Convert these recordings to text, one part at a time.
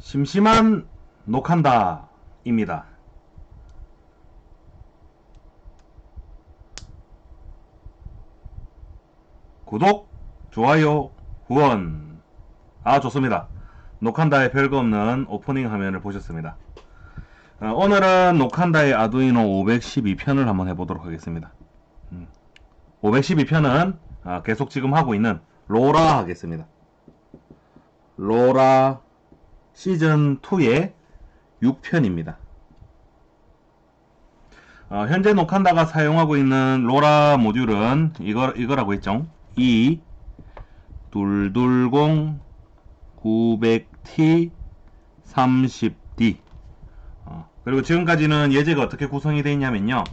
심심한 녹한다 입니다. 구독, 좋아요, 후원. 좋습니다. 녹한다의 별거 없는 오프닝 화면을 보셨습니다. 오늘은 녹한다의 아두이노 512편을 한번 해보도록 하겠습니다. 512편은 계속 지금 하고 있는 로라 하겠습니다. 로라 시즌2의 6편입니다. 현재 녹한다가 사용하고 있는 로라 모듈은 이거라고 했죠. E220 900T 30D. 그리고 지금까지는 예제가 어떻게 구성이 되어 있냐면요,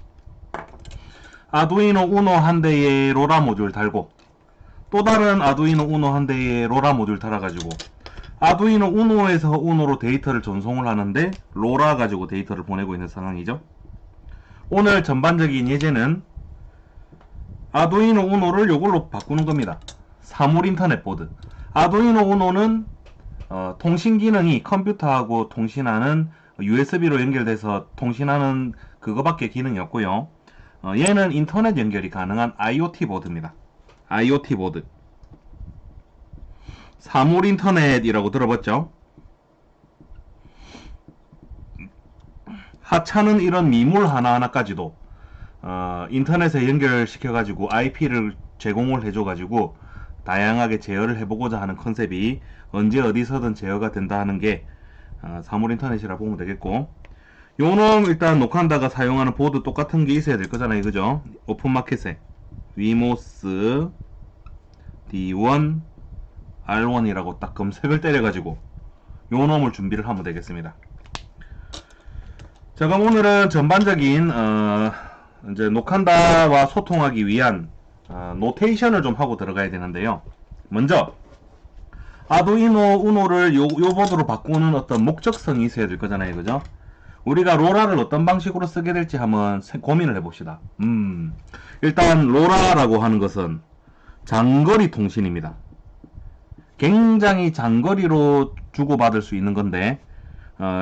아두이노 우노 한 대에 로라 모듈 달고 또 다른 아두이노 우노 한 대에 로라 모듈 달아가지고 아두이노 우노에서 우노로 데이터를 전송을 하는데 로라 가지고 데이터를 보내고 있는 상황이죠. 오늘 전반적인 예제는 아두이노 우노를 요걸로 바꾸는 겁니다. 사물 인터넷 보드. 아두이노 우노는 통신 기능이 컴퓨터하고 통신하는 USB로 연결돼서 통신하는 그거밖에 기능이 없고요. 얘는 인터넷 연결이 가능한 IoT 보드입니다. IoT 보드. 사물 인터넷이라고 들어봤죠? 하찮은 이런 미물 하나하나까지도 인터넷에 연결시켜가지고 IP를 제공을 해줘가지고 다양하게 제어를 해보고자 하는 컨셉이 언제 어디서든 제어가 된다 하는 게 사물 인터넷이라 보면 되겠고, 요놈 일단 녹한다가 사용하는 보드 똑같은 게 있어야 될 거잖아요, 그죠? 오픈마켓에 위모스 D1 R1이라고 딱 검색을 때려가지고 요놈을 준비를 하면 되겠습니다. 자, 그럼 오늘은 전반적인 이제 녹한다와 소통하기 위한 노테이션을 좀 하고 들어가야 되는데요. 먼저 아두이노 우노를 요 보드로 바꾸는 어떤 목적성이 있어야 될 거잖아요, 그죠? 우리가 로라를 어떤 방식으로 쓰게 될지 한번 고민을 해봅시다. 일단 로라라고 하는 것은 장거리 통신입니다. 굉장히 장거리로 주고받을 수 있는 건데,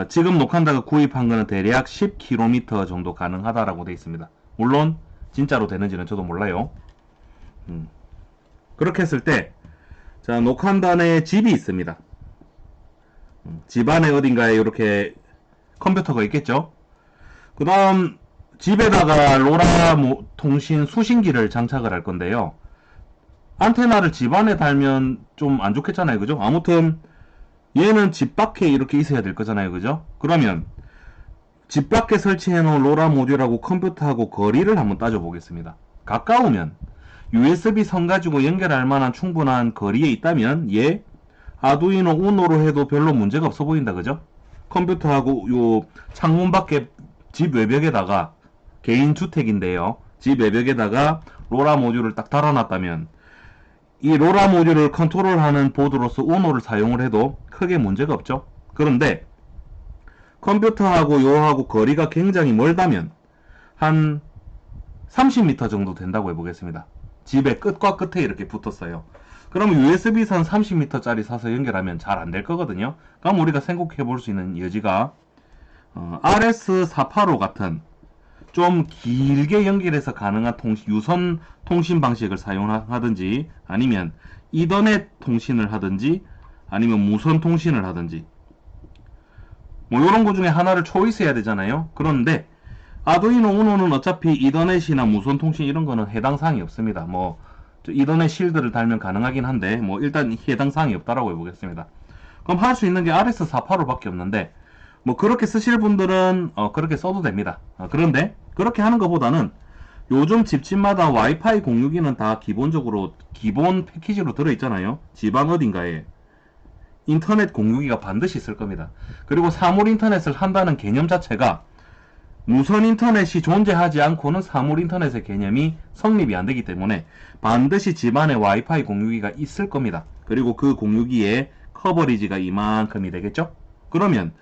지금 녹한다가 구입한 거는 대략 10km 정도 가능하다라고 되어 있습니다. 물론 진짜로 되는지는 저도 몰라요. 그렇게 했을 때, 자, 녹한다의 집이 있습니다. 집안에 어딘가에 이렇게 컴퓨터가 있겠죠. 그 다음 집에다가 로라 통신 수신기를 장착을 할 건데요. 안테나를 집안에 달면 좀 안 좋겠잖아요, 그죠? 아무튼 얘는 집 밖에 이렇게 있어야 될 거잖아요, 그죠? 그러면 집 밖에 설치해 놓은 로라 모듈하고 컴퓨터하고 거리를 한번 따져 보겠습니다. 가까우면 USB 선 가지고 연결할 만한 충분한 거리에 있다면 얘 아두이노 우노로 해도 별로 문제가 없어 보인다, 그죠? 컴퓨터하고 요 창문 밖에 집 외벽에다가, 개인 주택인데요, 집 외벽에다가 로라 모듈을 딱 달아놨다면 이 로라 모듈을 컨트롤하는 보드로서 우노를 사용을 해도 크게 문제가 없죠. 그런데 컴퓨터하고 요하고 거리가 굉장히 멀다면 한 30m 정도 된다고 해보겠습니다. 집의 끝과 끝에 이렇게 붙었어요. 그러면 USB선 30m짜리 사서 연결하면 잘 안 될 거거든요. 그럼 우리가 생각해 볼 수 있는 여지가 RS485 같은 좀 길게 연결해서 가능한 유선 통신 방식을 사용하든지, 아니면 이더넷 통신을 하든지, 아니면 무선 통신을 하든지, 뭐 이런 거 중에 하나를 초이스해야 되잖아요. 그런데 아두이노 우노는 어차피 이더넷이나 무선 통신 이런 거는 해당 사항이 없습니다. 뭐 이더넷 실드를 달면 가능하긴 한데 뭐 일단 해당 사항이 없다라고 해보겠습니다. 그럼 할 수 있는 게 RS485 밖에 없는데, 뭐 그렇게 쓰실 분들은 그렇게 써도 됩니다. 그런데 그렇게 하는 것보다는 요즘 집집마다 와이파이 공유기는 다 기본적으로 기본 패키지로 들어있잖아요. 집안 어딘가에 인터넷 공유기가 반드시 있을 겁니다. 그리고 사물 인터넷을 한다는 개념 자체가 무선 인터넷이 존재하지 않고는 사물 인터넷의 개념이 성립이 안 되기 때문에 반드시 집안에 와이파이 공유기가 있을 겁니다. 그리고 그 공유기에 커버리지가 이만큼이 되겠죠? 그러면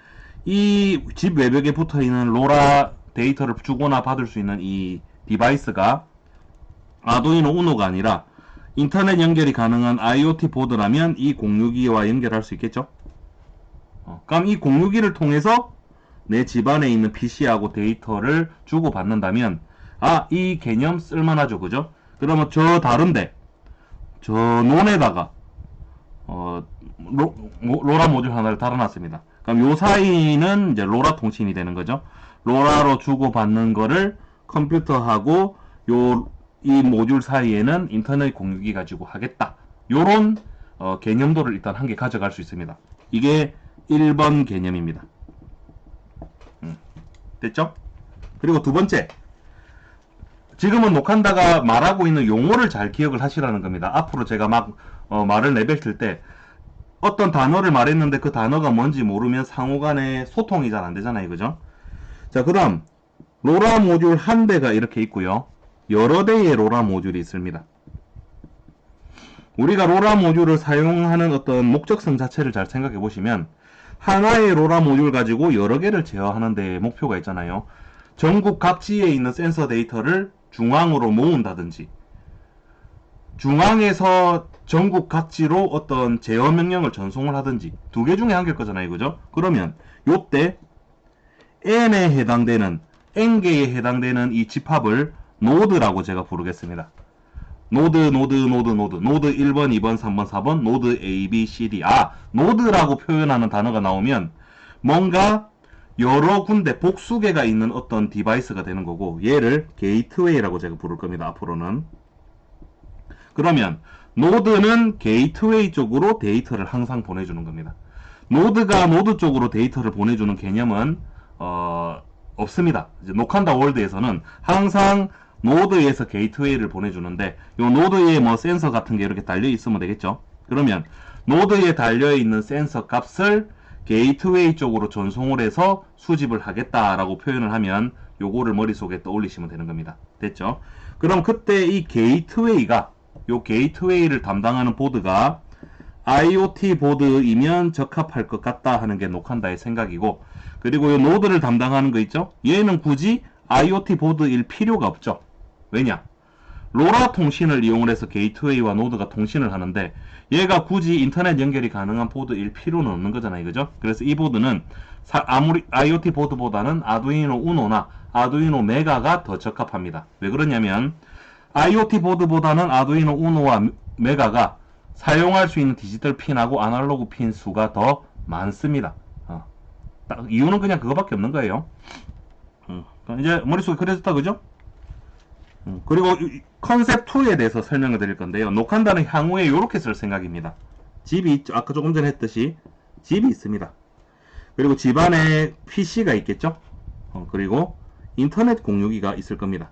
이 집 외벽에 붙어 있는 로라 데이터를 주거나 받을 수 있는 이 디바이스가 아두이노 우노가 아니라 인터넷 연결이 가능한 IoT 보드라면 이 공유기와 연결할 수 있겠죠? 그럼 이 공유기를 통해서 내 집안에 있는 PC하고 데이터를 주고받는다면, 이 개념 쓸만하죠, 그죠? 그러면 저 다른데, 저 논에다가, 로라 모듈 하나를 달아놨습니다. 그럼 요 사이는 이제 로라 통신이 되는 거죠. 로라로 주고받는 거를 컴퓨터하고 이 모듈 사이에는 인터넷 공유기 가지고 하겠다. 요런 개념도를 일단 한 개 가져갈 수 있습니다. 이게 1번 개념입니다. 됐죠? 그리고 두 번째, 지금은 녹한다가 말하고 있는 용어를 잘 기억을 하시라는 겁니다. 앞으로 제가 막 말을 내뱉을 때 어떤 단어를 말했는데 그 단어가 뭔지 모르면 상호간에 소통이 잘 안 되잖아요, 그죠? 자, 그럼 로라 모듈 한 대가 이렇게 있고요. 여러 대의 로라 모듈이 있습니다. 우리가 로라 모듈을 사용하는 어떤 목적성 자체를 잘 생각해 보시면, 하나의 로라 모듈 가지고 여러 개를 제어하는 데 목표가 있잖아요. 전국 각지에 있는 센서 데이터를 중앙으로 모은다든지, 중앙에서 전국 각지로 어떤 제어 명령을 전송을 하든지, 두 개 중에 한 개일 거잖아요, 그죠? 그러면 요때 n에 해당되는, n개에 해당되는 이 집합을 노드라고 제가 부르겠습니다. 노드 1번, 2번, 3번, 4번, 노드 A, B, C, D. 노드라고 표현하는 단어가 나오면 뭔가 여러 군데 복수개가 있는 어떤 디바이스가 되는 거고, 얘를 게이트웨이라고 제가 부를 겁니다, 앞으로는. 그러면 노드는 게이트웨이 쪽으로 데이터를 항상 보내주는 겁니다. 노드가 노드 쪽으로 데이터를 보내주는 개념은 없습니다. 이제 녹한다 월드에서는 항상 노드에서 게이트웨이를 보내주는데, 요 노드에 뭐 센서 같은 게 이렇게 달려 있으면 되겠죠. 그러면 노드에 달려 있는 센서 값을 게이트웨이 쪽으로 전송을 해서 수집을 하겠다라고 표현을 하면 요거를 머릿속에 떠올리시면 되는 겁니다. 됐죠? 그럼 그때 이 게이트웨이가, 요 게이트웨이를 담당하는 보드가 IoT 보드이면 적합할 것 같다 하는 게 녹한다의 생각이고, 그리고 요 노드를 담당하는 거 있죠? 얘는 굳이 IoT 보드일 필요가 없죠. 왜냐? 로라 통신을 이용을 해서 게이트웨이와 노드가 통신을 하는데, 얘가 굳이 인터넷 연결이 가능한 보드일 필요는 없는 거잖아요, 그죠? 그래서 이 보드는 아무리 IoT 보드보다는 아두이노 우노나 아두이노 메가가 더 적합합니다. 왜 그러냐면 IoT 보드보다는 아두이노 우노와 메가가 사용할 수 있는 디지털 핀하고 아날로그 핀 수가 더 많습니다. 이유는 그냥 그거밖에 없는 거예요. 이제 머릿속에 그려졌다, 그죠? 그리고 컨셉 2에 대해서 설명을 드릴 건데요. 녹한다는 향후에 이렇게 쓸 생각입니다. 집이 있죠. 아까 조금 전에 했듯이 집이 있습니다. 그리고 집안에 PC가 있겠죠. 그리고 인터넷 공유기가 있을 겁니다.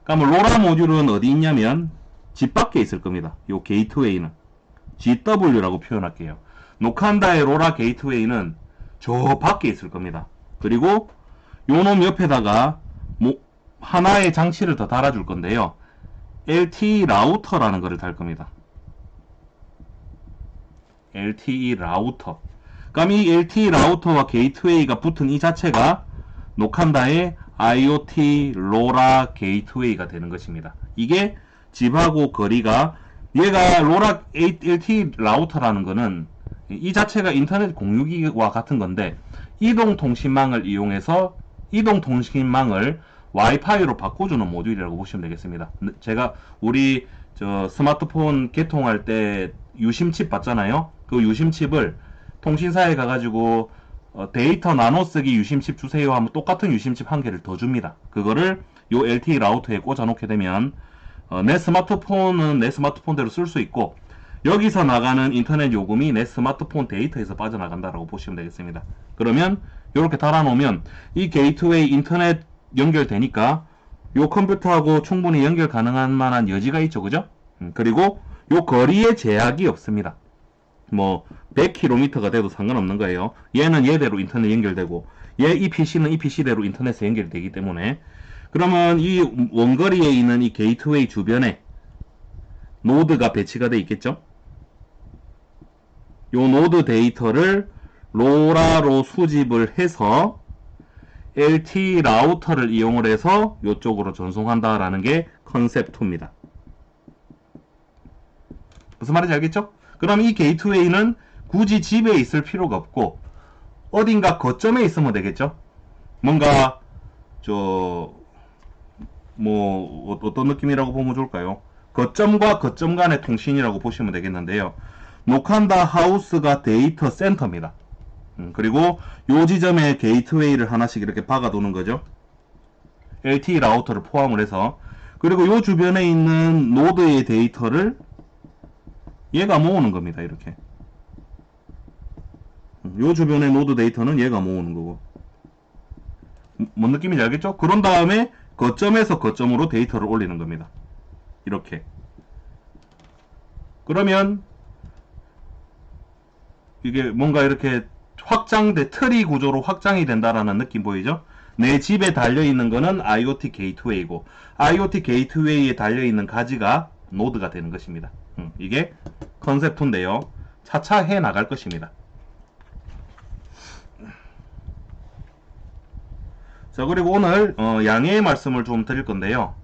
그러니까 뭐 로라 모듈은 어디 있냐면 집 밖에 있을 겁니다. 요 게이트웨이는 GW라고 표현할게요. 녹한다의 로라 게이트웨이는 저 밖에 있을 겁니다. 그리고 요놈 옆에다가 뭐 하나의 장치를 더 달아줄 건데요. LTE 라우터라는 거를 달 겁니다. LTE 라우터. 그럼 이 LTE 라우터와 게이트웨이가 붙은 이 자체가 녹한다의 IoT 로라 게이트웨이가 되는 것입니다. 이게 집하고 거리가, 얘가 로라 LTE 라우터라는 거는 이 자체가 인터넷 공유기와 같은 건데, 이동통신망을 이용해서 이동통신망을 와이파이로 바꿔주는 모듈이라고 보시면 되겠습니다. 제가 우리 스마트폰 개통할 때 유심칩 받잖아요. 그 유심칩을 통신사에 가가지고 데이터 나눠쓰기 유심칩 주세요 하면 똑같은 유심칩 한 개를 더 줍니다. 그거를 요 LTE 라우터에 꽂아 놓게 되면 내 스마트폰은 내 스마트폰대로 쓸 수 있고, 여기서 나가는 인터넷 요금이 내 스마트폰 데이터에서 빠져나간다라고 보시면 되겠습니다. 그러면 이렇게 달아놓으면 이 게이트웨이 인터넷 연결되니까 요 컴퓨터하고 충분히 연결 가능한 만한 여지가 있죠, 그죠? 그리고 요 거리에 제약이 없습니다. 뭐 100km가 돼도 상관없는 거예요. 얘는 얘대로 인터넷 연결되고, 이 PC는 이 PC대로 인터넷에 연결되기 때문에, 그러면 이 원거리에 있는 이 게이트웨이 주변에 노드가 배치가 돼 있겠죠? 요 노드 데이터를 로라로 수집을 해서 LTE 라우터를 이용을 해서 이쪽으로 전송한다라는 게 컨셉 2입니다. 무슨 말인지 알겠죠? 그럼 이 게이트웨이는 굳이 집에 있을 필요가 없고, 어딘가 거점에 있으면 되겠죠. 뭔가 어떤 느낌이라고 보면 좋을까요? 거점과 거점 간의 통신이라고 보시면 되겠는데요. 노칸다 하우스가 데이터 센터입니다. 그리고 요 지점에 게이트웨이를 하나씩 이렇게 박아두는 거죠. LTE 라우터를 포함을 해서. 그리고 요 주변에 있는 노드의 데이터를 얘가 모으는 겁니다. 이렇게. 요 주변의 노드 데이터는 얘가 모으는 거고. 뭔 느낌인지 알겠죠? 그런 다음에 거점에서 거점으로 데이터를 올리는 겁니다. 이렇게. 그러면 이게 뭔가 이렇게 트리 구조로 확장이 된다라는 느낌 보이죠? 내 집에 달려있는 거는 IoT 게이트웨이고, IoT 게이트웨이에 달려있는 가지가 노드가 되는 것입니다. 이게 컨셉2인데요. 차차 해 나갈 것입니다. 자, 그리고 오늘 양해의 말씀을 좀 드릴 건데요.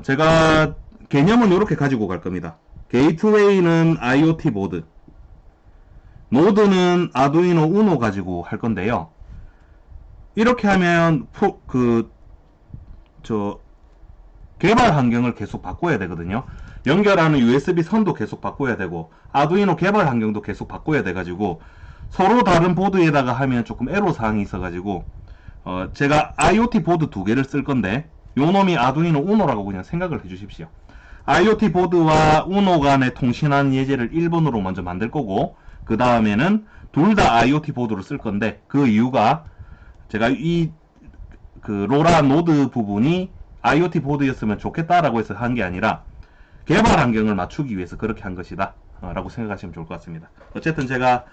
제가 개념은 이렇게 가지고 갈 겁니다. 게이트웨이는 IoT 보드, 노드는 아두이노 우노 가지고 할 건데요. 이렇게 하면 개발 환경을 계속 바꿔야 되거든요. 연결하는 USB 선도 계속 바꿔야 되고, 아두이노 개발 환경도 계속 바꿔야 돼가지고, 서로 다른 보드에다가 하면 조금 애로사항이 있어가지고, 제가 IoT 보드 두 개를 쓸 건데, 요 놈이 아두이노 우노라고 그냥 생각을 해주십시오. IoT 보드와 우노 간의 통신하는 예제를 1번으로 먼저 만들 거고, 그 다음에는 둘 다 IoT 보드로 쓸 건데, 그 이유가 제가 로라 노드 부분이 IoT 보드였으면 좋겠다라고 해서 한 게 아니라 개발 환경을 맞추기 위해서 그렇게 한 것이다 라고 생각하시면 좋을 것 같습니다. 어쨌든 제가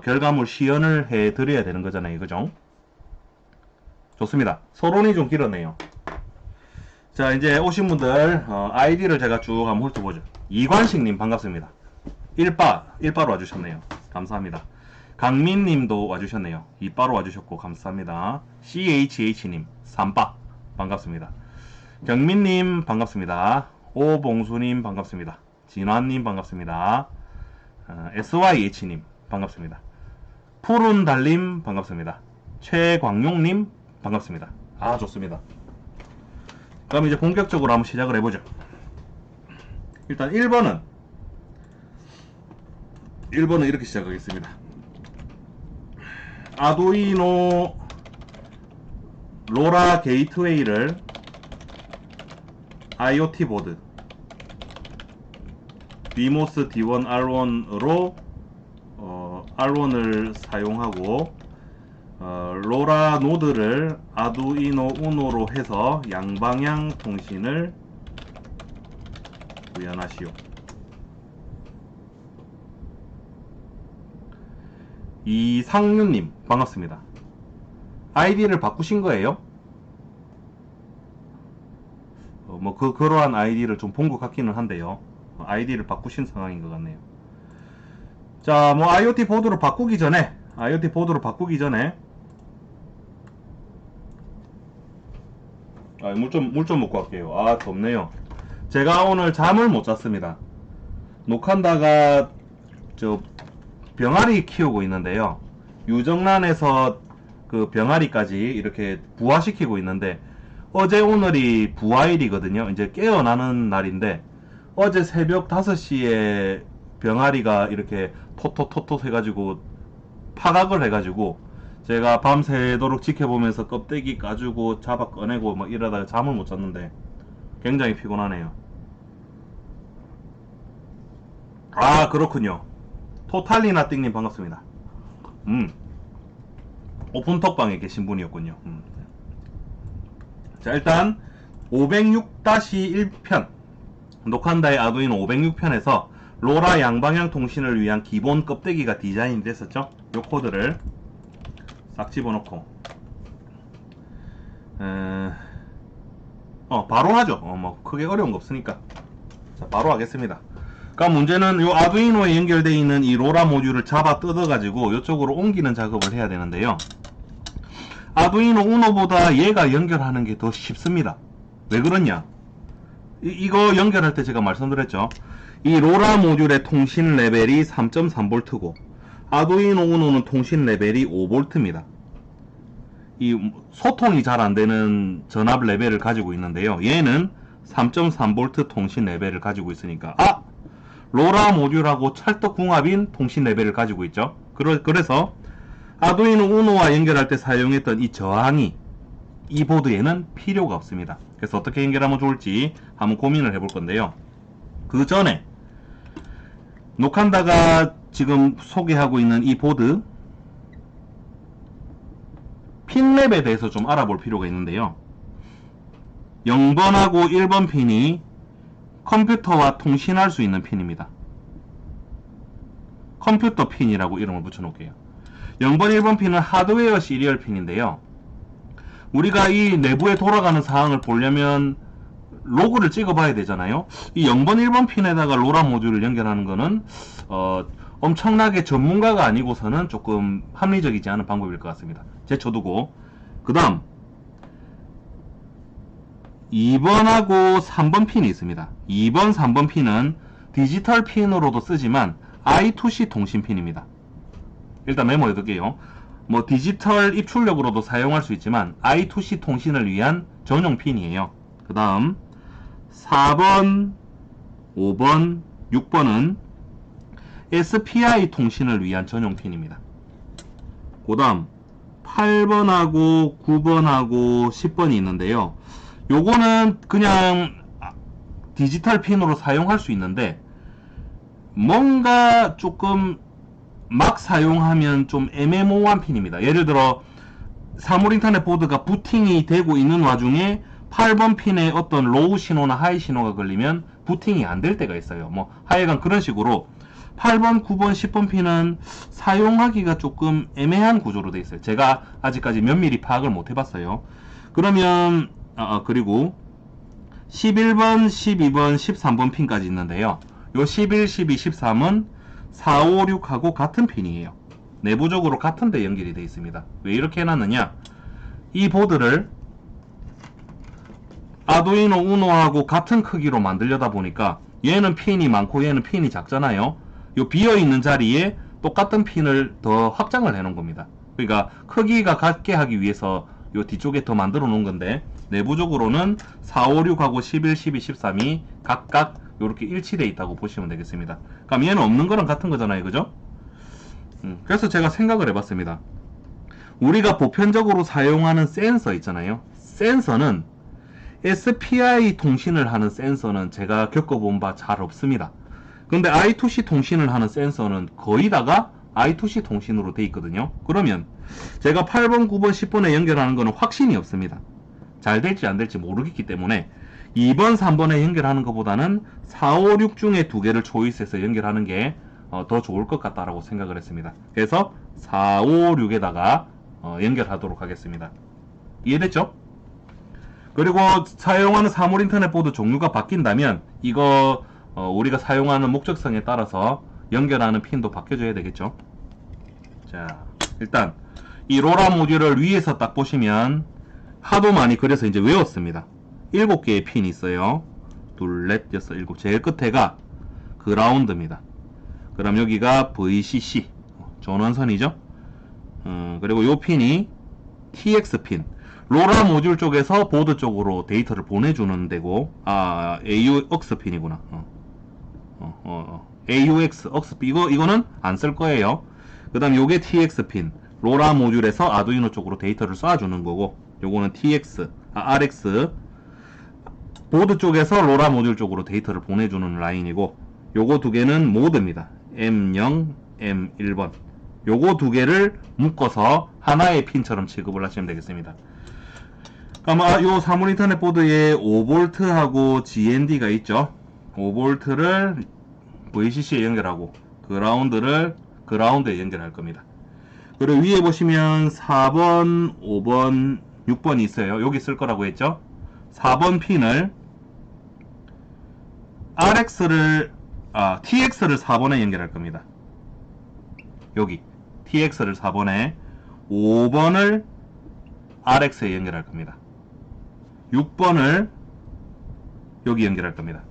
결과물 시연을 해 드려야 되는 거잖아요. 그죠? 좋습니다. 서론이 좀 길었네요. 자, 이제 오신 분들 아이디를 제가 쭉 한번 훑어보죠. 이관식님 반갑습니다. 1바로 와주셨네요. 감사합니다. 강민님도 와주셨네요. 2바로 와주셨고 감사합니다. CHH님 3바 반갑습니다. 경민님 반갑습니다. 오봉수님 반갑습니다. 진환님 반갑습니다. SYH님 반갑습니다. 푸른달님 반갑습니다. 최광용님 반갑습니다. 아, 좋습니다. 그럼 이제 본격적으로 한번 시작을 해보죠. 일단 1번은 이렇게 시작하겠습니다. 아두이노 로라 게이트웨이를 IoT 보드 비모스 D1 R1으로 R1을 사용하고 로라 노드를 아두이노 우노로 해서 양방향 통신을 구현하시오. 이상윤님 반갑습니다. 아이디를 바꾸신 거예요? 그러한 아이디를 좀 본 것 같기는 한데요. 아이디를 바꾸신 상황인 것 같네요. 자, IoT 보드로 바꾸기 전에 물 좀 먹고 갈게요. 아, 덥네요. 제가 오늘 잠을 못 잤습니다. 노칸다가 병아리 키우고 있는데요. 유정란에서 그 병아리까지 이렇게 부화시키고 있는데, 어제 오늘이 부화일이거든요. 이제 깨어나는 날인데, 어제 새벽 5시에 병아리가 이렇게 토토토토 해가지고 파각을 해가지고 제가 밤새도록 지켜보면서 껍데기 까주고 잡아 꺼내고 이러다가 잠을 못 잤는데 굉장히 피곤하네요. 아, 그렇군요. 토탈리나띵님 반갑습니다. 오픈톡방에 계신 분이었군요. 자, 일단 506-1편 노칸다의 아두이노 506편에서 로라 양방향 통신을 위한 기본 껍데기가 디자인이 됐었죠. 요 코드를 싹 집어넣고 바로 하죠. 크게 어려운 거 없으니까. 자, 바로 하겠습니다. 그러니까 문제는 요 아두이노에 연결되어 있는 이 로라 모듈을 잡아 뜯어가지고 이쪽으로 옮기는 작업을 해야 되는데요. 아두이노 우노보다 얘가 연결하는 게 더 쉽습니다. 왜 그러냐? 이거 연결할 때 제가 말씀드렸죠. 이 로라 모듈의 통신 레벨이 3.3V고 아두이노 우노는 통신 레벨이 5V입니다. 이 소통이 잘 안되는 전압 레벨을 가지고 있는데요. 얘는 3.3V 통신 레벨을 가지고 있으니까 로라 모듈하고 찰떡궁합인 통신 레벨을 가지고 있죠. 그래서 아두이노 우노와 연결할 때 사용했던 이 저항이 이 보드에는 필요가 없습니다. 그래서 어떻게 연결하면 좋을지 한번 고민을 해볼 건데요. 그 전에 노칸다가 지금 소개하고 있는 이 보드 핀랩에 대해서 좀 알아볼 필요가 있는데요. 0번하고 1번 핀이 컴퓨터와 통신할 수 있는 핀입니다. 컴퓨터 핀이라고 이름을 붙여놓을게요. 0번, 1번 핀은 하드웨어 시리얼 핀인데요. 우리가 이 내부에 돌아가는 사항을 보려면 로그를 찍어봐야 되잖아요. 이 0번, 1번 핀에다가 로라 모듈을 연결하는 거는 엄청나게 전문가가 아니고서는 조금 합리적이지 않은 방법일 것 같습니다. 제쳐두고 그 다음 2번하고 3번 핀이 있습니다. 2번, 3번 핀은 디지털 핀으로도 쓰지만 I2C 통신 핀입니다. 일단 메모해 둘게요. 뭐 디지털 입출력으로도 사용할 수 있지만 I2C 통신을 위한 전용 핀이에요. 그 다음 4번, 5번, 6번은 SPI 통신을 위한 전용 핀입니다. 그 다음 8번하고 9번하고 10번이 있는데요. 요거는 그냥 디지털 핀으로 사용할 수 있는데 뭔가 조금 막 사용하면 좀 애매모호한 핀입니다. 예를 들어 사물인터넷 보드가 부팅이 되고 있는 와중에 8번 핀에 어떤 로우 신호나 하이 신호가 걸리면 부팅이 안 될 때가 있어요. 뭐 하여간 그런 식으로 8번, 9번, 10번 핀은 사용하기가 조금 애매한 구조로 되어 있어요. 제가 아직까지 면밀히 파악을 못 해봤어요. 그러면 그리고 11번, 12번, 13번 핀까지 있는데요. 요 11, 12, 13은 4, 5, 6하고 같은 핀이에요. 내부적으로 같은 데 연결이 되어 있습니다. 왜 이렇게 해놨느냐? 이 보드를 아두이노 우노하고 같은 크기로 만들려다 보니까 얘는 핀이 많고 얘는 핀이 작잖아요. 요 비어있는 자리에 똑같은 핀을 더 확장을 해 놓은 겁니다. 그러니까 크기가 같게 하기 위해서 요 뒤쪽에 더 만들어 놓은 건데 내부적으로는 4, 5, 6하고 11, 12, 13이 각각 이렇게 일치되어 있다고 보시면 되겠습니다. 그럼 얘는 없는 거랑 같은 거잖아요. 그죠? 그래서 제가 생각을 해봤습니다. 우리가 보편적으로 사용하는 센서 있잖아요. 센서는 SPI 통신을 하는 센서는 제가 겪어본 바 잘 없습니다. 근데 I2C 통신을 하는 센서는 거의 다가 I2C 통신으로 돼 있거든요. 그러면 제가 8번, 9번, 10번에 연결하는 거는 확신이 없습니다. 잘 될지 안 될지 모르겠기 때문에 2번, 3번에 연결하는 것보다는 4, 5, 6 중에 두 개를 초이스해서 연결하는 게 더 좋을 것 같다라고 생각을 했습니다. 그래서 4, 5, 6에다가 연결하도록 하겠습니다. 이해됐죠? 그리고 사용하는 사물인터넷 보드 종류가 바뀐다면 이거 우리가 사용하는 목적성에 따라서 연결하는 핀도 바뀌어줘야 되겠죠. 자, 일단 이 로라 모듈을 위에서 딱 보시면 하도 많이 그려서 이제 외웠습니다. 7개의 핀이 있어요. 둘, 넷, 여섯, 일곱. 제일 끝에가 그라운드입니다. 그럼 여기가 VCC 전원선이죠. 그리고 요 핀이 TX 핀, 로라 모듈 쪽에서 보드 쪽으로 데이터를 보내주는 데고, AUX 핀이구나. AUX, OX 핀, 이거는 안 쓸 거예요. 그 다음 요게 TX 핀, 로라 모듈에서 아두이노 쪽으로 데이터를 쏴주는 거고, 요거는 TX, RX, 보드 쪽에서 로라 모듈 쪽으로 데이터를 보내주는 라인이고, 요거 두 개는 모드입니다. M0, M1번. 요거 두 개를 묶어서 하나의 핀처럼 취급을 하시면 되겠습니다. 그럼 요 사물인터넷 보드에 5V하고 GND가 있죠. 5V를 VCC에 연결하고 그라운드를 그라운드에 연결할 겁니다. 그리고 위에 보시면 4번, 5번, 6번이 있어요. 여기 쓸 거라고 했죠. 4번 핀을 TX를 4번에 연결할 겁니다. 여기 TX를 4번에 5번을 RX에 연결할 겁니다. 6번을 여기 연결할 겁니다.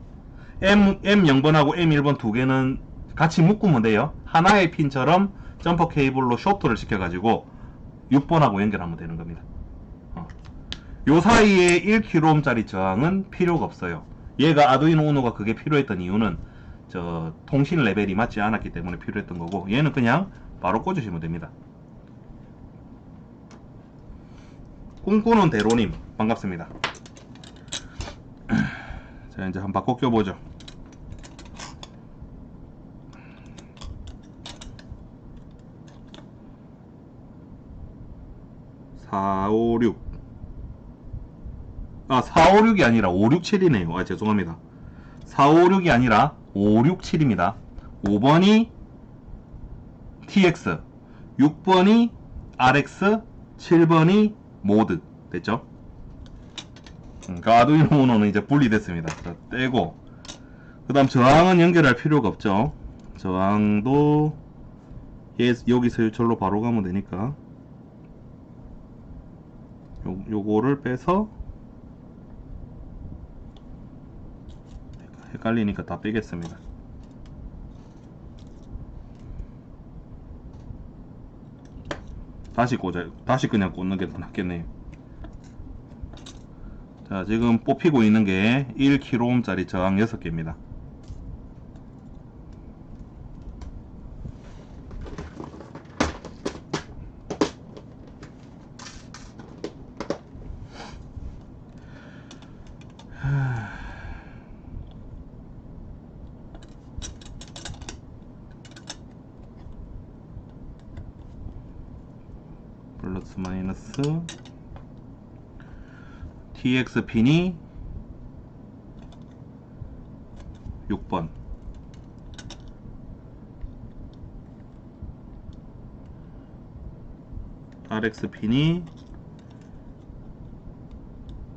M0번하고 M1번 두 개는 같이 묶으면 돼요. 하나의 핀처럼 점퍼 케이블로 쇼트를 시켜가지고 6번하고 연결하면 되는 겁니다. 요 사이에 1kΩ짜리 저항은 필요가 없어요. 얘가 아두이노 우노가 그게 필요했던 이유는 저 통신 레벨이 맞지 않았기 때문에 필요했던 거고, 얘는 그냥 바로 꽂으시면 됩니다. 꿈꾸는 대로님 반갑습니다. 자, 이제 한번 바꿔 껴보죠. 456. 456이 아니라 567이네요. 아, 죄송합니다. 456이 아니라 567입니다. 5번이 TX, 6번이 RX, 7번이 모드. 됐죠? 아두이노 우노는 이제 분리됐습니다. 자, 떼고, 그 다음 저항은 연결할 필요가 없죠. 저항도 여기서 절로 바로 가면 되니까 요거를 빼서, 헷갈리니까 다 빼겠습니다. 다시 그냥 꽂는 게 더 낫겠네요. 자, 지금 뽑히고 있는 게 1kΩ짜리 저항 6개입니다. 플러스 마이너스 TX 핀이 6번, RX 핀이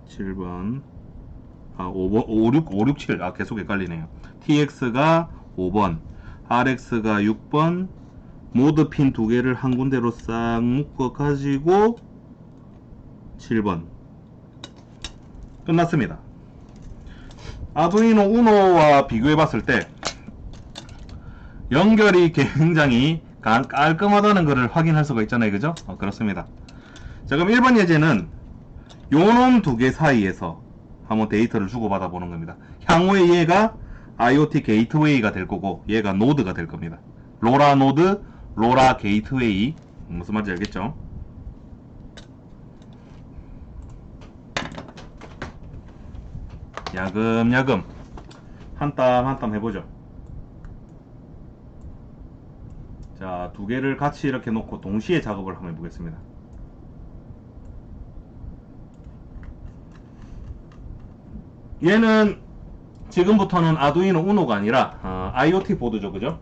7번, 5번, 567, 계속 헷갈리네요. TX가 5번, RX가 6번, 모드 핀 두 개를 한 군데로 싹 묶어 가지고 7번. 끝났습니다. 아두이노 우노와 비교해 봤을 때 연결이 굉장히 깔끔하다는 것을 확인할 수가 있잖아요. 그죠? 그렇습니다. 자, 그럼 1번 예제는 요놈 두 개 사이에서 한번 데이터를 주고받아 보는 겁니다. 향후에 얘가 IoT 게이트웨이가 될 거고, 얘가 노드가 될 겁니다. 로라 노드, 로라 게이트웨이. 무슨 말인지 알겠죠? 야금야금 한 땀 한 땀 해보죠. 자, 두 개를 같이 이렇게 놓고 동시에 작업을 한번 해보겠습니다. 얘는 지금부터는 아두이노 우노가 아니라 IoT 보드죠. 그죠?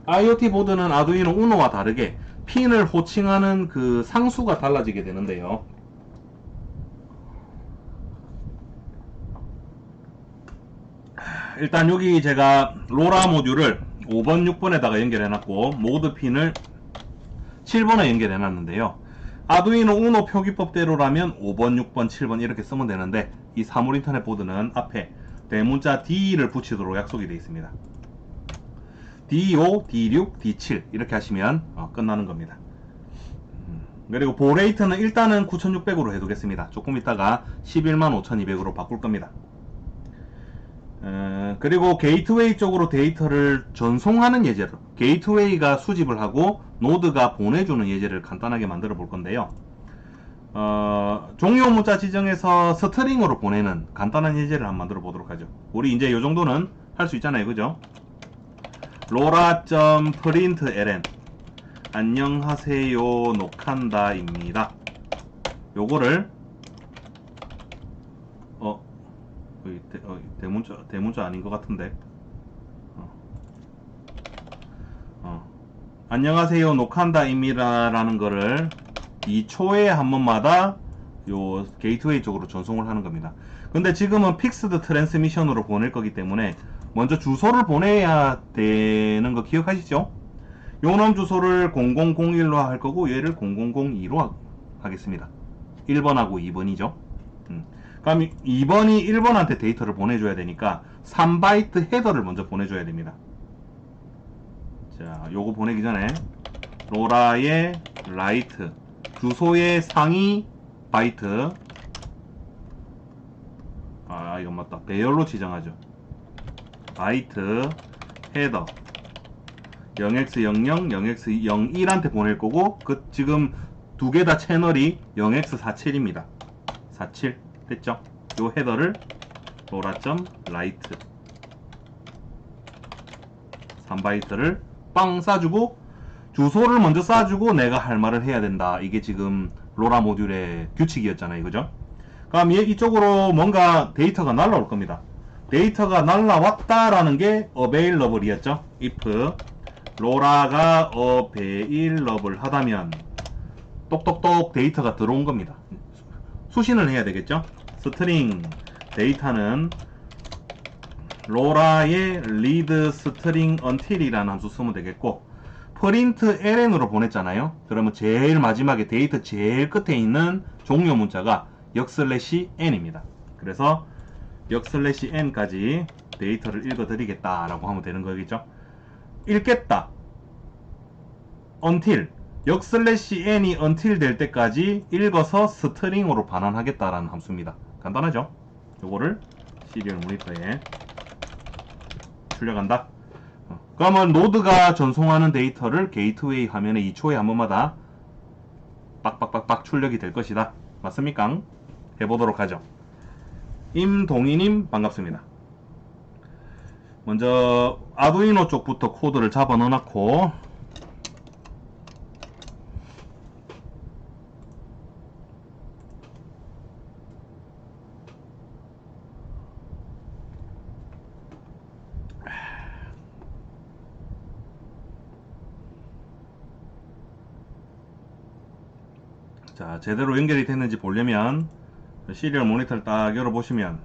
IoT 보드는 아두이노 우노와 다르게 핀을 호칭하는 그 상수가 달라지게 되는데요. 일단 여기 제가 로라 모듈을 5번, 6번에다가 연결해놨고, 모드 핀을 7번에 연결해놨는데요. 아두이노 우노 표기법대로라면 5번, 6번, 7번 이렇게 쓰면 되는데, 이 사물 인터넷 보드는 앞에 대문자 D를 붙이도록 약속이 되어 있습니다. D5, D6, D7 이렇게 하시면 끝나는 겁니다. 그리고 보레이트는 일단은 9600으로 해두겠습니다. 조금 있다가 115,200으로 바꿀 겁니다. 그리고 게이트웨이 쪽으로 데이터를 전송하는 예제로, 게이트웨이가 수집을 하고 노드가 보내주는 예제를 간단하게 만들어 볼 건데요. 종료 문자 지정해서 스트링으로 보내는 간단한 예제를 한번 만들어 보도록 하죠. 우리 이제 요 정도는 할 수 있잖아요. 그죠? 로라.println 안녕하세요 녹한다입니다. 요거를 대문자 아닌 것 같은데. 안녕하세요 녹한다입니다 라는 거를 2초에 한 번마다 요 게이트웨이 쪽으로 전송을 하는 겁니다. 근데 지금은 픽스드 트랜스미션으로 보낼 거기 때문에 먼저 주소를 보내야 되는 거 기억하시죠? 요놈 주소를 0001로 할 거고, 얘를 0002로 하겠습니다. 1번하고 2번이죠. 그럼 2번이 1번한테 데이터를 보내줘야 되니까 3바이트 헤더를 먼저 보내줘야 됩니다. 자, 요거 보내기 전에 로라의 라이트 주소의 상위 바이트, 아 이건 맞다, 배열로 지정하죠. 바이트 헤더 0x00 0x01한테 보낼 거고, 그 지금 두 개 다 채널이 0x47입니다 47 됐죠? 요 헤더를 로라.라이트 3바이트를 빵 쏴주고, 주소를 먼저 쏴주고 내가 할 말을 해야 된다. 이게 지금 로라 모듈의 규칙이었잖아요, 그죠? 그럼 얘 이쪽으로 뭔가 데이터가 날라올 겁니다. 데이터가 날라왔다라는 게 available이었죠. if 로라가 available 하다면 똑똑똑 데이터가 들어온 겁니다. 수신을 해야 되겠죠. 스트링 데이터는 로라의 read string until이라는 함수 쓰면 되겠고, print ln으로 보냈잖아요. 그러면 제일 마지막에 데이터 제일 끝에 있는 종료 문자가 역/n입니다. 그래서 역/n까지 데이터를 읽어드리겠다라고 하면 되는 거겠죠. 읽겠다 until 역/n이 until 될 때까지 읽어서 스트링으로 반환하겠다라는 함수입니다. 간단하죠? 요거를 시리얼 모니터에 출력한다. 그러면 노드가 전송하는 데이터를 게이트웨이 화면에 2초에 한 번마다 빡빡빡빡 출력이 될 것이다. 맞습니까? 해보도록 하죠. 임동희님 반갑습니다. 먼저 아두이노 쪽부터 코드를 잡아 넣어놨고, 자, 제대로 연결이 됐는지 보려면 시리얼 모니터를 딱 열어보시면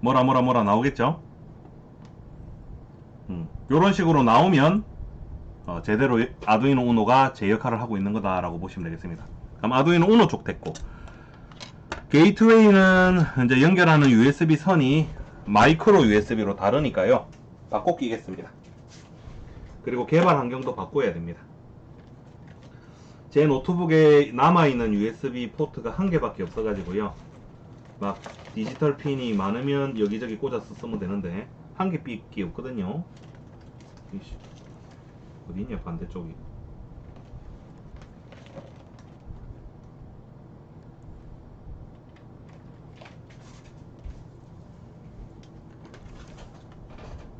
뭐라 나오겠죠? 요런 식으로 나오면 제대로 아두이노 우노가 제 역할을 하고 있는 거다라고 보시면 되겠습니다. 그럼 아두이노 우노 쪽 됐고, 게이트웨이는 이제 연결하는 USB 선이 마이크로 USB로 다르니까요, 바꿔 끼겠습니다. 그리고 개발 환경도 바꿔야 됩니다. 제 노트북에 남아있는 USB 포트가 한 개밖에 없어가지고요, 막 디지털 핀이 많으면 여기저기 꽂아서 쓰면 되는데 한 개밖에 없거든요. 어디있냐 반대쪽이.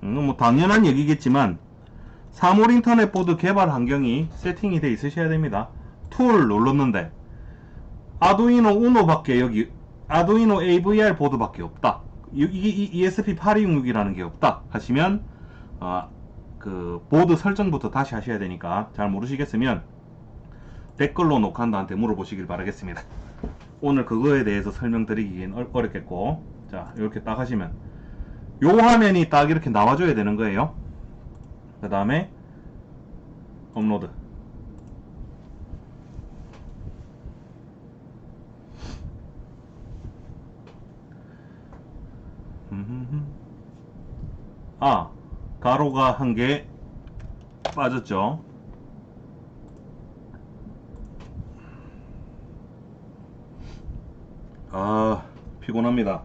뭐 당연한 얘기겠지만 사물 인터넷 보드 개발 환경이 세팅이 돼 있으셔야 됩니다. 툴 눌렀는데 아두이노 우노밖에, 여기 아두이노 AVR 보드밖에 없다, 이게 ESP8266이라는 게 없다 하시면 그 보드 설정부터 다시 하셔야 되니까, 잘 모르시겠으면 댓글로 녹한다한테 물어보시길 바라겠습니다. 오늘 그거에 대해서 설명드리기엔 어렵겠고, 자 이렇게 딱 하시면 요 화면이 딱 이렇게 나와줘야 되는 거예요. 그 다음에 업로드. 가로가 한 개 빠졌죠. 피곤합니다.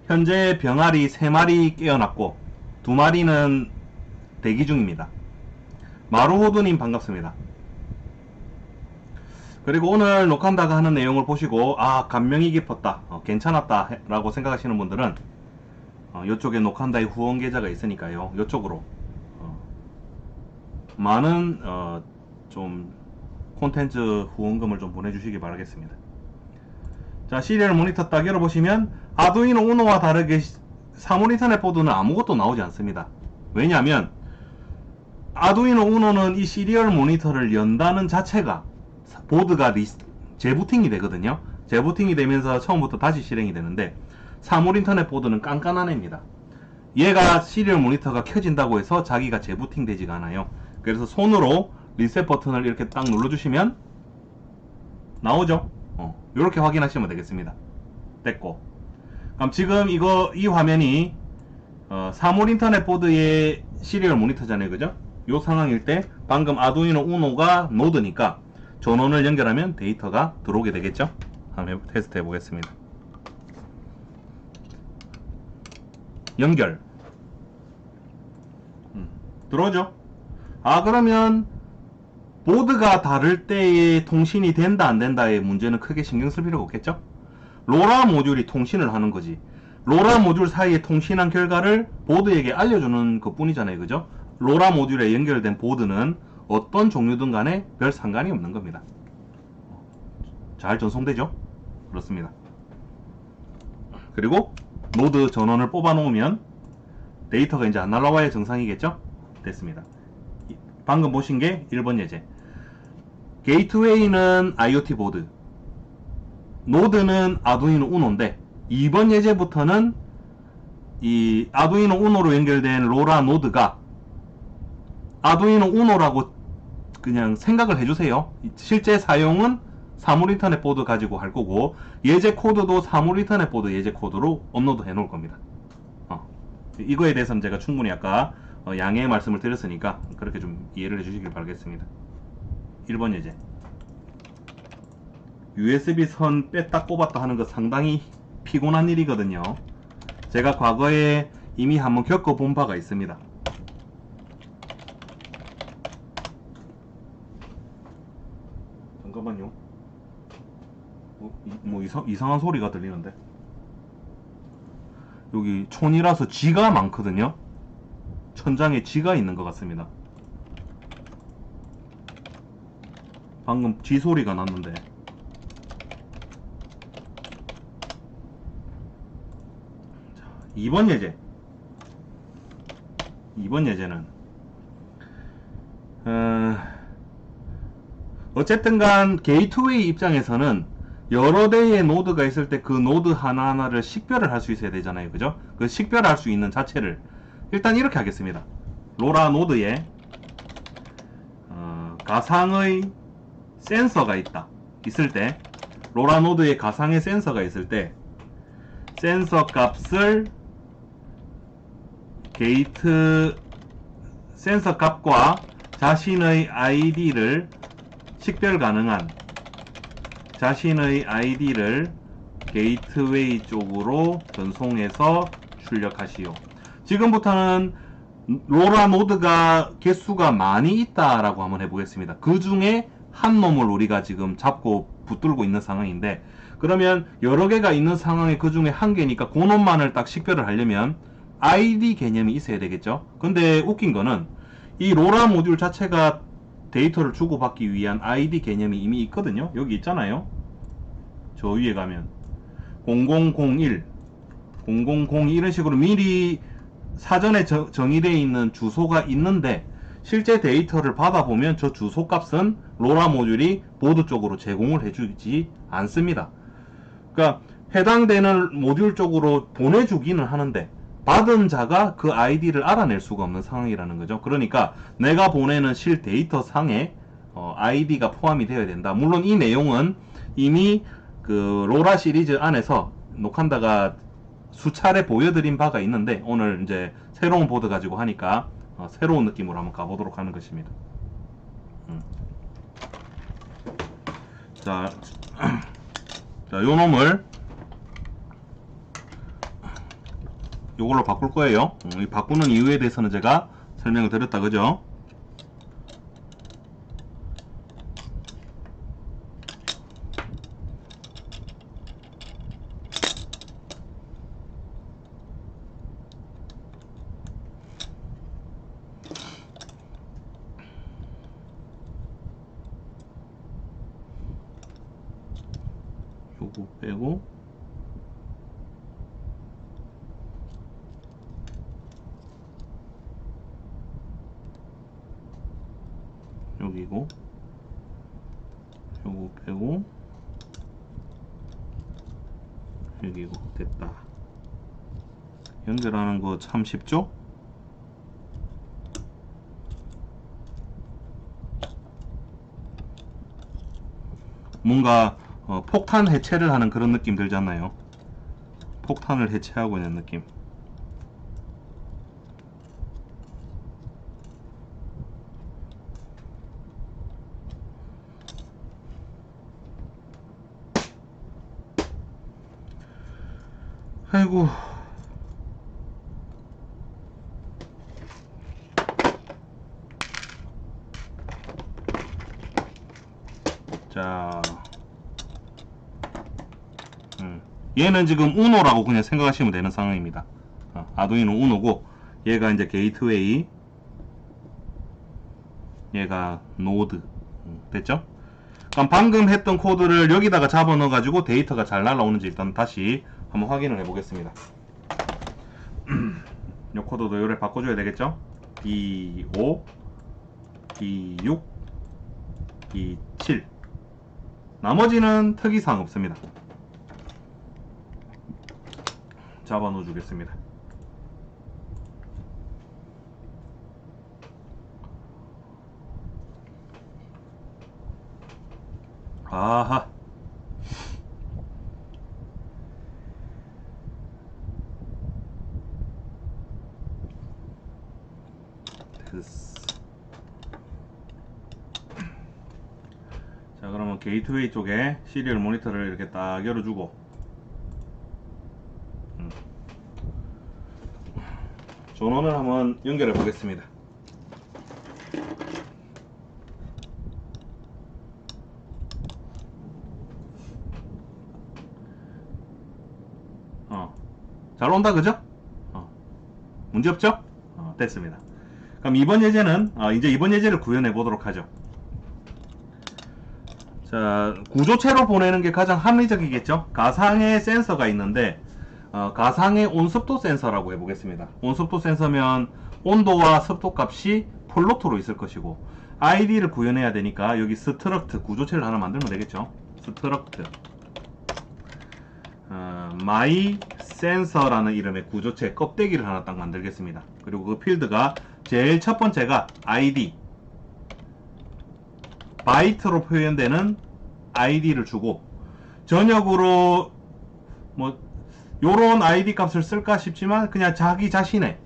현재 병아리 3마리 깨어났고 2마리는 대기 중입니다. 마루호두님 반갑습니다. 그리고 오늘 녹한다가 하는 내용을 보시고 감명이 깊었다, 괜찮았다 라고 생각하시는 분들은 이쪽에 녹한다의 후원 계좌가 있으니까요, 이쪽으로 많은 좀 콘텐츠 후원금을 좀 보내주시기 바라겠습니다. 자, 시리얼 모니터 딱 열어보시면 아두이노 우노와 다르게 사물 인터넷 보드는 아무것도 나오지 않습니다. 왜냐하면 아두이노 우노는 이 시리얼 모니터를 연다는 자체가 보드가 재부팅이 되거든요. 재부팅이 되면서 처음부터 다시 실행이 되는데, 사물 인터넷 보드는 깐깐한 애입니다. 얘가 시리얼 모니터가 켜진다고 해서 자기가 재부팅 되지가 않아요. 그래서 손으로 리셋 버튼을 이렇게 딱 눌러주시면 나오죠. 이렇게 확인하시면 되겠습니다. 됐고, 그럼 지금 이 화면이 사물 인터넷 보드의 시리얼 모니터잖아요, 그죠? 요 상황일 때 방금 아두이노 우노가 노드니까 전원을 연결하면 데이터가 들어오게 되겠죠? 한번 테스트 해보겠습니다. 연결. 들어오죠? 그러면 보드가 다를 때의 통신이 된다 안 된다의 문제는 크게 신경 쓸 필요가 없겠죠? 로라 모듈이 통신을 하는 거지. 로라 모듈 사이에 통신한 결과를 보드에게 알려주는 것 뿐이잖아요, 그죠? 로라 모듈에 연결된 보드는 어떤 종류든 간에 별 상관이 없는 겁니다. 잘 전송되죠? 그렇습니다. 그리고 노드 전원을 뽑아 놓으면 데이터가 이제 안 날라와야 정상이겠죠? 됐습니다. 방금 보신 게 1번 예제. 게이트웨이는 IoT 보드, 노드는 아두이노 우노인데 2번 예제부터는 이 아두이노 우노로 연결된 로라 노드가 아두이노 우노라고 그냥 생각을 해주세요. 실제 사용은 사물 인터넷 보드 가지고 할 거고, 예제 코드도 사물 인터넷 보드 예제 코드로 업로드 해 놓을 겁니다. 이거에 대해서는 제가 충분히 아까 양해의 말씀을 드렸으니까 그렇게 좀 이해를 해 주시길 바라겠습니다. 1번 예제. USB 선 뺐다 꼽았다 하는 거 상당히 피곤한 일이거든요. 제가 과거에 이미 한번 겪어본 바가 있습니다. 잠깐만요. 뭐 이상한 소리가 들리는데. 여기 촌이라서 쥐가 많거든요. 천장에 쥐가 있는 것 같습니다. 방금 쥐 소리가 났는데. 자, 2번 예제. 2번 예제는 어쨌든 간 게이트웨이 입장에서는 여러 대의 노드가 있을 때 그 노드 하나하나를 식별을 할 수 있어야 되잖아요, 그죠? 그 식별할 수 있는 자체를 일단 이렇게 하겠습니다. 로라 노드에 가상의 센서가 있을 때, 로라 노드에 가상의 센서가 있을 때 센서 값을 게이트 센서 값과 자신의 아이디를 식별 가능한 자신의 아이디를 게이트웨이 쪽으로 전송해서 출력하시오. 지금부터는 로라 노드가 개수가 많이 있다라고 한번 해보겠습니다. 그 중에 한 놈을 우리가 지금 잡고 붙들고 있는 상황인데, 그러면 여러 개가 있는 상황에 그 중에 한 개니까 그 놈만을 딱 식별을 하려면 아이디 개념이 있어야 되겠죠. 근데 웃긴 거는 이 로라 모듈 자체가 데이터를 주고받기 위한 아이디 개념이 이미 있거든요. 여기 있잖아요. 저 위에 가면 0001, 0002 이런 식으로 미리 사전에 정의되어 있는 주소가 있는데, 실제 데이터를 받아보면 저 주소 값은 로라 모듈이 보드 쪽으로 제공을 해주지 않습니다. 그러니까 해당되는 모듈 쪽으로 보내주기는 하는데 받은 자가 그 아이디를 알아낼 수가 없는 상황이라는 거죠. 그러니까 내가 보내는 실 데이터 상에 아이디가 포함이 되어야 된다. 물론 이 내용은 이미 그 로라 시리즈 안에서 녹한다가 수차례 보여드린 바가 있는데, 오늘 이제 새로운 보드 가지고 하니까 새로운 느낌으로 한번 가보도록 하는 것입니다. 자, 요 놈을 요걸로 바꿀 거예요. 이 바꾸는 이유에 대해서는 제가 설명을 드렸다, 그죠? 요거 빼고 여기고 요거 빼고 여기고 됐다. 연결하는 거 참 쉽죠? 뭔가 폭탄 해체를 하는 그런 느낌 들잖아요. 폭탄을 해체하고 있는 느낌. 아이고. 자, 얘는 지금 우노라고 그냥 생각하시면 되는 상황입니다. 아두이노 우노고, 얘가 이제 게이트웨이, 얘가 노드. 됐죠? 그럼 방금 했던 코드를 여기다가 잡아 넣어가지고 데이터가 잘 날라오는지 일단 다시 한번 확인을 해보겠습니다. 이 코드도 요래 바꿔줘야 되겠죠? D5, D6, D7. 나머지는 특이사항 없습니다. 잡아 넣어 주겠습니다. 아하. 됐어. 자, 그러면 게이트웨이 쪽에 시리얼 모니터를 이렇게 딱 열어주고, 전원을 한번 연결해 보겠습니다. 잘 온다, 그죠? 문제 없죠? 됐습니다. 그럼 이번 예제는 이제 이번 예제를 구현해 보도록 하죠. 자, 구조체로 보내는 게 가장 합리적이겠죠? 가상의 센서가 있는데 가상의 온습도 센서라고 해보겠습니다. 온습도 센서면 온도와 습도 값이 플로트로 있을 것이고, 아이디를 구현해야 되니까 여기 스트럭트 구조체를 하나 만들면 되겠죠. 스트럭트 마이 센서라는 이름의 구조체 껍데기를 하나 딱 만들겠습니다. 그리고 그 필드가 제일 첫 번째가 ID, 바이트로 표현되는 ID를 주고, 전역으로 뭐 요런 ID 값을 쓸까 싶지만 그냥 자기 자신의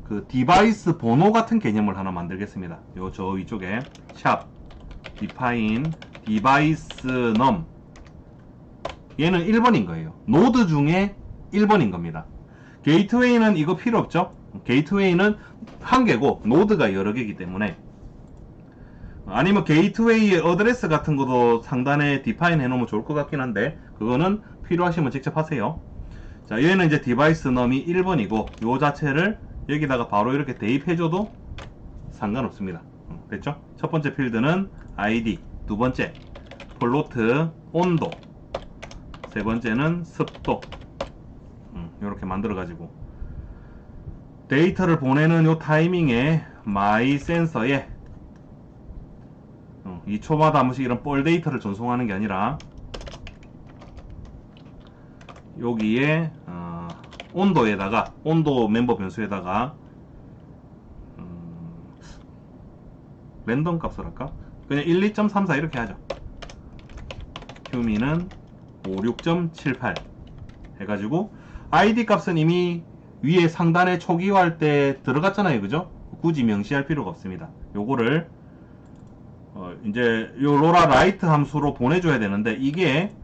그 디바이스 번호 같은 개념을 하나 만들겠습니다. 요 저 위쪽에 샵 define device num, 얘는 1번인 거예요. 노드 중에 1번인 겁니다. 게이트웨이는 이거 필요 없죠? 게이트웨이는 한 개고 노드가 여러 개이기 때문에, 아니면 게이트웨이의 어드레스 같은 것도 상단에 디파인 해놓으면 좋을 것 같긴 한데 그거는 필요하시면 직접 하세요. 자, 얘는 이제 디바이스 넘이 1번이고 요 자체를 여기다가 바로 이렇게 대입해줘도 상관없습니다. 됐죠? 첫 번째 필드는 ID, 두 번째 플로트 온도, 세 번째는 습도. 이렇게 만들어 가지고 데이터를 보내는 요 타이밍에 마이 센서에 이 초마다 한 번씩 이런 뻘 데이터를 전송하는 게 아니라 여기에 온도에다가 온도 멤버 변수에다가 랜덤 값을 할까? 그냥 12.34 이렇게 하죠. 휴미는 56.78 해가지고 ID 값은 이미 위에 상단에 초기화할 때 들어갔잖아요, 그죠? 굳이 명시할 필요가 없습니다. 요거를 이제 요 로라 라이트 함수로 보내줘야 되는데 이게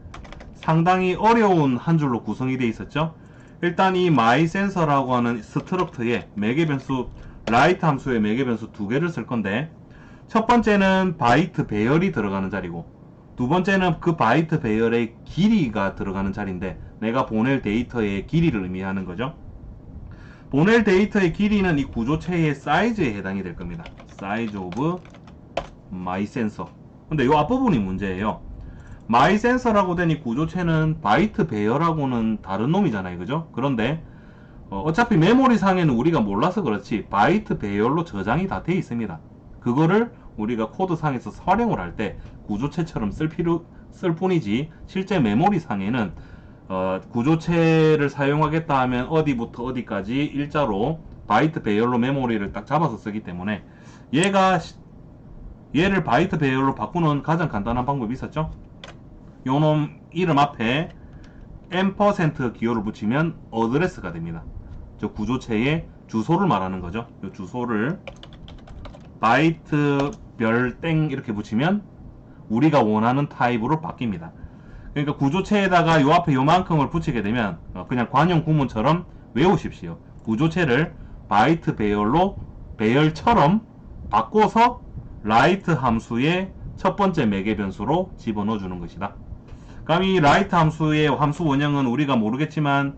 상당히 어려운 한 줄로 구성이 되어 있었죠. 일단 이 my sensor라고 하는 스트럭트에 매개 변수 라이트 함수에 매개 변수 두 개를 쓸 건데, 첫 번째는 바이트 배열이 들어가는 자리고, 두 번째는 그 바이트 배열의 길이가 들어가는 자리인데 내가 보낼 데이터의 길이를 의미하는 거죠. 보낼 데이터의 길이는 이 구조체의 사이즈에 해당이 될 겁니다. 사이즈 오브 마이 센서. 근데 이 앞부분이 문제예요. 마이 센서라고 된 이 구조체는 바이트 배열하고는 다른 놈이잖아요, 그죠? 그런데 어차피 메모리 상에는 우리가 몰라서 그렇지 바이트 배열로 저장이 다 돼 있습니다. 그거를 우리가 코드 상에서 활용을 할 때 구조체처럼 쓸 뿐이지, 실제 메모리 상에는 구조체를 사용하겠다 하면 어디부터 어디까지 일자로 바이트 배열로 메모리를 딱 잡아서 쓰기 때문에 얘를 바이트 배열로 바꾸는 가장 간단한 방법이 있었죠. 요놈 이름 앞에 %% 기호를 붙이면 어드레스가 됩니다. 저 구조체의 주소를 말하는 거죠. 요 주소를 바이트 별 땡 이렇게 붙이면 우리가 원하는 타입으로 바뀝니다. 그러니까 구조체에다가 요 앞에 요만큼을 붙이게 되면 그냥 관용 구문처럼 외우십시오. 구조체를 바이트 배열로 배열처럼 바꿔서 라이트 함수의 첫 번째 매개 변수로 집어넣어 주는 것이다. 그럼 이 라이트 함수의 함수 원형은 우리가 모르겠지만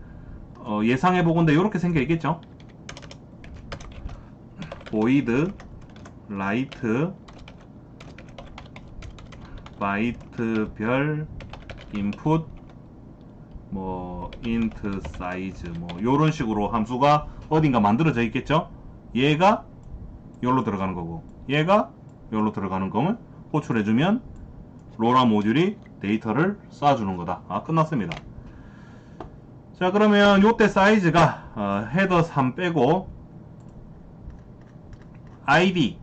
예상해 보건대 이렇게 생겨 있겠죠. void 라이트 바이트 별 인풋 뭐 int size 뭐 요런 식으로 함수가 어딘가 만들어져 있겠죠. 얘가 여기로 들어가는 거고 얘가 여기로 들어가는 거면 호출해주면 로라 모듈이 데이터를 쏴주는 거다. 끝났습니다. 자, 그러면 요때 사이즈가 헤더 3 빼고 id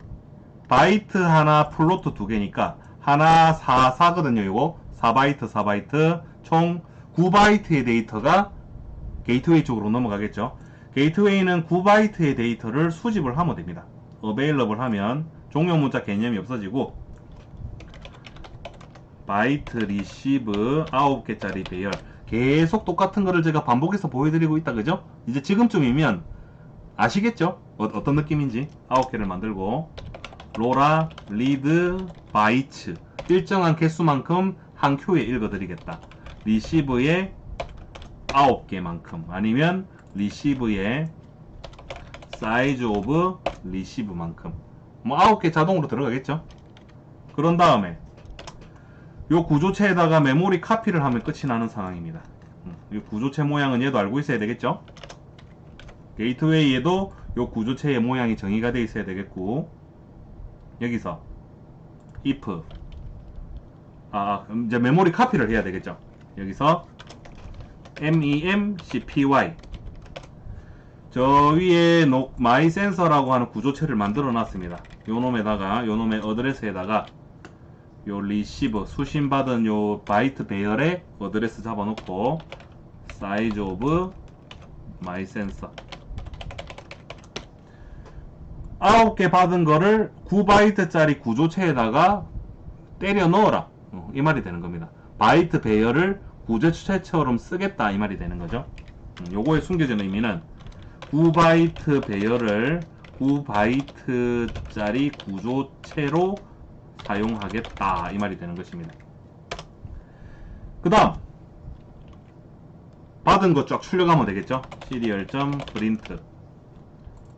바이트 하나 플로트 두 개니까 하나 4거든요. 요거 4바이트 4바이트 총 9바이트의 데이터가 게이트웨이 쪽으로 넘어가겠죠. 게이트웨이는 9바이트의 데이터를 수집을 하면 됩니다. available 하면 종료 문자 개념이 없어지고 바이트 리시브 9개짜리 배열 계속 똑같은 거를 제가 반복해서 보여드리고 있다. 그죠? 이제 지금쯤이면 아시겠죠? 어떤 느낌인지. 9개를 만들고 로라 리드 바이츠 일정한 개수만큼 한 큐에 읽어드리겠다. 리시브의 9개만큼 아니면 리시브의 사이즈 오브 리시브만큼 뭐 9개 자동으로 들어가겠죠. 그런 다음에 요 구조체에다가 메모리 카피를 하면 끝이 나는 상황입니다. 이 구조체 모양은 얘도 알고 있어야 되겠죠. 게이트웨이에도 요 구조체의 모양이 정의가 되어 있어야 되겠고 여기서 if 이제 메모리 카피를 해야 되겠죠. 여기서 memcpy 저 위에 my sensor라고 하는 구조체를 만들어 놨습니다. 요놈에다가 요놈의 어드레스에다가 요 리시브 수신받은 요 바이트 배열에 어드레스 잡아놓고 size of my sensor 9개 받은 거를 9바이트짜리 구조체에다가 때려 넣어라. 이 말이 되는 겁니다. 바이트 배열을 구조체처럼 쓰겠다 이 말이 되는 거죠. 요거의 숨겨진 의미는 9바이트 배열을 9바이트짜리 구조체로 사용하겠다 이 말이 되는 것입니다. 그 다음 받은 거 쫙 출력하면 되겠죠. serial.print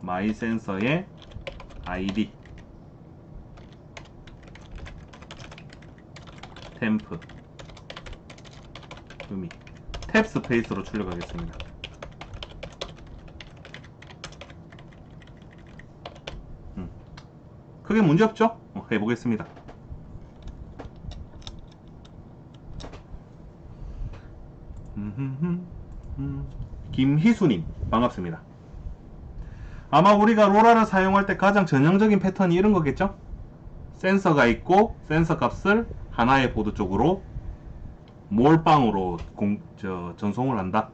my sensor의 id temp 의미 탭 스페이스로 출력하겠습니다. 크게 문제없죠? 해보겠습니다. 김희수님 반갑습니다. 아마 우리가 로라를 사용할 때 가장 전형적인 패턴이 이런 거겠죠? 센서가 있고 센서 값을 하나의 보드 쪽으로 몰빵으로 전송을 한다.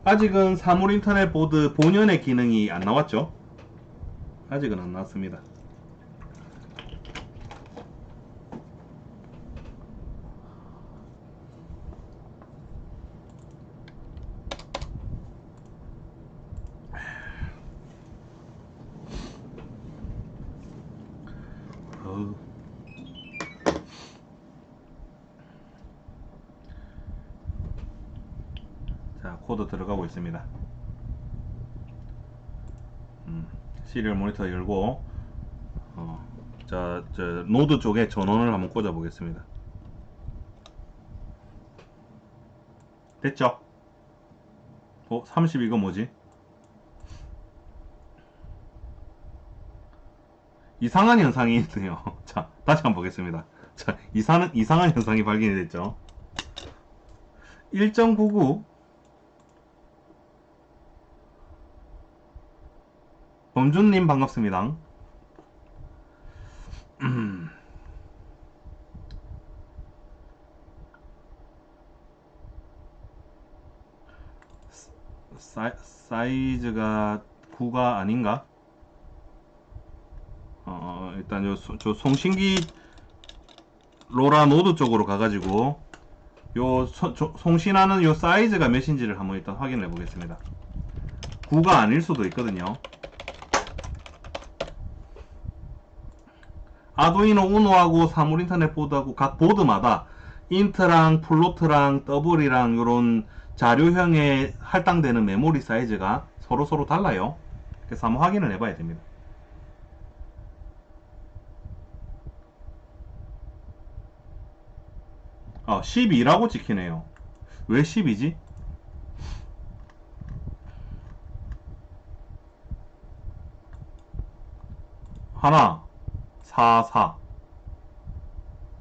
아직은 사물 인터넷 보드 본연의 기능이 안 나왔죠? 아직은 안 나왔습니다. 자, 코드 들어가고 있습니다. 시리얼 모니터 열고 저 노드 쪽에 전원을 한번 꽂아 보겠습니다. 됐죠? 30 이거 뭐지? 이상한 현상이 있네요. 자, 다시 한번 보겠습니다. 자, 이상한 현상이 발견이 됐죠. 1.99 범준님 반갑습니다. 사이즈가 9가 아닌가? 일단 저 송신기 로라 노드 쪽으로 가가지고 송신하는 요 사이즈가 몇인지를 한번 일단 확인해 보겠습니다. 9가 아닐 수도 있거든요. 아두이노 우노하고 사물인터넷 보드하고 각 보드마다 인트랑 플로트랑 더블이랑 요런 자료형에 할당되는 메모리 사이즈가 서로 달라요. 그래서 한번 확인을 해봐야 됩니다. 12라고 찍히네요. 왜 10이지? 하나 4 4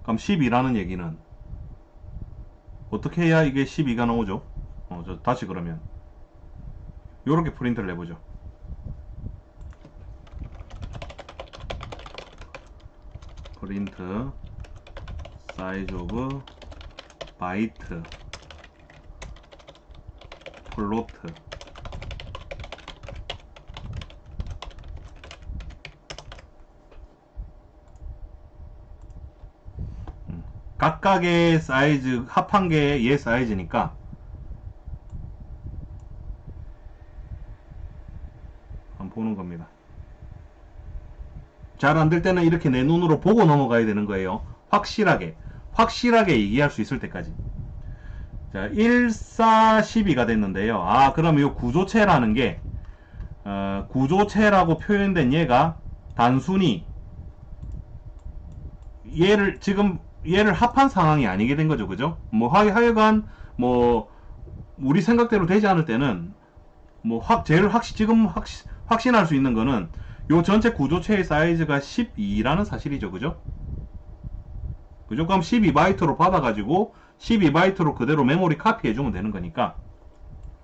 그럼 12라는 얘기는 어떻게 해야 이게 12가 나오죠? 저 다시 그러면 요렇게 프린트를 해보죠. 프린트 사이즈 오브 바이트 플로트 각각의 사이즈 합한 게 얘 사이즈니까 한번 보는 겁니다. 잘 안 될 때는 이렇게 내 눈으로 보고 넘어가야 되는 거예요. 확실하게 얘기할 수 있을 때까지. 자, 1, 4, 12가 됐는데요. 그럼 이 구조체라는 게 구조체라고 표현된 얘가 단순히 얘를 합한 상황이 아니게 된 거죠. 그죠? 뭐 하여간 뭐 우리 생각대로 되지 않을 때는 뭐 제일 지금 확신할 수 있는 거는 요 전체 구조체의 사이즈가 12라는 사실이죠. 그죠? 그럼 12바이트로 받아가지고 12바이트로 그대로 메모리 카피해주면 되는 거니까.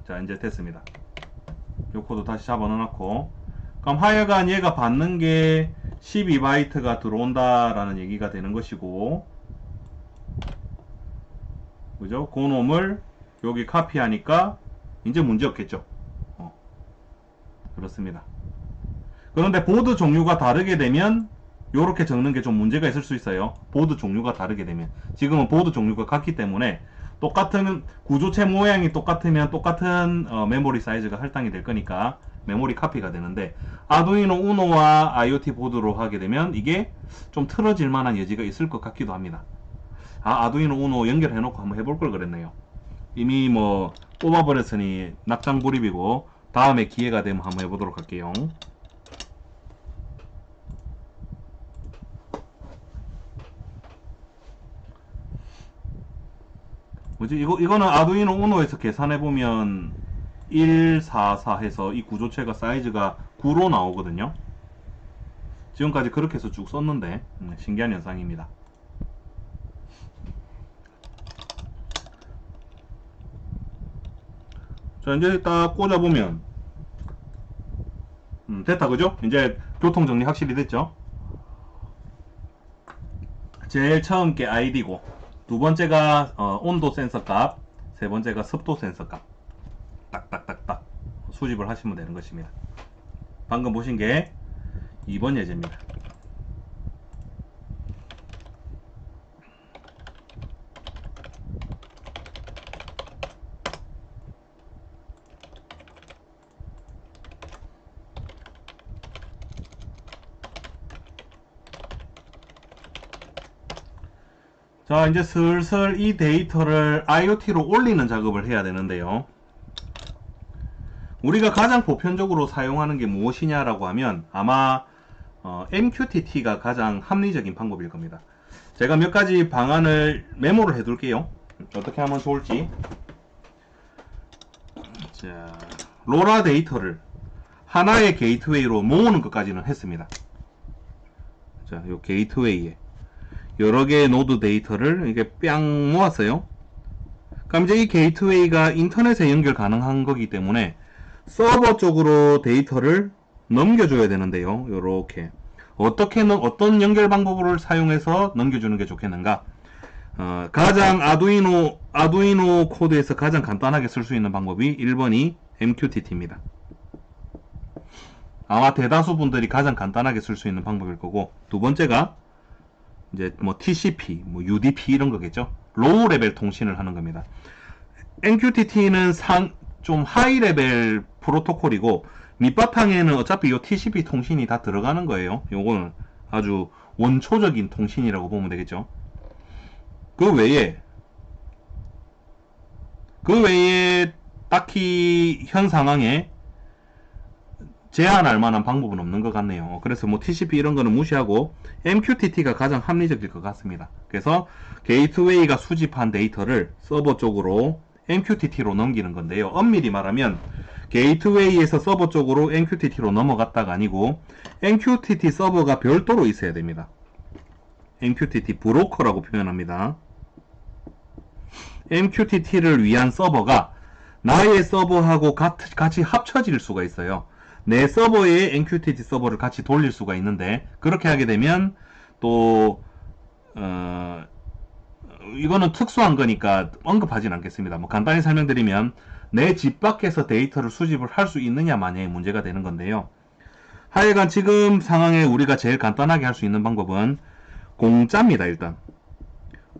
자, 이제 됐습니다. 요 코드 다시 잡아넣어놓고, 그럼 하여간 얘가 받는 게 12바이트가 들어온다라는 얘기가 되는 것이고, 그죠? 그 놈을 여기 카피하니까 이제 문제 없겠죠. 그렇습니다. 그런데 보드 종류가 다르게 되면 요렇게 적는 게 좀 문제가 있을 수 있어요. 보드 종류가 다르게 되면. 지금은 보드 종류가 같기 때문에 똑같은 구조체 모양이 똑같으면 똑같은 메모리 사이즈가 할당이 될 거니까 메모리 카피가 되는데, 아두이노 우노와 IoT 보드로 하게 되면 이게 좀 틀어질 만한 여지가 있을 것 같기도 합니다. 아두이노 우노 연결해 놓고 한번 해볼 걸 그랬네요. 이미 뭐 뽑아버렸으니 낙장불입이고 다음에 기회가 되면 한번 해보도록 할게요. 뭐지? 이거는 아두이노 우노에서 계산해보면 144 해서 이 구조체가 사이즈가 9로 나오거든요. 지금까지 그렇게 해서 쭉 썼는데 신기한 현상입니다. 자, 이제 딱 꽂아보면 됐다. 그죠? 이제 교통정리 확실히 됐죠? 제일 처음 게 ID고, 두 번째가 온도 센서 값, 세 번째가 습도 센서 값. 딱딱딱딱 수집을 하시면 되는 것입니다. 방금 보신 게 2번 예제입니다. 자, 이제 슬슬 이 데이터를 IoT로 올리는 작업을 해야 되는데요. 우리가 가장 보편적으로 사용하는 게 무엇이냐라고 하면 아마 MQTT가 가장 합리적인 방법일 겁니다. 제가 몇 가지 방안을 메모를 해 둘게요. 어떻게 하면 좋을지. 자, 로라 데이터를 하나의 게이트웨이로 모으는 것까지는 했습니다. 자, 요 게이트웨이에 여러 개의 노드 데이터를 이게 뺑 모았어요. 그럼 이제 이 게이트웨이가 인터넷에 연결 가능한 거기 때문에 서버 쪽으로 데이터를 넘겨줘야 되는데요. 요렇게 어떤 연결 방법을 사용해서 넘겨주는 게 좋겠는가? 가장 아두이노 코드에서 가장 간단하게 쓸 수 있는 방법이 1번이 MQTT입니다. 아마 대다수 분들이 가장 간단하게 쓸 수 있는 방법일 거고, 두 번째가 이제 뭐 TCP, 뭐 UDP 이런 거겠죠. 로우 레벨 통신을 하는 겁니다. MQTT는 좀 하이 레벨 프로토콜이고, 밑바탕에는 어차피 요 TCP 통신이 다 들어가는 거예요. 요거는 아주 원초적인 통신이라고 보면 되겠죠. 그 외에 딱히 현 상황에 제한할 만한 방법은 없는 것 같네요. 그래서 뭐 TCP 이런 거는 무시하고 MQTT가 가장 합리적일 것 같습니다. 그래서 게이트웨이가 수집한 데이터를 서버 쪽으로 MQTT로 넘기는 건데요. 엄밀히 말하면 게이트웨이에서 서버 쪽으로 MQTT로 넘어갔다가 아니고 MQTT 서버가 별도로 있어야 됩니다. MQTT 브로커라고 표현합니다. MQTT를 위한 서버가 나의 서버하고 같이 합쳐질 수가 있어요. 내 서버에 MQTT 서버를 같이 돌릴 수가 있는데, 그렇게 하게 되면 또 이거는 특수한 거니까 언급하진 않겠습니다. 뭐 간단히 설명드리면 내 집 밖에서 데이터를 수집을 할 수 있느냐 마냐의 문제가 되는 건데요. 하여간 지금 상황에 우리가 제일 간단하게 할 수 있는 방법은 공짜입니다. 일단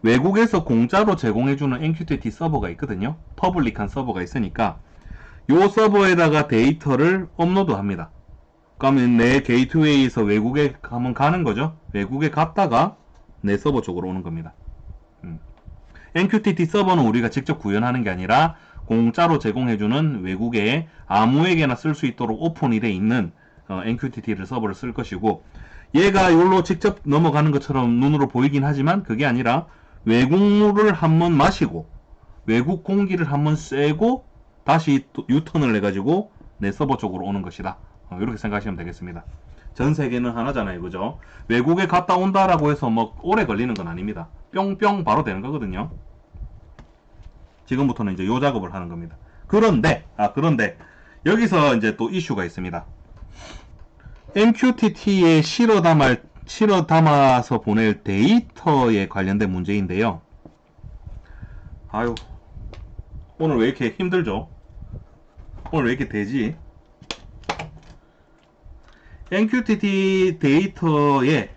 외국에서 공짜로 제공해주는 MQTT 서버가 있거든요. 퍼블릭한 서버가 있으니까 요 서버에다가 데이터를 업로드합니다. 그러면 내 게이트웨이에서 외국에 가면 가는 거죠. 외국에 갔다가 내 서버 쪽으로 오는 겁니다. MQTT 서버는 우리가 직접 구현하는 게 아니라 공짜로 제공해주는 외국에 아무에게나 쓸 수 있도록 오픈이 돼 있는 MQTT 서버를 쓸 것이고, 얘가 여기로 직접 넘어가는 것처럼 눈으로 보이긴 하지만 그게 아니라 외국물을 한번 마시고 외국 공기를 한번 쐬고 다시 또 유턴을 해가지고 내 서버 쪽으로 오는 것이다. 이렇게 생각하시면 되겠습니다. 전 세계는 하나잖아요, 그죠? 외국에 갔다 온다라고 해서 뭐 오래 걸리는 건 아닙니다. 뿅뿅 바로 되는 거거든요. 지금부터는 이제 요 작업을 하는 겁니다. 그런데 여기서 이제 또 이슈가 있습니다. MQTT에 실어 담아서 보낼 데이터에 관련된 문제인데요. 아유, 오늘 왜 이렇게 힘들죠? 오늘 왜 이렇게 되지? MQTT 데이터에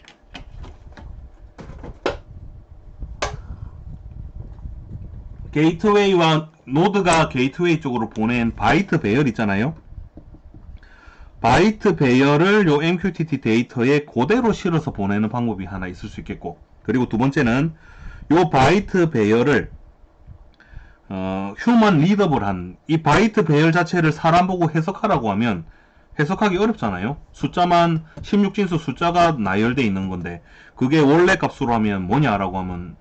게이트웨이와 노드가 게이트웨이 쪽으로 보낸 바이트 배열 있잖아요. 바이트 배열을 요 MQTT 데이터에 그대로 실어서 보내는 방법이 하나 있을 수 있겠고, 그리고 두 번째는 요 바이트 배열을 휴먼 리더블한 이 바이트 배열 자체를 사람 보고 해석하라고 하면 해석하기 어렵잖아요. 숫자만 16진수 숫자가 나열되어 있는 건데 그게 원래 값으로 하면 뭐냐라고 하면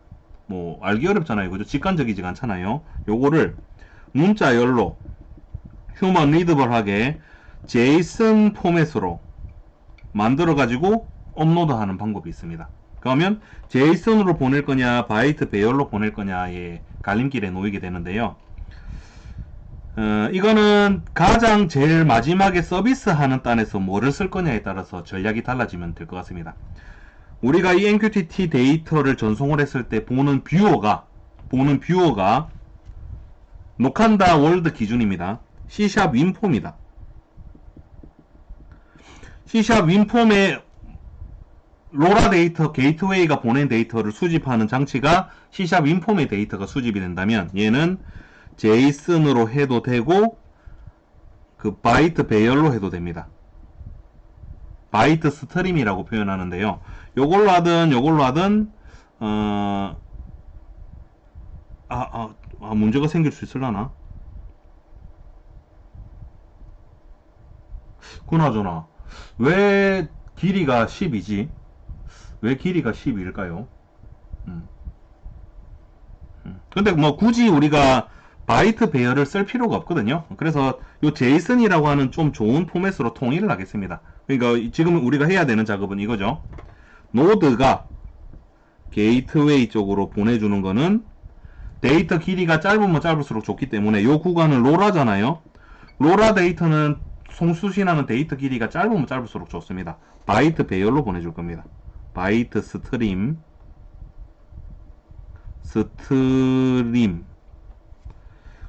뭐 알기 어렵잖아요. 그죠? 직관적이지가 않잖아요. 요거를 문자열로 휴먼 리더블하게 제이슨 포맷으로 만들어 가지고 업로드하는 방법이 있습니다. 그러면 제이슨으로 보낼 거냐 바이트 배열로 보낼 거냐의 갈림길에 놓이게 되는데요. 이거는 가장 제일 마지막에 서비스하는 단에서 뭐를 쓸 거냐에 따라서 전략이 달라지면 될 것 같습니다. 우리가 이 MQTT 데이터를 전송을 했을 때 보는 뷰어가 노칸다 월드 기준입니다. C# 윈폼이다. C# 윈폼에 로라 데이터 게이트웨이가 보낸 데이터를 수집하는 장치가 C# 윈폼의 데이터가 수집이 된다면 얘는 제이슨으로 해도 되고 그 바이트 배열로 해도 됩니다. 바이트 스트림이라고 표현하는데요. 요걸로 하든 문제가 생길 수 있을라나? 그나저나 왜 길이가 10이지? 왜 길이가 12일까요? 근데 뭐 굳이 우리가 바이트 배열을 쓸 필요가 없거든요. 그래서 요 제이슨이라고 하는 좀 좋은 포맷으로 통일을 하겠습니다. 그러니까 지금 우리가 해야 되는 작업은 이거죠. 노드가 게이트웨이 쪽으로 보내주는 거는 데이터 길이가 짧으면 짧을수록 좋기 때문에 요 구간은 로라잖아요. 로라 데이터는 송수신하는 데이터 길이가 짧으면 짧을수록 좋습니다. 바이트 배열로 보내줄 겁니다. 바이트 스트림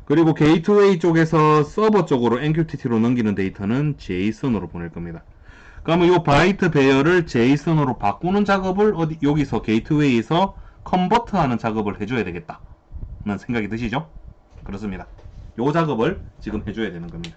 그리고 게이트웨이 쪽에서 서버 쪽으로 MQTT로 넘기는 데이터는 제이슨으로 보낼 겁니다. 그러면 이 바이트 배열을 제이슨으로 바꾸는 작업을 여기서 게이트웨이에서 컨버트하는 작업을 해줘야 되겠다 는 생각이 드시죠? 그렇습니다. 요 작업을 지금 해줘야 되는 겁니다.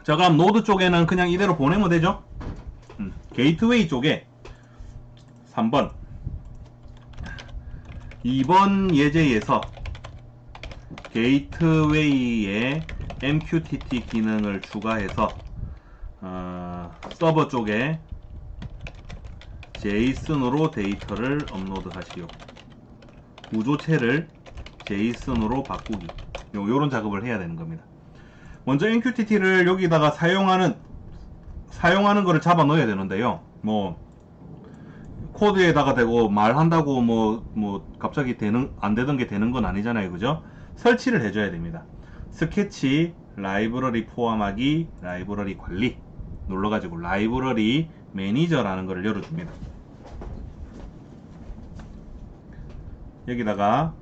자, 그럼 노드 쪽에는 그냥 이대로 보내면 되죠? 게이트웨이 쪽에 3번 2번 예제에서 게이트웨이에 MQTT 기능을 추가해서 서버 쪽에 제이슨으로 데이터를 업로드 하시오. 구조체를 제이슨으로 바꾸기. 요런 작업을 해야 되는 겁니다. 먼저 MQTT를 여기다가 사용하는 거를 잡아 넣어야 되는데요. 뭐 코드에다가 대고 말한다고 뭐 갑자기 안 되던 게 되는 건 아니잖아요. 그죠? 설치를 해줘야 됩니다. 스케치, 라이브러리 포함하기, 라이브러리 관리 눌러가지고 라이브러리 매니저라는 것을 열어줍니다. 여기다가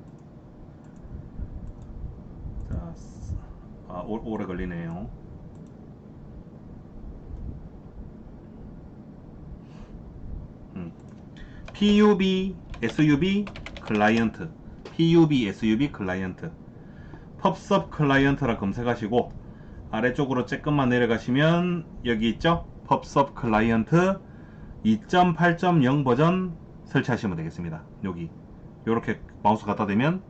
오래 걸리네요. PUB, SUB 클라이언트, PUB, SUB 클라이언트, 펍섭 클라이언트라 검색하시고 아래쪽으로 조금만 내려가시면 여기 있죠? 펍섭 클라이언트 2.8.0 버전 설치하시면 되겠습니다. 여기 요렇게 마우스 갖다 대면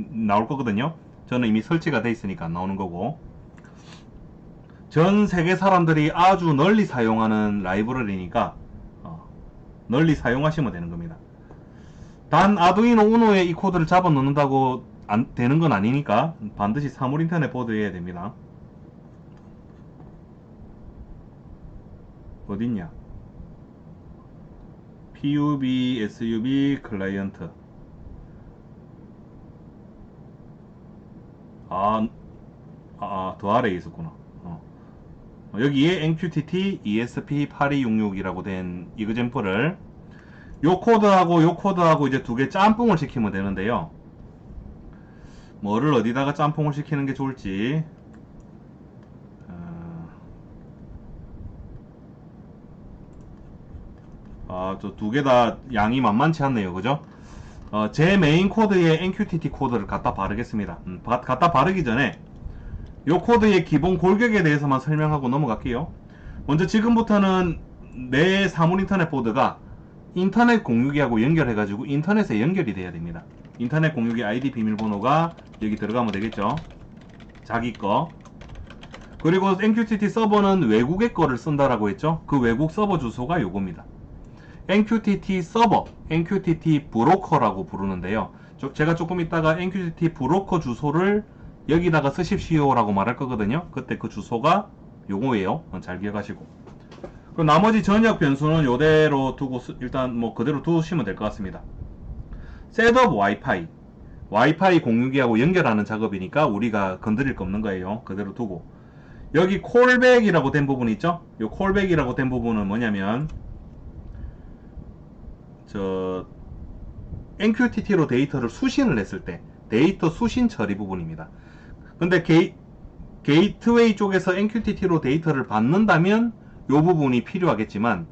나올 거거든요. 저는 이미 설치가 돼 있으니까 안 나오는 거고, 전 세계 사람들이 아주 널리 사용하는 라이브러리니까 널리 사용하시면 되는 겁니다. 단 아두이노 우노에 이 코드를 잡아 넣는다고 안 되는 건 아니니까 반드시 사물 인터넷 보드해야 됩니다. 어딨냐? PUB, SUB 클라이언트. 더 아래에 있었구나. 여기에 MQTT ESP8266이라고 된 이그젠플을 요 코드하고 이제 두 개 짬뽕을 시키면 되는데요. 뭐를 어디다가 짬뽕을 시키는 게 좋을지 저 두 개 다 양이 만만치 않네요. 그죠? 제 메인 코드에 MQTT 코드를 갖다 바르겠습니다. 갖다 바르기 전에 요 코드의 기본 골격에 대해서만 설명하고 넘어갈게요. 먼저 지금부터는 내 사물 인터넷 보드가 인터넷 공유기하고 연결해가지고 인터넷에 연결이 돼야 됩니다. 인터넷 공유기 아이디 비밀번호가 여기 들어가면 되겠죠. 자기 거. 그리고 MQTT 서버는 외국의 거를 쓴다라고 했죠. 그 외국 서버 주소가 요겁니다. MQTT 서버, MQTT 브로커라고 부르는데요. 제가 조금 이따가 MQTT 브로커 주소를 여기다가 쓰십시오 라고 말할 거거든요. 그때 그 주소가 요거예요. 잘 기억하시고, 그리고 나머지 전역 변수는 요대로 두고 일단 뭐 그대로 두시면 될 것 같습니다. 셋업 와이파이 공유기하고 연결하는 작업이니까 우리가 건드릴 거 없는 거예요. 그대로 두고, 여기 콜백이라고 된 부분 있죠? 요 콜백이라고 된 부분은 뭐냐면 MQTT로 데이터를 수신을 했을 때 데이터 수신 처리 부분입니다. 근데 게이트웨이 쪽에서 MQTT로 데이터를 받는다면 요 부분이 필요하겠지만,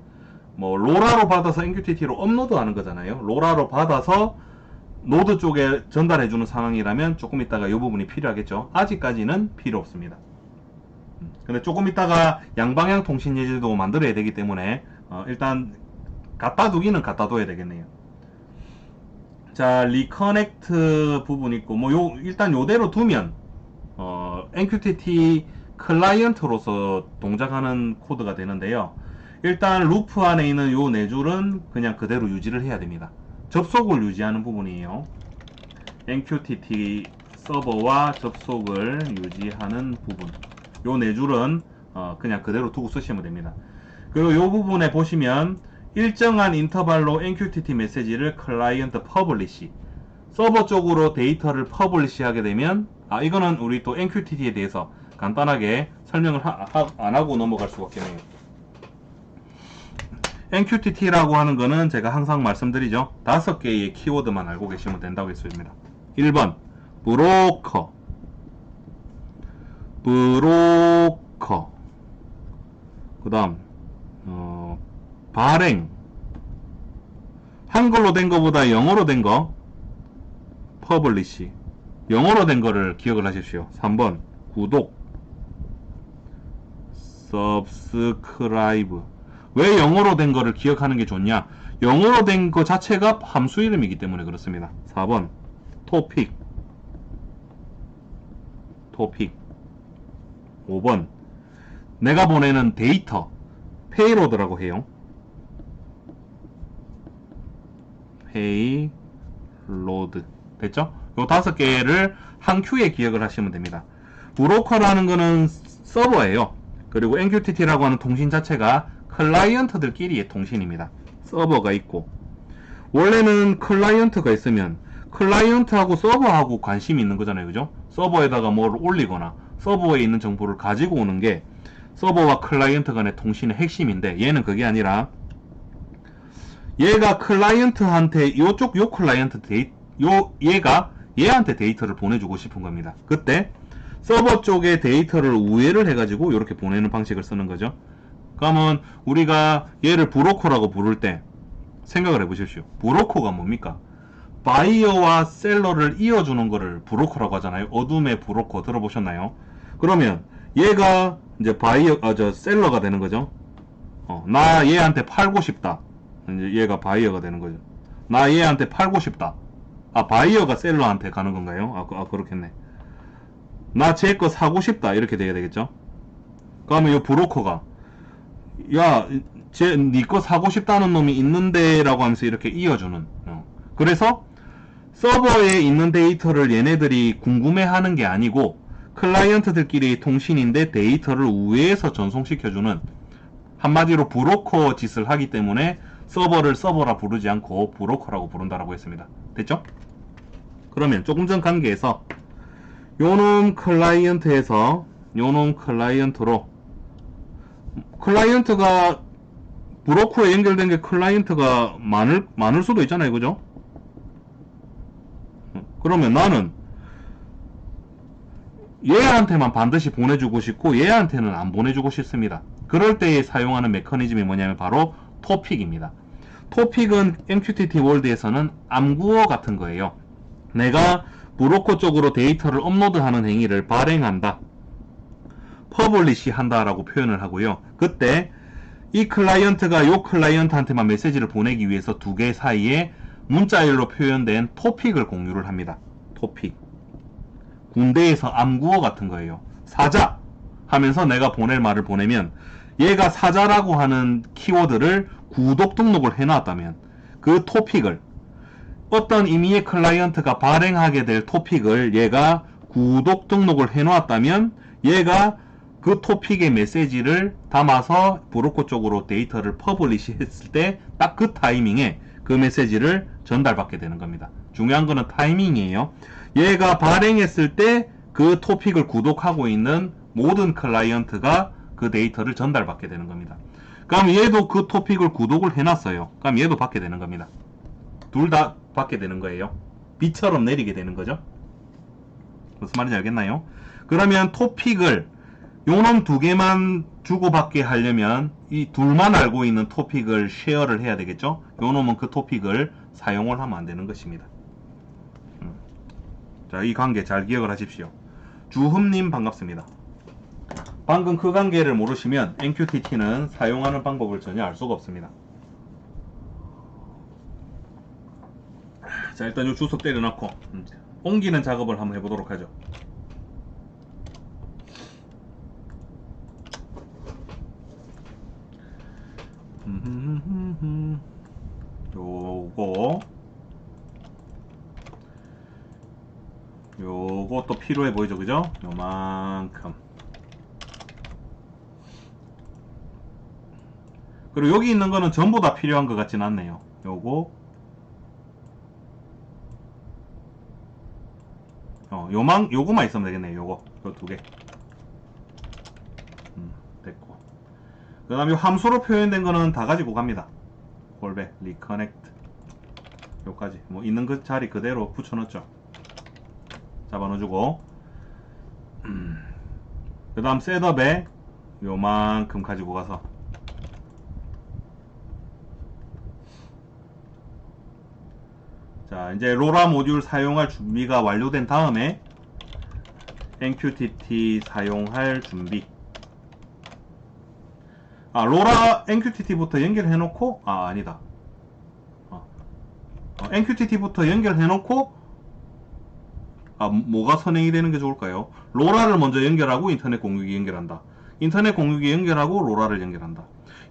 뭐 로라로 받아서 MQTT로 업로드 하는 거잖아요. 로라로 받아서 노드 쪽에 전달해주는 상황이라면 조금 있다가 요 부분이 필요하겠죠. 아직까지는 필요 없습니다. 근데 조금 있다가 양방향 통신 예제도 만들어야 되기 때문에 일단 갖다 두기는 갖다 둬야 되겠네요. 자, 리커넥트 부분 있고, 일단 요대로 두면 MQTT 클라이언트로서 동작하는 코드가 되는데요. 일단 루프 안에 있는 요 네 줄은 그냥 그대로 유지를 해야 됩니다. 접속을 유지하는 부분이에요. MQTT 서버와 접속을 유지하는 부분, 요 네 줄은 그냥 그대로 두고 쓰시면 됩니다. 그리고 요 부분에 보시면 일정한 인터벌로 MQTT 메시지를 클라이언트 퍼블리시, 서버 쪽으로 데이터를 퍼블리시 하게 되면, 이거는 우리 또 MQTT에 대해서 간단하게 설명을 안 하고 넘어갈 수가 없겠네요. MQTT라고 하는 거는 제가 항상 말씀드리죠. 5개의 키워드만 알고 계시면 된다고 했습니다. 1번 브로커, 그 다음 발행, 한글로 된 거보다 영어로 된 거 퍼블리시, 영어로 된 거를 기억을 하십시오. 3번 구독, subscribe. 왜 영어로 된 거를 기억하는 게 좋냐? 영어로 된 거 자체가 함수 이름이기 때문에 그렇습니다. 4번 토픽. 5번 내가 보내는 데이터, 페이로드라고 해요. 페이로드. 됐죠? 요 5개를 한 큐에 기억을 하시면 됩니다. 브로커라는 거는 서버예요. 그리고 MQTT라고 하는 통신 자체가 클라이언트들끼리의 통신입니다. 서버가 있고, 원래는 클라이언트가 있으면 클라이언트하고 서버하고 관심이 있는 거잖아요. 그죠? 서버에다가 뭘 올리거나 서버에 있는 정보를 가지고 오는 게 서버와 클라이언트 간의 통신의 핵심인데, 얘는 그게 아니라 얘가 클라이언트한테 요 클라이언트 얘가 얘한테 데이터를 보내주고 싶은 겁니다. 그때 서버 쪽에 데이터를 우회를 해가지고 이렇게 보내는 방식을 쓰는 거죠. 그러면 우리가 얘를 브로커라고 부를 때 생각을 해보십시오. 브로커가 뭡니까? 바이어와 셀러를 이어주는 거를 브로커라고 하잖아요. 어둠의 브로커 들어보셨나요? 그러면 얘가 이제 셀러가 되는 거죠. 나 얘한테 팔고 싶다. 이제 얘가 바이어가 되는 거죠. 나 얘한테 팔고 싶다. 바이어가 셀러한테 가는 건가요? 그렇겠네. 나 쟤 거 사고 싶다. 이렇게 돼야 되겠죠? 그러면 이 브로커가 야, 니 거 사고 싶다는 놈이 있는데 라고 하면서 이렇게 이어주는. 그래서 서버에 있는 데이터를 얘네들이 궁금해하는 게 아니고 클라이언트들끼리의 통신인데 데이터를 우회해서 전송시켜주는, 한마디로 브로커 짓을 하기 때문에 서버를 서버라 부르지 않고 브로커라고 부른다라고 했습니다. 됐죠? 그러면 조금 전 관계에서 요놈 클라이언트에서 요놈 클라이언트로, 클라이언트가 브로커에 연결된 게 클라이언트가 많을 수도 있잖아요. 그죠? 그러면 나는 얘한테만 반드시 보내주고 싶고 얘한테는 안 보내주고 싶습니다. 그럴 때에 사용하는 메커니즘이 뭐냐면 바로 토픽입니다. 토픽은 MQTT 월드에서는 암구어 같은 거예요. 내가 브로커 쪽으로 데이터를 업로드하는 행위를 발행한다, 퍼블리시 한다라고 표현을 하고요. 그때 이 클라이언트가 요 클라이언트한테만 메시지를 보내기 위해서 두 개 사이에 문자열로 표현된 토픽을 공유를 합니다. 토픽. 군대에서 암구어 같은 거예요. 사자 하면서 내가 보낼 말을 보내면 얘가 사자라고 하는 키워드를 구독 등록을 해놨다면 그 토픽을, 어떤 임의의 클라이언트가 발행하게 될 토픽을 얘가 구독 등록을 해놓았다면 얘가 그 토픽의 메시지를 담아서 브로커 쪽으로 데이터를 퍼블리시 했을 때 딱 그 타이밍에 그 메시지를 전달받게 되는 겁니다. 중요한 거는 타이밍이에요. 얘가 발행했을 때 그 토픽을 구독하고 있는 모든 클라이언트가 그 데이터를 전달받게 되는 겁니다. 그럼 얘도 그 토픽을 구독을 해놨어요. 그럼 얘도 받게 되는 겁니다. 둘 다 받게 되는 거예요. 비처럼 내리게 되는 거죠. 무슨 말인지 알겠나요? 그러면 토픽을 요놈 두 개만 주고받게 하려면 이 둘만 알고 있는 토픽을 쉐어를 해야 되겠죠? 요놈은 그 토픽을 사용을 하면 안 되는 것입니다. 자, 이 관계 잘 기억을 하십시오. 주흠님 반갑습니다. 방금 그 관계를 모르시면 MQTT는 사용하는 방법을 전혀 알 수가 없습니다. 자, 일단 요 주석 때려놓고 옮기는 작업을 한번 해보도록 하죠. 요것도 필요해 보이죠? 그죠? 요만큼. 그리고 여기 있는 거는 전부 다 필요한 것 같진 않네요. 요거만 있으면 되겠네요. 요거 두 개. 됐고. 그 다음에 함수로 표현된 거는 다 가지고 갑니다. 콜백, 리커넥트 요까지 뭐 있는 그 자리 그대로 붙여넣죠. 잡아 넣어주고 그 다음 셋업에 요만큼 가지고 가서 자 이제 로라 모듈 사용할 준비가 완료된 다음에 MQTT 사용할 준비. 로라 MQTT부터 연결해 놓고 아니다. MQTT부터 연결해 놓고 뭐가 선행이 되는 게 좋을까요? 로라를 먼저 연결하고 인터넷 공유기 연결한다. 인터넷 공유기 연결하고 로라를 연결한다.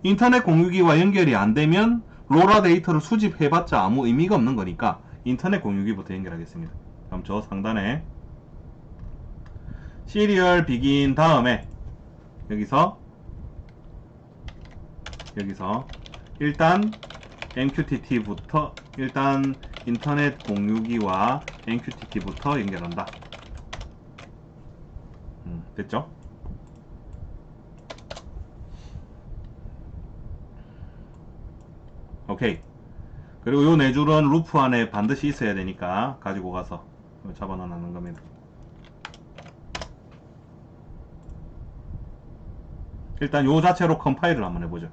인터넷 공유기와 연결이 안 되면 로라 데이터를 수집해봤자 아무 의미가 없는 거니까 인터넷 공유기부터 연결하겠습니다. 그럼 저 상단에 시리얼 비긴 다음에 여기서 일단 MQTT부터 일단 인터넷 공유기와 MQTT부터 연결한다. 됐죠? 오케이. 그리고 요 네 줄은 루프 안에 반드시 있어야 되니까 가지고 가서 잡아 넣는 겁니다. 일단 요 자체로 컴파일을 한번 해보죠.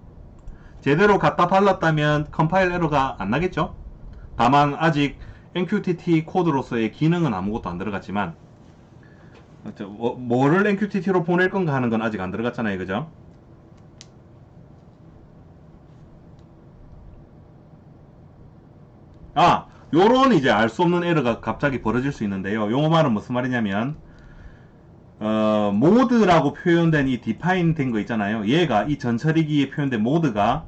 제대로 갖다 발랐다면 컴파일 에러가 안 나겠죠? 다만 아직 MQTT 코드로서의 기능은 아무것도 안 들어갔지만 뭐를 MQTT로 보낼 건가 하는 건 아직 안 들어갔잖아요. 그죠? 요런 이제 알 수 없는 에러가 갑자기 벌어질 수 있는데요. 요 말은 무슨 말이냐면 모드라고 표현된 이 디파인 된 거 있잖아요. 얘가 이 전처리기에 표현된 모드가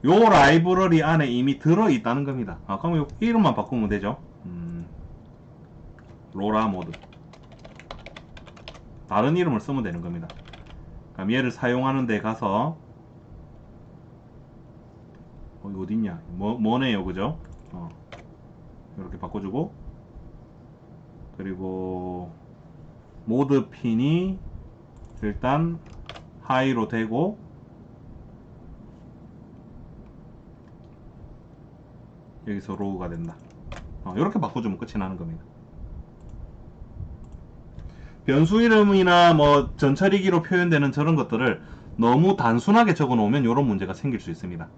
요 라이브러리 안에 이미 들어있다는 겁니다. 그럼 요 이름만 바꾸면 되죠. 로라 모드. 다른 이름을 쓰면 되는 겁니다. 그럼 얘를 사용하는 데 가서 이거 어딨냐? 뭐네요, 그죠? 이렇게 바꿔주고 그리고 모드 핀이 일단 하이로 되고 여기서 로우가 된다. 이렇게 바꿔주면 끝이 나는 겁니다. 변수 이름이나 뭐 전처리기로 표현되는 저런 것들을 너무 단순하게 적어 놓으면 이런 문제가 생길 수 있습니다.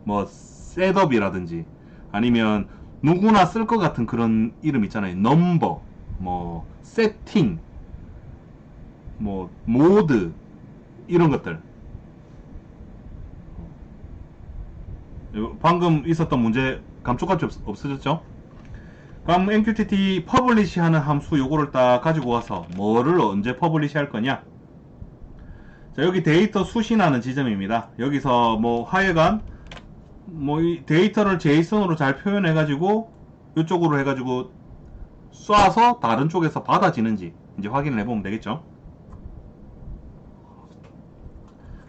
뭐 셋업이라든지 아니면 누구나 쓸 것 같은 그런 이름 있잖아요. 넘버, 뭐 세팅, 뭐 모드 이런 것들. 방금 있었던 문제 감쪽같이 없어졌죠? 그럼 MQTT 퍼블리시 하는 함수 요거를 딱 가지고 와서 뭐를 언제 퍼블리시 할 거냐? 자, 여기 데이터 수신하는 지점입니다. 여기서 뭐 하여간 뭐 이 데이터를 JSON으로 잘 표현해 가지고 이쪽으로 해 가지고 쏴서 다른 쪽에서 받아지는지 이제 확인을 해보면 되겠죠.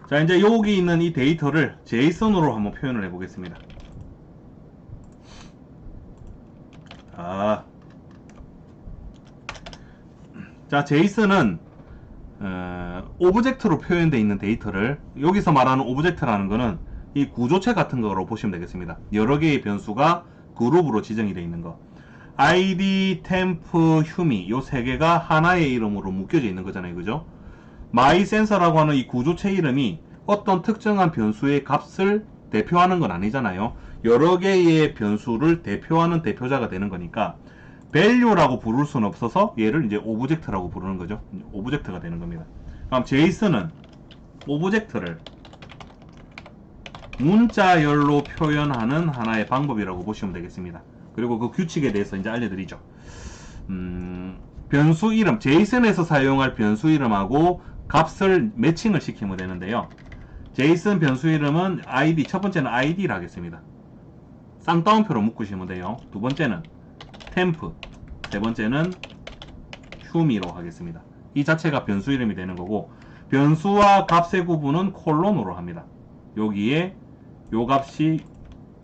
자, 이제 여기 있는 이 데이터를 JSON으로 한번 표현을 해 보겠습니다. 자, JSON은 오브젝트로 표현되어 있는 데이터를 여기서 말하는 오브젝트라는 거는 이 구조체 같은 거로 보시면 되겠습니다. 여러 개의 변수가 그룹으로 지정이 되어 있는 거. ID, temp, humi 요 세 개가 하나의 이름으로 묶여져 있는 거잖아요. 그죠? mySensor라고 하는 이 구조체 이름이 어떤 특정한 변수의 값을 대표하는 건 아니잖아요. 여러 개의 변수를 대표하는 대표자가 되는 거니까 value라고 부를 수는 없어서 얘를 이제 오브젝트라고 부르는 거죠. 오브젝트가 되는 겁니다. 그럼 JSON은 오브젝트를 문자열로 표현하는 하나의 방법이라고 보시면 되겠습니다. 그리고 그 규칙에 대해서 이제 알려드리죠. 변수 이름, JSON에서 사용할 변수 이름하고 값을 매칭을 시키면 되는데요. JSON 변수 이름은 ID, 첫 번째는 ID를 하겠습니다. 쌍따옴표로 묶으시면 돼요. 두 번째는 temp, 세 번째는 humi로 하겠습니다. 이 자체가 변수 이름이 되는 거고, 변수와 값의 구분은 콜론으로 합니다. 여기에 요 값이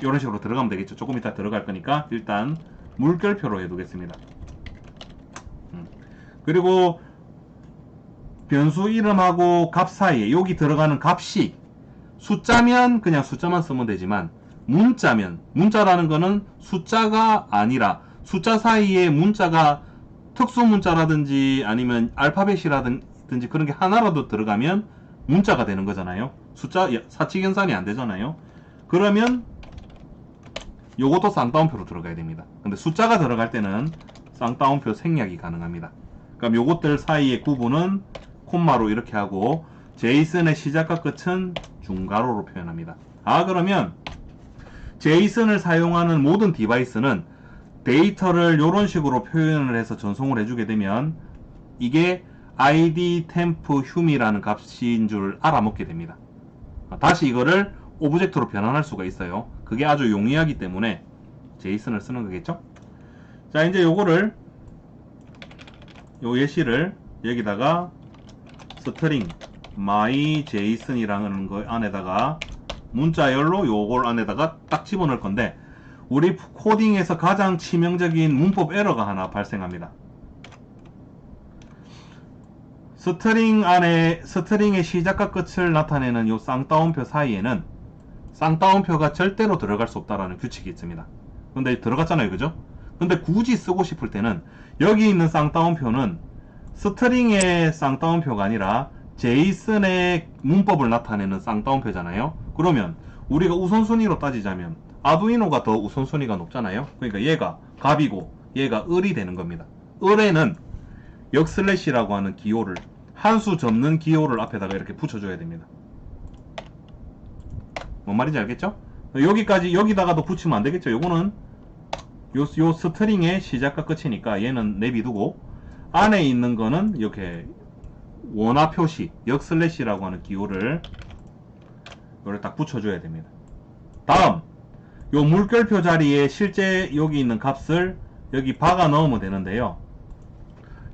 이런 식으로 들어가면 되겠죠. 조금 이따 들어갈 거니까 일단 물결표로 해두겠습니다. 그리고 변수 이름하고 값 사이에 여기 들어가는 값이 숫자면 그냥 숫자만 쓰면 되지만 문자면, 문자라는 거는 숫자가 아니라 숫자 사이에 문자가 특수 문자라든지 아니면 알파벳이라든지 그런 게 하나라도 들어가면 문자가 되는 거잖아요. 숫자 사칙 연산이 안 되잖아요. 그러면 요것도 쌍따옴표로 들어가야 됩니다. 근데 숫자가 들어갈 때는 쌍따옴표 생략이 가능합니다. 그럼 요것들 사이의 구분은 콤마로 이렇게 하고 제이슨의 시작과 끝은 중괄호로 표현합니다. 그러면 제이슨을 사용하는 모든 디바이스는 데이터를 이런 식으로 표현을 해서 전송을 해주게 되면 이게 id temp hum이라는 값인 줄 알아먹게 됩니다. 다시 이거를 오브젝트로 변환할 수가 있어요. 그게 아주 용이하기 때문에 제이슨을 쓰는 거겠죠. 자, 이제 요거를 요 예시를 여기다가 스트링 my jason이라는 거 안에다가 문자열로 요걸 안에다가 딱 집어넣을 건데 우리 코딩에서 가장 치명적인 문법 에러가 하나 발생합니다. 스트링 안에 스트링의 시작과 끝을 나타내는 요 쌍따옴표 사이에는 쌍따옴표가 절대로 들어갈 수 없다라는 규칙이 있습니다. 근데 들어갔잖아요, 그죠? 근데 굳이 쓰고 싶을 때는 여기 있는 쌍따옴표는 스트링의 쌍따옴표가 아니라 제이슨의 문법을 나타내는 쌍따옴표잖아요. 그러면 우리가 우선순위로 따지자면 아두이노가 더 우선순위가 높잖아요. 그러니까 얘가 갑이고 얘가 을이 되는 겁니다. 을에는 역슬래시라고 하는 기호를 한수 접는 기호를 앞에다가 이렇게 붙여줘야 됩니다. 뭔 말인지 알겠죠? 여기까지 여기다가도 붙이면 안 되겠죠. 요거는 요 스트링의 시작과 끝이니까 얘는 내비두고 안에 있는 거는 이렇게 원화 표시 역슬래시라고 하는 기호를 요를 딱 붙여줘야 됩니다. 다음 요 물결표 자리에 실제 여기 있는 값을 여기 박아 넣으면 되는데요.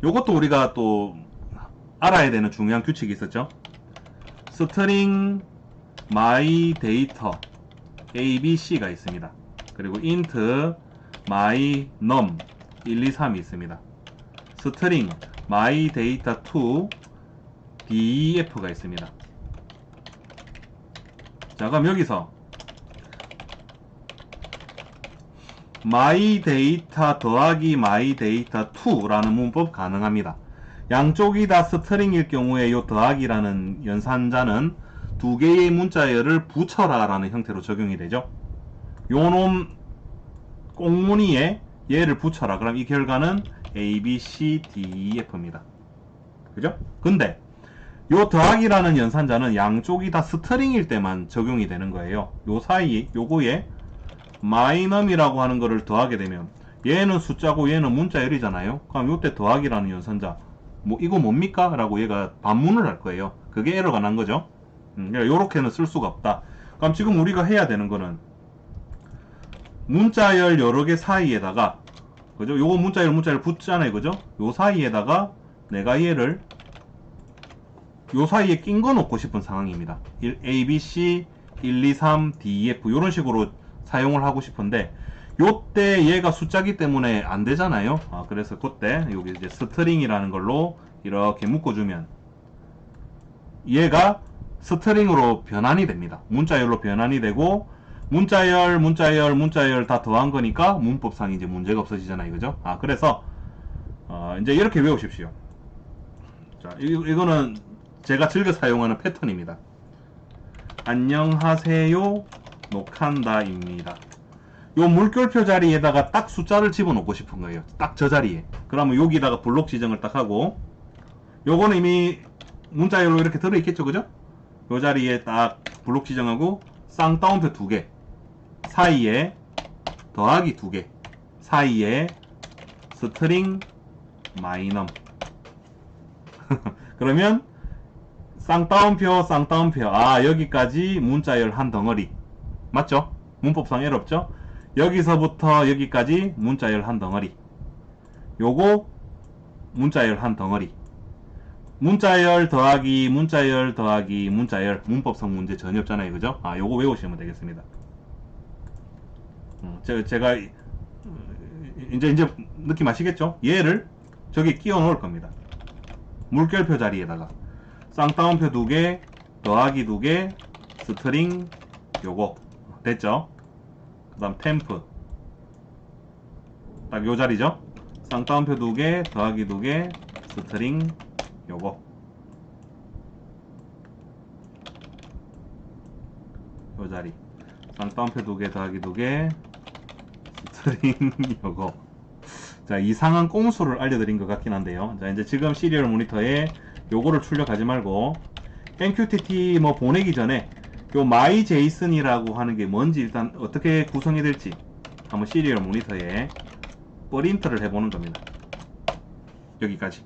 요것도 우리가 또 알아야 되는 중요한 규칙이 있었죠. 스트링 my data abc가 있습니다. 그리고 int my num 1, 2, 3이 있습니다. 스트링 my data to def가 있습니다. 자, 그럼 여기서 my data 더하기 my data to 라는 문법 가능합니다. 양쪽이 다 스트링일 경우에 요 더하기라는 연산자는 두 개의 문자열을 붙여라 라는 형태로 적용이 되죠. 요놈 꽁무니에 얘를 붙여라. 그럼 이 결과는 A, B, C, D, E, F입니다. 그죠? 근데 요 더하기라는 연산자는 양쪽이 다 스트링일 때만 적용이 되는 거예요. 요 사이 요거에 마이넘이라고 하는 거를 더하게 되면 얘는 숫자고 얘는 문자열이잖아요. 그럼 요때 더하기라는 연산자 뭐 이거 뭡니까? 라고 얘가 반문을 할 거예요. 그게 에러가 난 거죠. 요렇게는 쓸 수가 없다. 그럼 지금 우리가 해야 되는 거는 문자열 여러 개 사이에다가 그죠? 요거 문자열 붙잖아요. 그죠? 요 사이에다가 내가 얘를 요 사이에 낀 거 놓고 싶은 상황입니다. A, B, C, 1, 2, 3, D, E, F 요런 식으로 사용을 하고 싶은데 요때 얘가 숫자기 때문에 안 되잖아요. 그래서 그때 여기 이제 스트링이라는 걸로 이렇게 묶어주면 얘가 스트링으로 변환이 됩니다. 문자열로 변환이 되고 문자열 다 더한 거니까 문법상 이제 문제가 없어지잖아요. 그죠? 그래서 이제 이렇게 외우십시오. 자, 이거는 제가 즐겨 사용하는 패턴입니다. 안녕하세요 녹한다입니다. 요 물결표 자리에다가 딱 숫자를 집어넣고 싶은 거예요. 딱 저 자리에. 그러면 여기다가 블록 지정을 딱 하고 요거는 이미 문자열로 이렇게 들어있겠죠. 그죠? 요 자리에 딱 블록 지정하고 쌍따옴표 2개 사이에 더하기 2개 사이에 스트링 마이넘 그러면 쌍따옴표 여기까지 문자열 한 덩어리 맞죠? 문법상 에러 없죠? 여기서부터 여기까지 문자열 한 덩어리 요거 문자열 한 덩어리 문자열 더하기 문자열 문법상 문제 전혀 없잖아요. 그죠? 요거 외우시면 되겠습니다. 제가 이제 느낌 아시겠죠? 얘를 저기 끼워 놓을 겁니다. 물결표 자리에다가 쌍따옴표 2개, 더하기 2개, 스트링 요거 됐죠? 그 다음 템프 딱 요 자리죠? 쌍따옴표 2개, 더하기 2개, 스트링 요거 요 자리 쌍따옴표 2개, 더하기 2개, 스트링 요거. 자, 이상한 꼼수를 알려드린 것 같긴 한데요. 자, 이제 지금 시리얼 모니터에 요거를 출력하지 말고 MQTT 뭐 보내기 전에 요 myJSON이라고 하는 게 뭔지 일단 어떻게 구성이 될지 한번 시리얼 모니터에 프린트를 해보는 겁니다. 여기까지.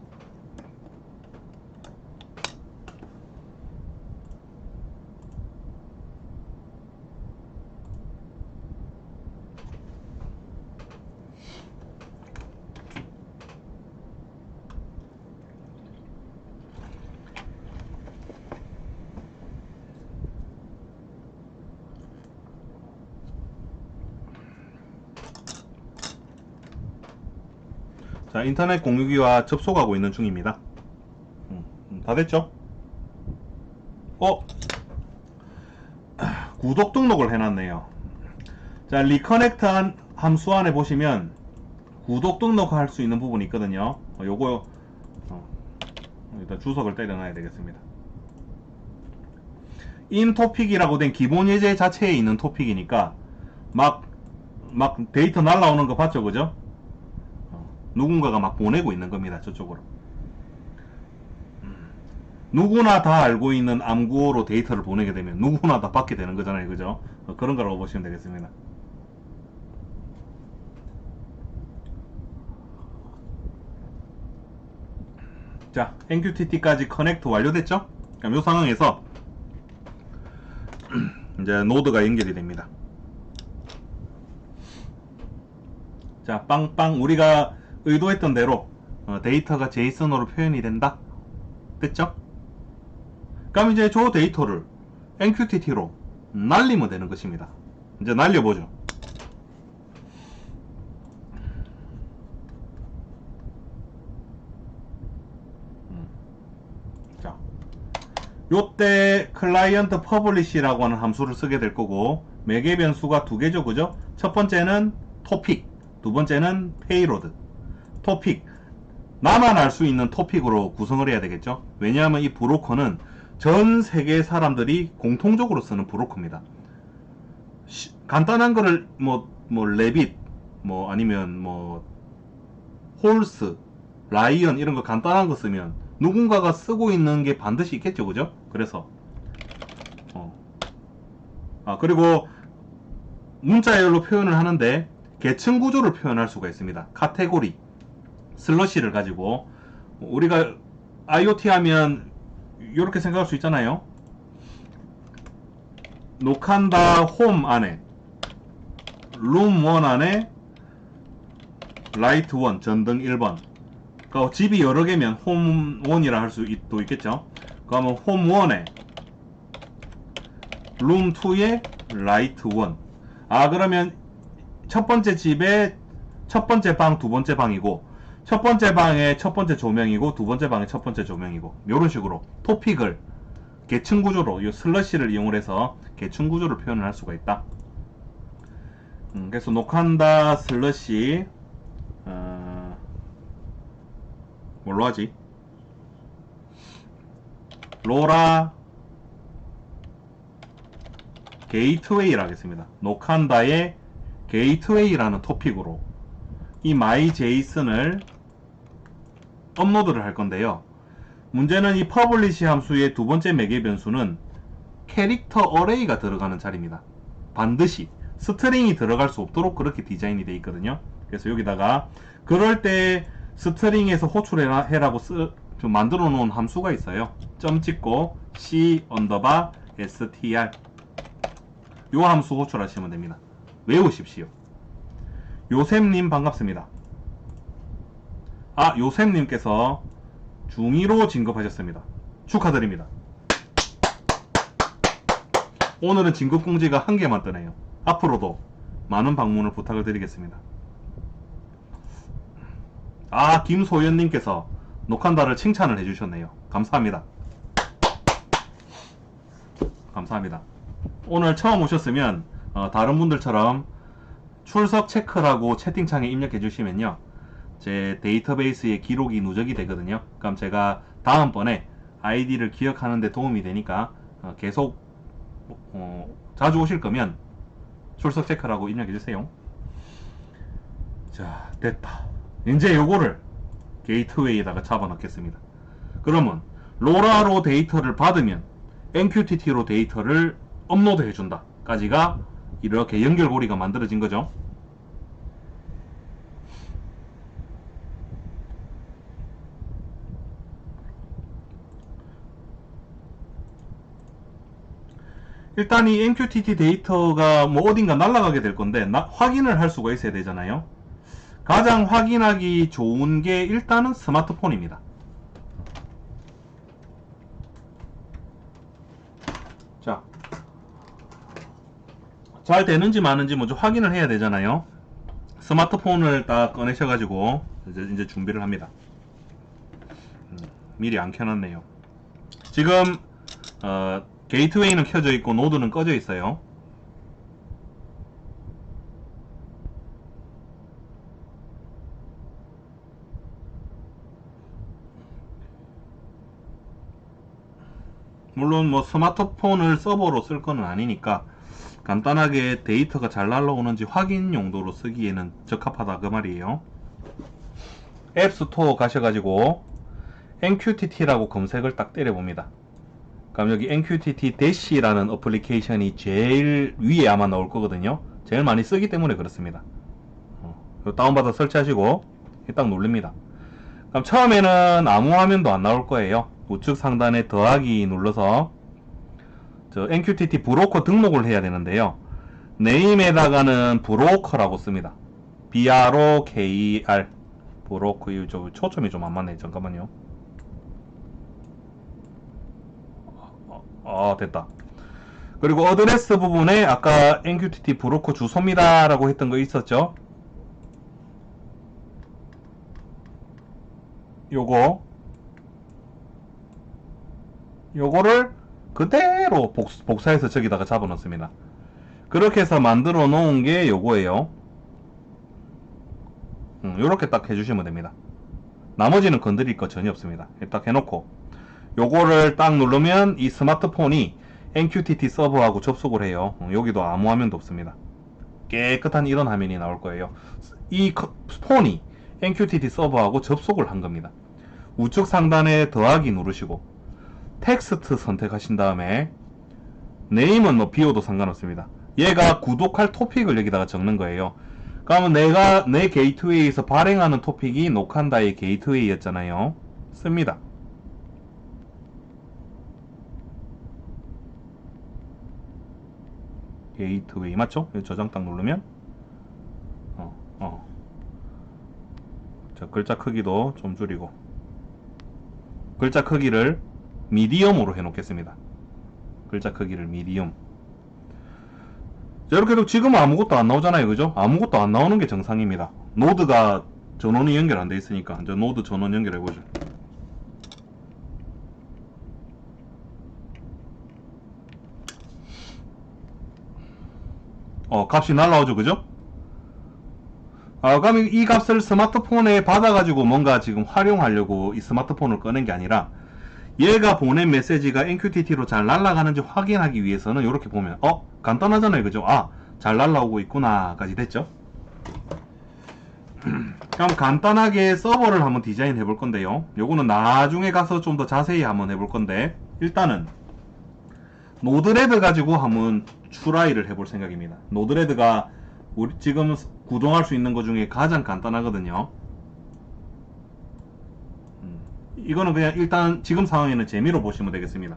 자, 인터넷 공유기와 접속하고 있는 중입니다. 다 됐죠? 구독 등록을 해놨네요. 자, 리커넥트 함수 안에 보시면 구독 등록할 수 있는 부분이 있거든요. 요거 일단 주석을 때려놔야 되겠습니다. 인 토픽이라고 된 기본 예제 자체에 있는 토픽이니까 막 데이터 날라오는 거 봤죠, 그죠? 누군가가 막 보내고 있는 겁니다, 저쪽으로. 누구나 다 알고 있는 암구어로 데이터를 보내게 되면 누구나 다 받게 되는 거잖아요, 그죠? 그런 거라고 보시면 되겠습니다. 자, MQTT까지 커넥트 완료됐죠? 그럼 이 상황에서 이제 노드가 연결이 됩니다. 자, 빵빵 우리가 의도했던 대로 데이터가 JSON으로 표현이 된다. 됐죠? 그럼 이제 저 데이터를 MQTT로 날리면 되는 것입니다. 이제 날려보죠. 자, 요때 클라이언트 퍼블리시라고 하는 함수를 쓰게 될 거고 매개 변수가 두 개죠, 그죠? 첫 번째는 토픽, 두 번째는 페이로드. 토픽, 나만 알 수 있는 토픽으로 구성을 해야 되겠죠. 왜냐하면 이 브로커는 전 세계 사람들이 공통적으로 쓰는 브로커입니다. 간단한 거를 레빗 아니면 홀스, 라이언 이런 거 간단한 거 쓰면 누군가가 쓰고 있는 게 반드시 있겠죠, 그죠? 그래서 그리고 문자열로 표현을 하는데 계층 구조를 표현할 수가 있습니다. 카테고리 슬러시를 가지고 우리가 IoT 하면 이렇게 생각할 수 있잖아요. 노칸다 홈 안에 룸 1 안에 라이트 1 전등 1번. 그러니까 집이 여러 개면 홈 1이라 할 수도 있겠죠. 그러면 홈 1에 룸 2에 라이트 1. 그러면 첫 번째 집에 첫 번째 방, 두 번째 방이고 첫 번째 방에 첫 번째 조명이고 두 번째 방에 첫 번째 조명이고 이런 식으로 토픽을 계층 구조로 이 슬러시를 이용해서 계층 구조를 표현을 할 수가 있다. 그래서 녹한다 슬러시 뭘로 하지? 로라 게이트웨이를 하겠습니다. 녹한다의 게이트웨이라는 토픽으로 이 myJSON을 업로드를 할 건데요. 문제는 이 publish 함수의 두 번째 매개 변수는 캐릭터 어레이가 들어가는 자리입니다. 반드시 스트링이 들어갈 수 없도록 그렇게 디자인이 되어 있거든요. 그래서 여기다가 그럴 때 스트링에서 호출해라고 좀 만들어 놓은 함수가 있어요. 점 찍고 c_str 요 함수 호출하시면 됩니다. 외우십시오. 요셉님 반갑습니다. 요셉님께서 중2로 진급하셨습니다. 축하드립니다. 오늘은 진급공지가 1개만 뜨네요. 앞으로도 많은 방문을 부탁을 드리겠습니다. 김소연님께서 녹한다를 칭찬을 해주셨네요. 감사합니다. 감사합니다. 오늘 처음 오셨으면 다른 분들처럼 출석 체크라고 채팅창에 입력해 주시면요, 제 데이터베이스에 기록이 누적이 되거든요. 그럼 제가 다음번에 아이디를 기억하는 데 도움이 되니까 계속 자주 오실 거면 출석 체크라고 입력해 주세요. 자, 됐다. 이제 요거를 게이트웨이에다가 잡아 넣겠습니다. 그러면 로라로 데이터를 받으면 MQTT로 데이터를 업로드 해준다 까지가 이렇게 연결고리가 만들어진 거죠. 일단 이 MQTT 데이터가 뭐 어딘가 날아가게 될 건데 확인을 할 수가 있어야 되잖아요. 가장 확인하기 좋은 게 일단은 스마트폰입니다. 자, 잘 되는지 마는지 먼저 확인을 해야 되잖아요. 스마트폰을 딱 꺼내셔가지고 이제 준비를 합니다. 미리 안 켜놨네요. 지금 게이트웨이는 켜져 있고 노드는 꺼져 있어요. 물론 뭐 스마트폰을 서버로 쓸 거는 아니니까 간단하게 데이터가 잘 날라오는지 확인 용도로 쓰기에는 적합하다 그 말이에요. 앱스토어 가셔가지고 MQTT라고 검색을 딱 때려봅니다. 그럼 여기 MQTT-라는 어플리케이션이 제일 위에 아마 나올 거거든요. 제일 많이 쓰기 때문에 그렇습니다. 다운받아 설치하시고 딱 누릅니다. 그럼 처음에는 아무 화면도 안 나올 거예요. 우측 상단에 더하기 눌러서 저 MQTT 브로커 등록을 해야 되는데요. 네임에다가는 브로커라고 씁니다. BROKER 브로커. 초점이 좀 안 맞네. 잠깐만요. 됐다. 그리고 어드레스 부분에 아까 MQTT 브로커 주소입니다 라고 했던 거 있었죠. 요거를 그대로 복사해서 저기다가 잡아 넣습니다. 그렇게 해서 만들어 놓은 게 요거예요. 요렇게 딱 해주시면 됩니다. 나머지는 건드릴 거 전혀 없습니다. 딱 해놓고 요거를 딱 누르면 이 스마트폰이 MQTT 서버하고 접속을 해요. 여기도 아무 화면도 없습니다. 깨끗한 이런 화면이 나올 거예요. 이 폰이 MQTT 서버하고 접속을 한 겁니다. 우측 상단에 더하기 누르시고 텍스트 선택하신 다음에 네임은 뭐 비워도 상관없습니다. 얘가 구독할 토픽을 여기다가 적는 거예요. 그러면 내가 내 게이트웨이에서 발행하는 토픽이 녹한다의 게이트웨이였잖아요. 씁니다. 게이트웨이 맞죠? 저장 딱 누르면 자, 글자 크기도 좀 줄이고 글자 크기를 미디엄으로 해 놓겠습니다. 글자 크기를 미디엄. 자, 이렇게 해도 지금은 아무것도 안 나오잖아요. 그죠? 아무것도 안 나오는 게 정상입니다. 노드가 전원이 연결 안 돼 있으니까 이제 노드 전원 연결해 보죠. 값이 날라오죠. 그죠? 그럼 이 값을 스마트폰에 받아가지고 뭔가 지금 활용하려고 이 스마트폰을 꺼낸 게 아니라 얘가 보낸 메시지가 MQTT로 잘 날아가는지 확인하기 위해서는 이렇게 보면 간단하잖아요. 그죠? 잘 날아오고 있구나 까지 됐죠? 그럼 간단하게 서버를 한번 디자인 해볼 건데요. 요거는 나중에 가서 좀 더 자세히 한번 해볼 건데 일단은 노드레드 가지고 한번 추라이를 해볼 생각입니다. 노드레드가 우리 지금 구동할 수 있는 것 중에 가장 간단하거든요. 이거는 그냥 일단 지금 상황에는 재미로 보시면 되겠습니다.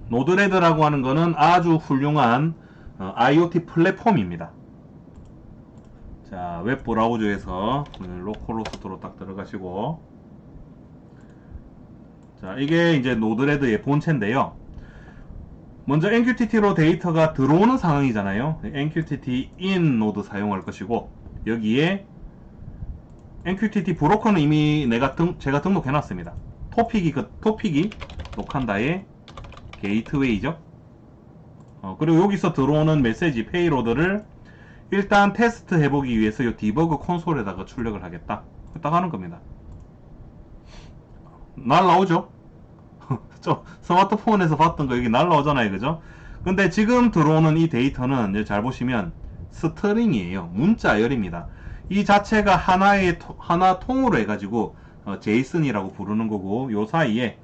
노드레드라고 하는 거는 아주 훌륭한 IoT 플랫폼입니다. 자, 웹 브라우저에서 로컬호스트로 딱 들어가시고, 자, 이게 이제 노드레드의 본체인데요. 먼저 MQTT로 데이터가 들어오는 상황이잖아요. MQTT in 노드 사용할 것이고, 여기에 MQTT 브로커는 이미 제가 등록해 놨습니다. 토픽이 노칸다의 게이트웨이죠. 그리고 여기서 들어오는 메시지 페이로드를 일단 테스트 해보기 위해서 이 디버그 콘솔에다가 출력을 하겠다. 딱 하는 겁니다. 날라오죠? 스마트폰에서 봤던 거 여기 날라오잖아요. 그죠? 근데 지금 들어오는 이 데이터는 잘 보시면 스트링이에요. 문자열입니다. 이 자체가 하나 통으로 해가지고 제이슨이라고 부르는 거고, 요 사이에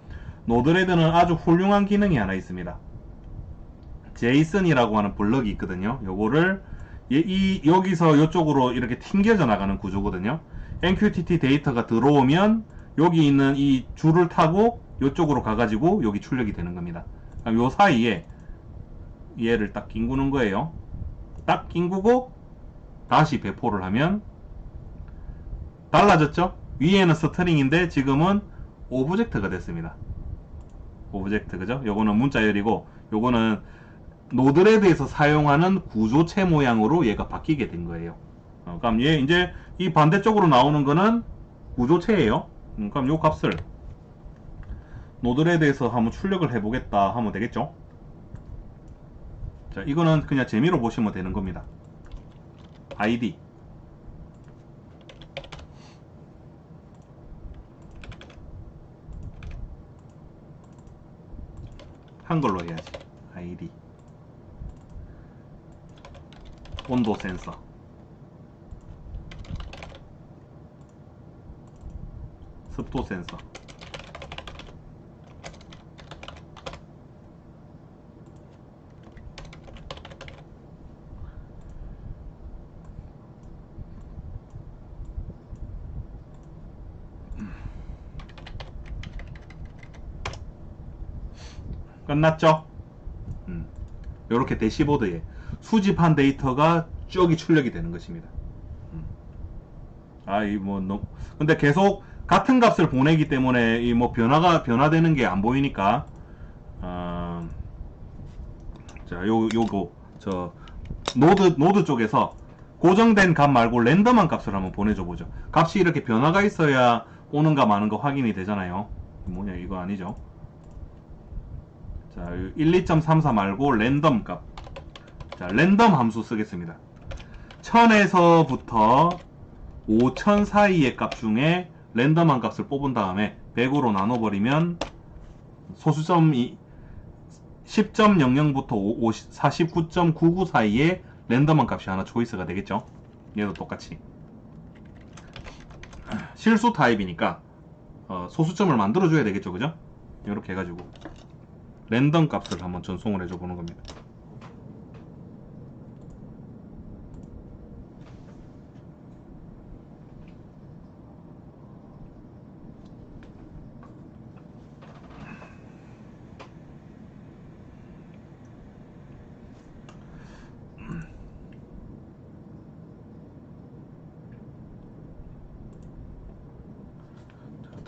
노드레드는 아주 훌륭한 기능이 하나 있습니다. 제이슨이라고 하는 블럭이 있거든요. 요거를 여기서 이쪽으로 이렇게 튕겨져 나가는 구조거든요. MQTT 데이터가 들어오면 여기 있는 이 줄을 타고 이쪽으로 가가지고 여기 출력이 되는 겁니다. 그럼 요 사이에 얘를 딱 낑구는 거예요. 딱 낑구고 다시 배포를 하면 달라졌죠? 위에는 스트링인데 지금은 오브젝트가 됐습니다. 오브젝트, 그죠? 요거는 문자열이고 요거는 노드레드에서 사용하는 구조체 모양으로 얘가 바뀌게 된 거예요. 그럼 얘 이제 이 반대쪽으로 나오는 거는 구조체예요. 그럼 요 값을 노드레드에서 한번 출력을 해보겠다 하면 되겠죠. 자, 이거는 그냥 재미로 보시면 되는 겁니다. id 한글로 해야지. id 온도 센서, 습도 센서, 끝났죠? 이렇게 대시보드에 수집한 데이터가 쭉이 출력이 되는 것입니다. 근데 계속 같은 값을 보내기 때문에 이 뭐 변화되는 게 안 보이니까, 자, 요거 노드 쪽에서 고정된 값 말고 랜덤한 값을 한번 보내줘 보죠. 값이 이렇게 변화가 있어야 오는가 마는가 확인이 되잖아요. 뭐냐, 이거 아니죠? 자, 12.34 말고 랜덤 값. 자, 랜덤 함수 쓰겠습니다. 1000에서부터 5000 사이의 값 중에 랜덤한 값을 뽑은 다음에 100으로 나눠버리면 소수점이 10.00부터 49.99 사이에 랜덤한 값이 하나 초이스가 되겠죠. 얘도 똑같이 실수 타입이니까 소수점을 만들어줘야 되겠죠. 그죠? 이렇게 해가지고 랜덤 값을 한번 전송을 해줘 보는 겁니다.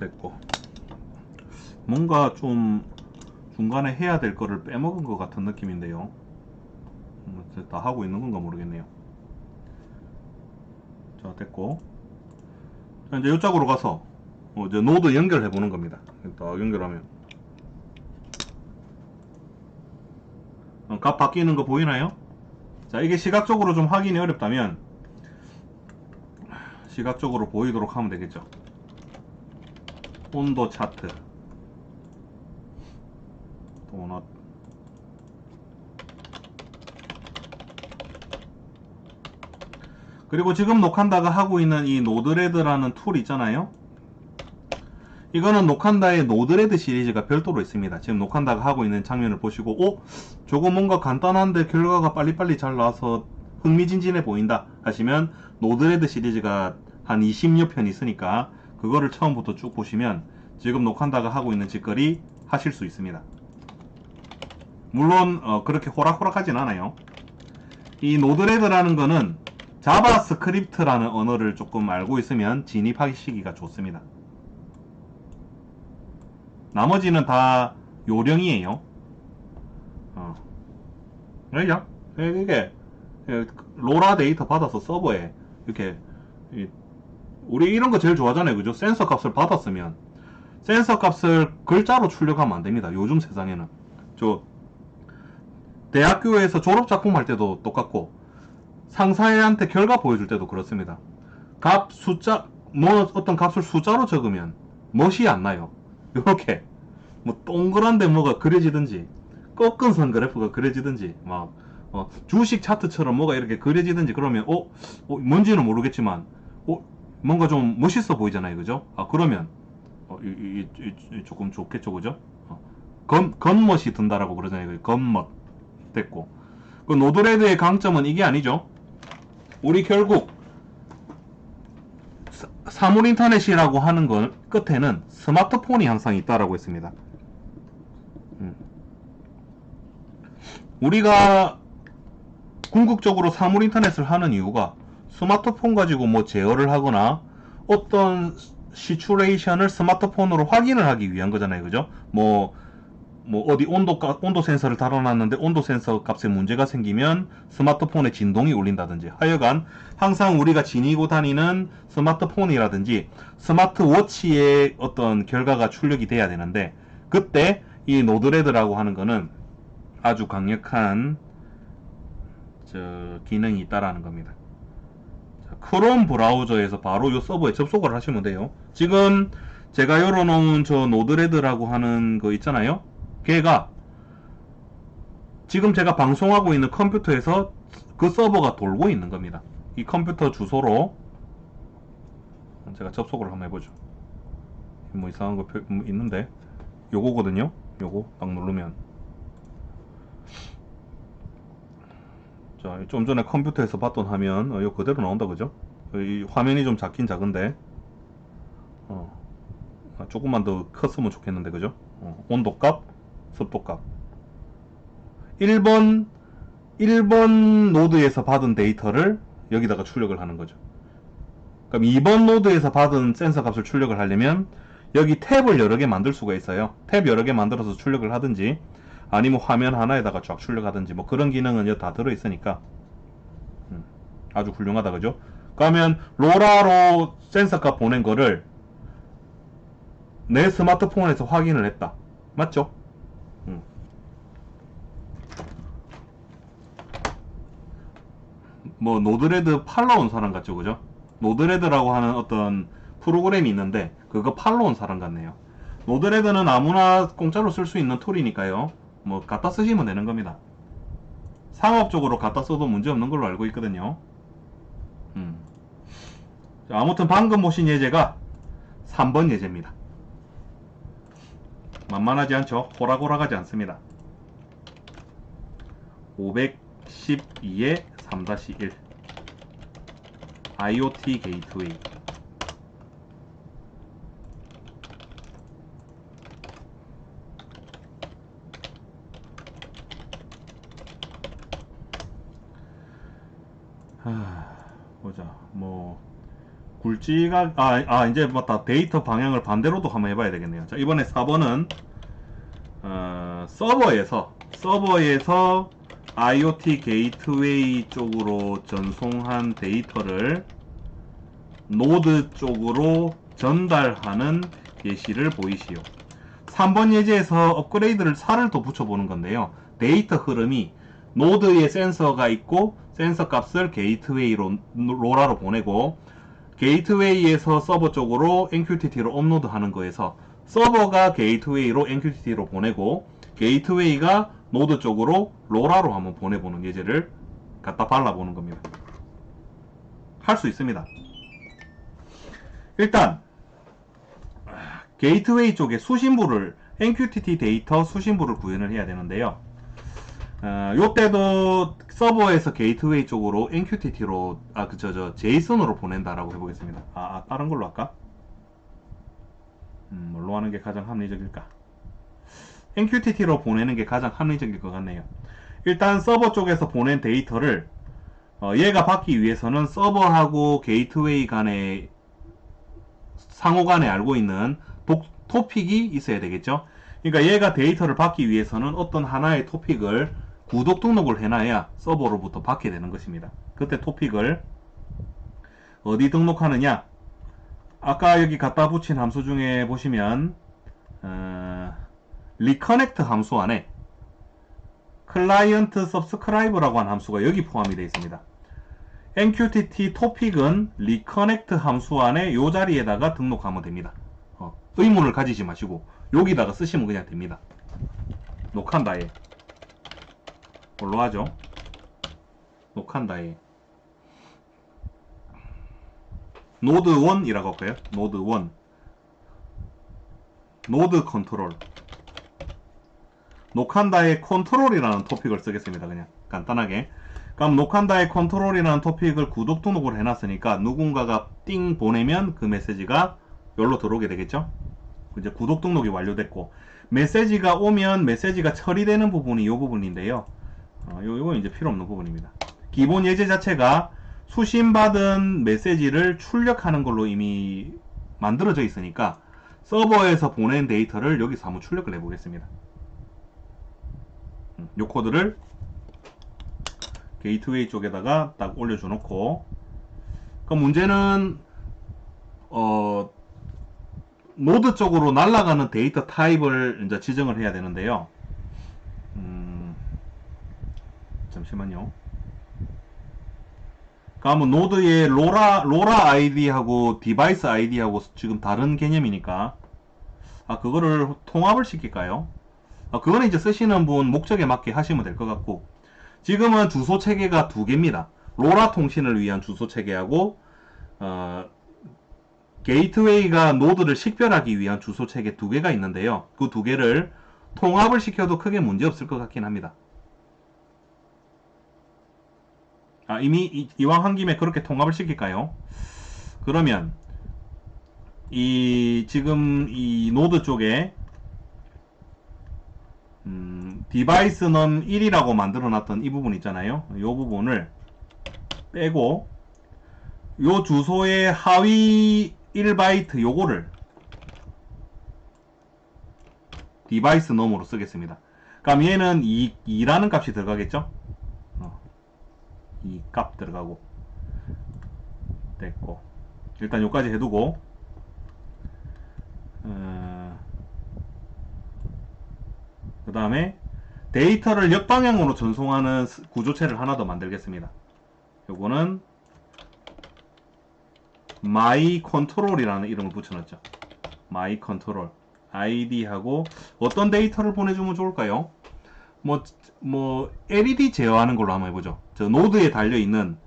됐고, 뭔가 좀 중간에 해야 될 거를 빼먹은 것 같은 느낌인데요. 다 하고 있는 건가 모르겠네요. 자, 됐고, 자, 이제 이쪽으로 가서 이제 노드 연결해 보는 겁니다. 딱 연결하면 값 바뀌는 거 보이나요? 자, 이게 시각적으로 좀 확인이 어렵다면 시각적으로 보이도록 하면 되겠죠. 온도 차트, 도넛, 그리고 지금 노칸다가 하고 있는 이 노드레드라는 툴 있잖아요. 이거는 노칸다의 노드레드 시리즈가 별도로 있습니다. 지금 노칸다가 하고 있는 장면을 보시고 저거 뭔가 간단한데 결과가 빨리빨리 잘 나와서 흥미진진해 보인다 하시면 노드레드 시리즈가 한 20여 편 있으니까 그거를 처음부터 쭉 보시면 지금 노칸다가 하고 있는 짓거리 하실 수 있습니다. 물론 그렇게 호락호락하진 않아요. 이 노드레드라는 거는 자바스크립트라는 언어를 조금 알고 있으면 진입하시기가 좋습니다. 나머지는 다 요령이에요. 그죠? 이게 로라 데이터 받아서 서버에 이렇게 우리 이런 거 제일 좋아하잖아요. 그죠? 센서 값을 받았으면 센서 값을 글자로 출력하면 안 됩니다. 요즘 세상에는. 저 대학교에서 졸업 작품 할 때도 똑같고 상사한테 결과 보여줄 때도 그렇습니다. 값 숫자 뭐 어떤 값을 숫자로 적으면 멋이 안 나요. 요렇게 뭐 동그란데 뭐가 그려지든지 꺾은 선 그래프가 그려지든지 막 주식 차트처럼 뭐가 이렇게 그려지든지 그러면 뭔지는 모르겠지만 뭔가 좀 멋있어 보이잖아요. 그죠? 그러면 조금 좋겠죠. 그죠? 겉멋이 든다라고 그러잖아요. 겉멋 됐고 그 노드레드의 강점은 이게 아니죠. 우리 결국 사물 인터넷이라고 하는 건 끝에는 스마트폰이 항상 있다라고 했습니다. 우리가 궁극적으로 사물 인터넷을 하는 이유가 스마트폰 가지고 뭐 제어를 하거나 어떤 시츄레이션을 스마트폰으로 확인을 하기 위한 거잖아요. 그죠? 뭐 어디 온도 센서를 달아놨는데 온도 센서 값에 문제가 생기면 스마트폰에 진동이 울린다든지 하여간 항상 우리가 지니고 다니는 스마트폰이라든지 스마트워치의 어떤 결과가 출력이 돼야 되는데 그때 이 노드레드라고 하는 거는 아주 강력한 기능이 있다라는 겁니다. 자, 크롬 브라우저에서 바로 이 서버에 접속을 하시면 돼요. 지금 제가 열어놓은 저 노드레드라고 하는 거 있잖아요. 걔가 지금 제가 방송하고 있는 컴퓨터에서 그 서버가 돌고 있는 겁니다. 이 컴퓨터 주소로 제가 접속을 한번 해보죠. 뭐 이상한 거 있는데 요거거든요. 요거 딱 누르면 자, 좀 전에 컴퓨터에서 봤던 화면 요 그대로 나온다. 그죠? 이 화면이 좀 작긴 작은데 조금만 더 컸으면 좋겠는데. 그죠? 온도값, 습도값 1번 노드에서 받은 데이터를 여기다가 출력을 하는 거죠. 그럼 2번 노드에서 받은 센서 값을 출력을 하려면 여기 탭을 여러 개 만들 수가 있어요. 탭 여러 개 만들어서 출력을 하든지 아니면 화면 하나에다가 쫙 출력하든지 뭐 그런 기능은 여기 다 들어있으니까 아주 훌륭하다. 그죠? 그러면 로라로 센서 값 보낸 거를 내 스마트폰에서 확인을 했다. 맞죠? 뭐 노드레드 팔러 온 사람 같죠. 그죠? 노드레드라고 하는 어떤 프로그램이 있는데 그거 팔러 온 사람 같네요. 노드레드는 아무나 공짜로 쓸 수 있는 툴이니까요. 뭐 갖다 쓰시면 되는 겁니다. 상업적으로 갖다 써도 문제없는 걸로 알고 있거든요. 자, 아무튼 방금 보신 예제가 3번 예제입니다. 만만하지 않죠? 호락호락하지 않습니다. 512의 3-1 IoT 게이트웨이. 보자. 뭐 굵직한 이제 맞다. 데이터 방향을 반대로도 한번 해봐야 되겠네요. 자, 이번에 4번은 서버에서 IoT 게이트웨이 쪽으로 전송한 데이터를 노드 쪽으로 전달하는 예시를 보이시오. 3번 예제에서 업그레이드를 4를 더 붙여보는 건데요. 데이터 흐름이 노드에 센서가 있고 센서 값을 게이트웨이로 로라로 보내고 게이트웨이에서 서버 쪽으로 MQTT로 업로드 하는 거에서 서버가 게이트웨이로 MQTT로 보내고 게이트웨이가 노드 쪽으로 로라로 한번 보내보는 예제를 갖다 발라보는 겁니다. 할 수 있습니다. 일단 게이트웨이 쪽에 수신부를 MQTT 데이터 수신부를 구현을 해야 되는데요. 요때도 서버에서 게이트웨이 쪽으로 MQTT로 제이슨으로 보낸다라고 해보겠습니다. 다른 걸로 할까? 뭘로 하는 게 가장 합리적일까? MQTT로 보내는 게 가장 합리적일 것 같네요. 일단 서버 쪽에서 보낸 데이터를 얘가 받기 위해서는 서버하고 게이트웨이 간에 상호 간에 알고 있는 토픽이 있어야 되겠죠. 그러니까 얘가 데이터를 받기 위해서는 어떤 하나의 토픽을 구독 등록을 해놔야 서버로부터 받게 되는 것입니다. 그때 토픽을 어디 등록하느냐? 아까 여기 갖다 붙인 함수 중에 보시면 리커넥트 함수 안에 클라이언트 서브스크라이브라고 하는 함수가 여기 포함이 되어 있습니다. MQTT 토픽은 리커넥트 함수 안에 이 자리에다가 등록하면 됩니다. 의문을 가지지 마시고 여기다가 쓰시면 그냥 됩니다. 녹한다에 뭘로 하죠? 녹한다에 노드 1이라고 할까요? 노드 1 노드 컨트롤 녹한다의 컨트롤이라는 토픽을 쓰겠습니다. 그냥 간단하게. 그럼 녹한다의 컨트롤이라는 토픽을 구독 등록을 해놨으니까 누군가가 띵 보내면 그 메시지가 여기로 들어오게 되겠죠. 이제 구독 등록이 완료됐고 메시지가 오면 메시지가 처리되는 부분이 이 부분인데요. 요건 이제 필요 없는 부분입니다. 기본 예제 자체가 수신받은 메시지를 출력하는 걸로 이미 만들어져 있으니까 서버에서 보낸 데이터를 여기서 한번 출력을 해보겠습니다. 요 코드를 게이트웨이 쪽에다가 딱 올려줘 놓고, 그 문제는 노드 쪽으로 날아가는 데이터 타입을 이제 지정을 해야 되는데요. 잠시만요. 그러면 노드의 로라 아이디하고 디바이스 아이디하고 지금 다른 개념이니까 그거를 통합을 시킬까요? 그거는 이제 쓰시는 분 목적에 맞게 하시면 될 것 같고, 지금은 주소 체계가 두 개입니다. 로라 통신을 위한 주소 체계하고 게이트웨이가 노드를 식별하기 위한 주소 체계 두 개가 있는데요. 그 두 개를 통합을 시켜도 크게 문제 없을 것 같긴 합니다. 이미 이왕 한 김에 그렇게 통합을 시킬까요? 그러면 지금 이 노드 쪽에 디바이스 넘 1이라고 만들어 놨던 이 부분 있잖아요. 이 부분을 빼고 요 주소의 하위 1바이트 요거를 디바이스 넘으로 쓰겠습니다. 그럼 얘는 2라는 값이 들어가겠죠? 이 값 들어가고 됐고, 일단 요까지 해두고 그 다음에 데이터를 역방향으로 전송하는 구조체를 하나 더 만들겠습니다. 요거는 my control이라는 이름을 붙여놨죠. my control id하고 어떤 데이터를 보내주면 좋을까요? 뭐 LED 제어하는 걸로 한번 해보죠. 저 노드에 달려있는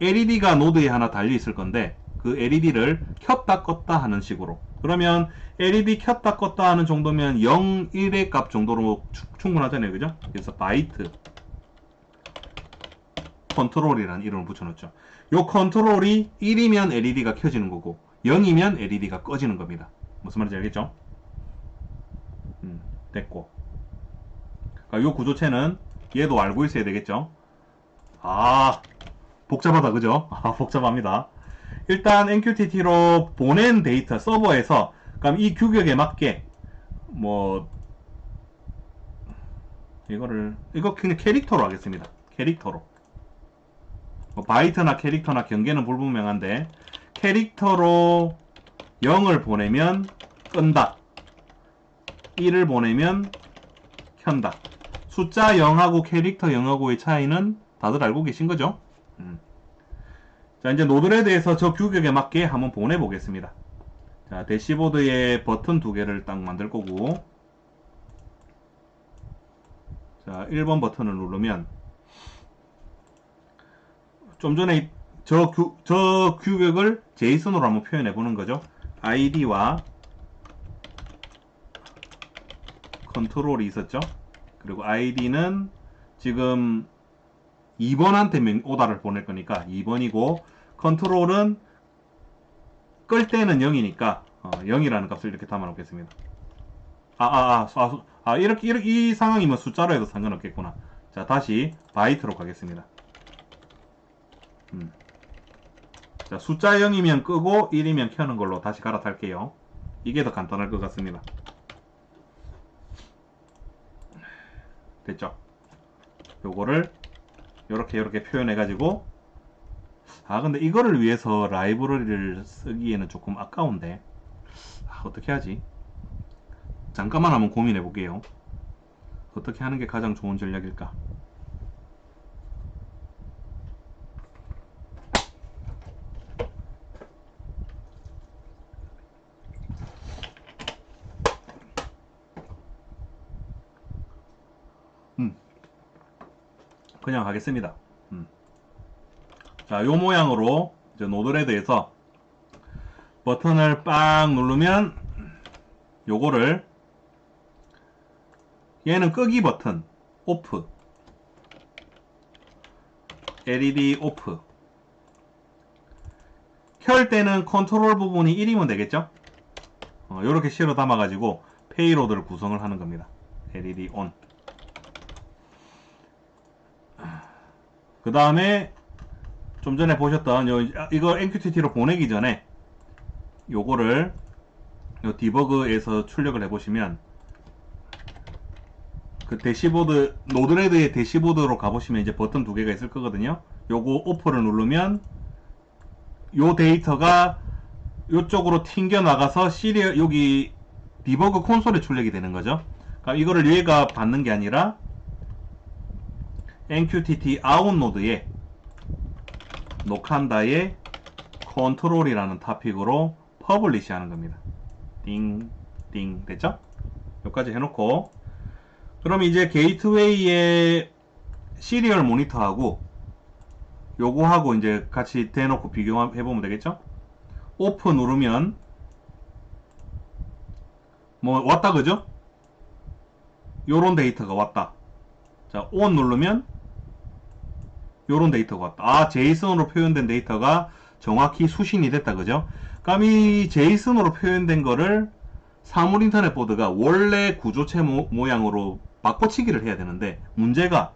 LED가 노드에 하나 달려있을 건데 그 LED를 켰다 껐다 하는 식으로. 그러면 LED 켰다 껐다 하는 정도면 0, 1의 값 정도로 충분하잖아요. 그죠? 그래서 바이트 컨트롤이라는 이름을 붙여놓죠. 요 컨트롤이 1이면 LED가 켜지는 거고 0이면 LED가 꺼지는 겁니다. 무슨 말인지 알겠죠? 됐고, 요 구조체는 얘도 알고 있어야 되겠죠? 복잡하다, 그죠? 복잡합니다. 일단 MQTT로 보낸 데이터 서버에서, 그럼 이 규격에 맞게 이거 그냥 캐릭터로 하겠습니다. 캐릭터로. 바이트나 캐릭터나 경계는 불분명한데 캐릭터로 0을 보내면 끈다, 1을 보내면 켠다. 숫자 0하고 캐릭터 0하고의 차이는 다들 알고 계신 거죠? 자, 이제 노드레드에서 저 규격에 맞게 한번 보내보겠습니다. 자, 대시보드에 버튼 두 개를 딱 만들 거고, 자, 1번 버튼을 누르면 좀 전에 저 규격을 JSON으로 한번 표현해 보는 거죠. id와 컨트롤이 있었죠. 그리고 id는 지금 2번한테 오다를 보낼 거니까 2번이고, 컨트롤은 끌 때는 0이니까 0이라는 값을 이렇게 담아 놓겠습니다. 이렇게 이 상황이면 숫자로 해도 상관없겠구나. 자, 다시 바이트로 가겠습니다. 자, 숫자 0이면 끄고 1이면 켜는 걸로 다시 갈아탈게요. 이게 더 간단할 것 같습니다. 됐죠? 요거를 요렇게 표현해 가지고, 근데 이거를 위해서 라이브러리를 쓰기에는 조금 아까운데 어떻게 하지? 잠깐만 한번 고민해 볼게요. 어떻게 하는 게 가장 좋은 전략일까? 그냥 하겠습니다. 자, 요 모양으로 이제 노드레드에서 버튼을 빵 누르면 요거를 얘는 끄기 버튼 오프, LED 오프. 켤 때는 컨트롤 부분이 1이면 되겠죠? 요렇게 실어 담아 가지고 페이로드를 구성을 하는 겁니다. LED 온. 그 다음에 좀 전에 보셨던 이거 MQTT로 보내기 전에 요거를 요 디버그에서 출력을 해보시면 그 대시보드, 노드레드의 대시보드로 가보시면 이제 버튼 두 개가 있을 거거든요. 요거 오프를 누르면 요 데이터가 요쪽으로 튕겨 나가서 시리얼, 여기 디버그 콘솔에 출력이 되는 거죠. 그러니까 이거를 얘가 받는 게 아니라 MQTT 아웃 노드에 노칸다의 컨트롤이라는 토픽으로 퍼블리시 하는 겁니다. 띵, 띵, 됐죠? 여기까지 해놓고, 그럼 이제 게이트웨이에 시리얼 모니터하고 요거하고 이제 같이 대놓고 비교해보면 되겠죠? 오프 누르면 뭐 왔다, 그죠? 요런 데이터가 왔다. 자, 온 누르면 요런 데이터가 왔다. 아, 제이슨으로 표현된 데이터가 정확히 수신이 됐다, 그죠? 그럼 이 제이슨으로 표현된 거를 사물 인터넷 보드가 원래 구조체 모양으로 바꿔치기를 해야 되는데, 문제가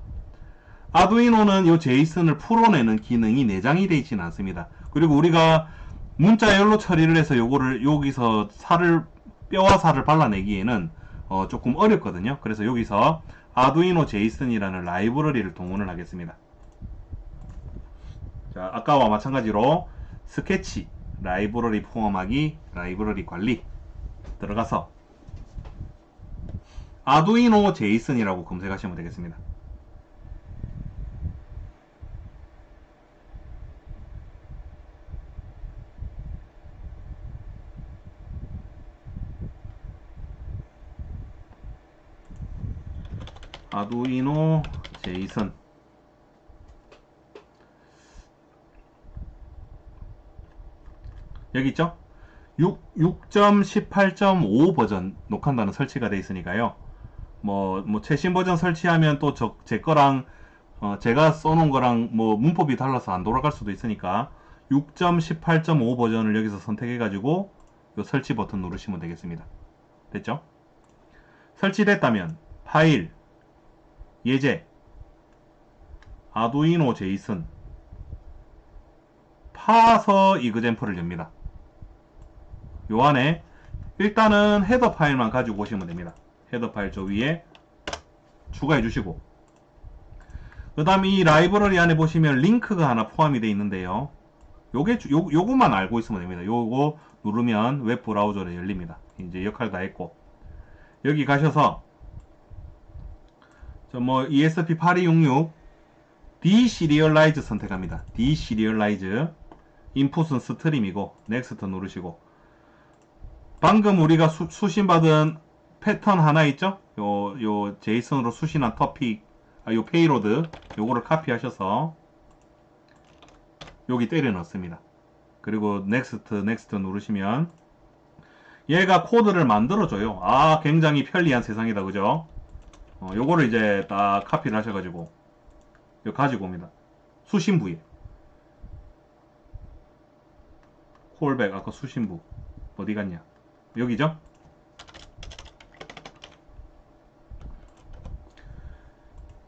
아두이노는 이 제이슨을 풀어내는 기능이 내장이 되어 있지는 않습니다. 그리고 우리가 문자열로 처리를 해서 요거를 여기서 뼈와 살을 발라내기에는 조금 어렵거든요. 그래서 여기서 아두이노 제이슨이라는 라이브러리를 동원을 하겠습니다. 자, 아까와 마찬가지로 스케치, 라이브러리 포함하기, 라이브러리 관리 들어가서 아두이노 제이슨이라고 검색하시면 되겠습니다. 아두이노 제이슨. 여기 있죠? 6.18.5 버전 녹한다는 설치가 되어 있으니까요. 뭐 최신 버전 설치하면 또 제 거랑 제가 써놓은 거랑 뭐 문법이 달라서 안 돌아갈 수도 있으니까 6.18.5 버전을 여기서 선택해가지고 요 설치 버튼 누르시면 되겠습니다. 됐죠? 설치됐다면 파일, 예제, 아두이노 제이슨, 파서 이그젠플을 엽니다. 요 안에 일단은 헤더 파일만 가지고 오시면 됩니다. 헤더 파일 저 위에 추가해 주시고, 그 다음 이 라이브러리 안에 보시면 링크가 하나 포함이 되어 있는데요. 요거만 알고 있으면 됩니다. 요거 누르면 웹 브라우저로 열립니다. 이제 역할 다 했고, 여기 가셔서 ESP8266 디시리얼라이즈 선택합니다. 디시리얼라이즈. 인풋은 스트림이고 넥스트 누르시고, 방금 우리가 수신받은 패턴 하나 있죠? 요 제이슨으로 수신한 토픽, 요 페이로드, 요거를 카피하셔서 여기 때려 넣습니다. 그리고 넥스트 누르시면 얘가 코드를 만들어줘요. 아, 굉장히 편리한 세상이다, 그죠? 요거를 이제 딱 카피를 하셔가지고 요 가지고 옵니다. 수신부에 콜백, 아까 수신부 어디 갔냐? 여기죠?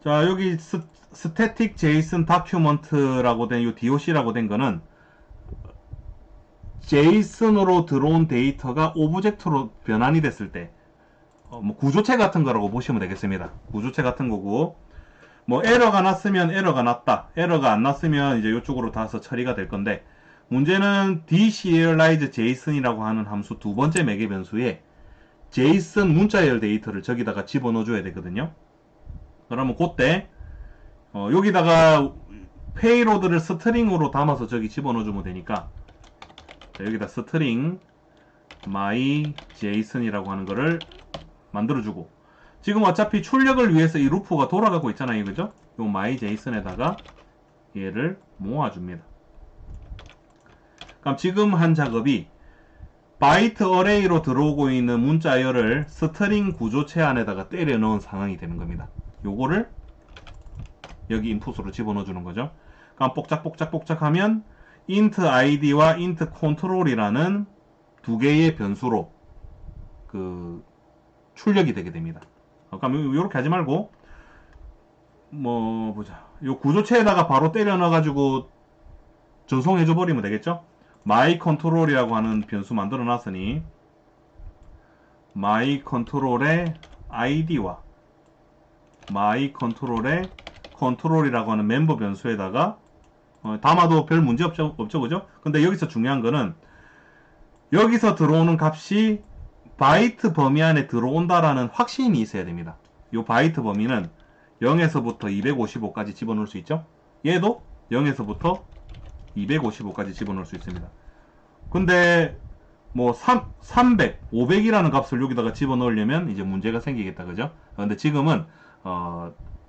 자, 여기 스태틱 제이슨 다큐먼트라고 된 요 DOC라고 된 거는 제이슨으로 들어온 데이터가 오브젝트로 변환이 됐을 때 뭐 구조체 같은 거라고 보시면 되겠습니다. 구조체 같은 거고, 뭐 에러가 났으면 에러가 났다, 에러가 안 났으면 이제 이쪽으로 다서 처리가 될 건데, 문제는 deserialize JSON이라고 하는 함수 두 번째 매개 변수에 제이슨 문자열 데이터를 저기다가 집어넣어 줘야 되거든요. 그러면 그때 여기다가 페이로드를 스트링으로 담아서 저기 집어넣어 주면 되니까, 자, 여기다 스트링 my jason이라고 하는 거를 만들어 주고, 지금 어차피 출력을 위해서 이 루프가 돌아가고 있잖아요, 그죠? 요 my jason에다가 얘를 모아줍니다. 그럼 지금 한 작업이 바이트 어레이로 들어오고 있는 문자열을 스트링 구조체 안에다가 때려 넣은 상황이 되는 겁니다. 요거를 여기 인풋으로 집어넣어 주는 거죠. 그럼 복작복작복작 하면 int id와 int control이라는 두 개의 변수로 그 출력이 되게 됩니다. 그럼 요렇게 하지 말고 뭐 보자. 요 구조체에다가 바로 때려 넣어 가지고 전송해 줘 버리면 되겠죠? my control이라고 하는 변수 만들어 놨으니 my control의 id와 my control의 control이라고 하는 멤버 변수에다가 담아도 별 문제 없죠, 그죠? 근데 여기서 중요한 거는 여기서 들어오는 값이 바이트 범위 안에 들어온다라는 확신이 있어야 됩니다. 이 바이트 범위는 0에서부터 255까지 집어넣을 수 있죠? 얘도 0에서부터 255까지 집어넣을 수 있습니다. 근데 뭐 300, 500이라는 값을 여기다가 집어넣으려면 이제 문제가 생기겠다, 그죠? 근데 지금은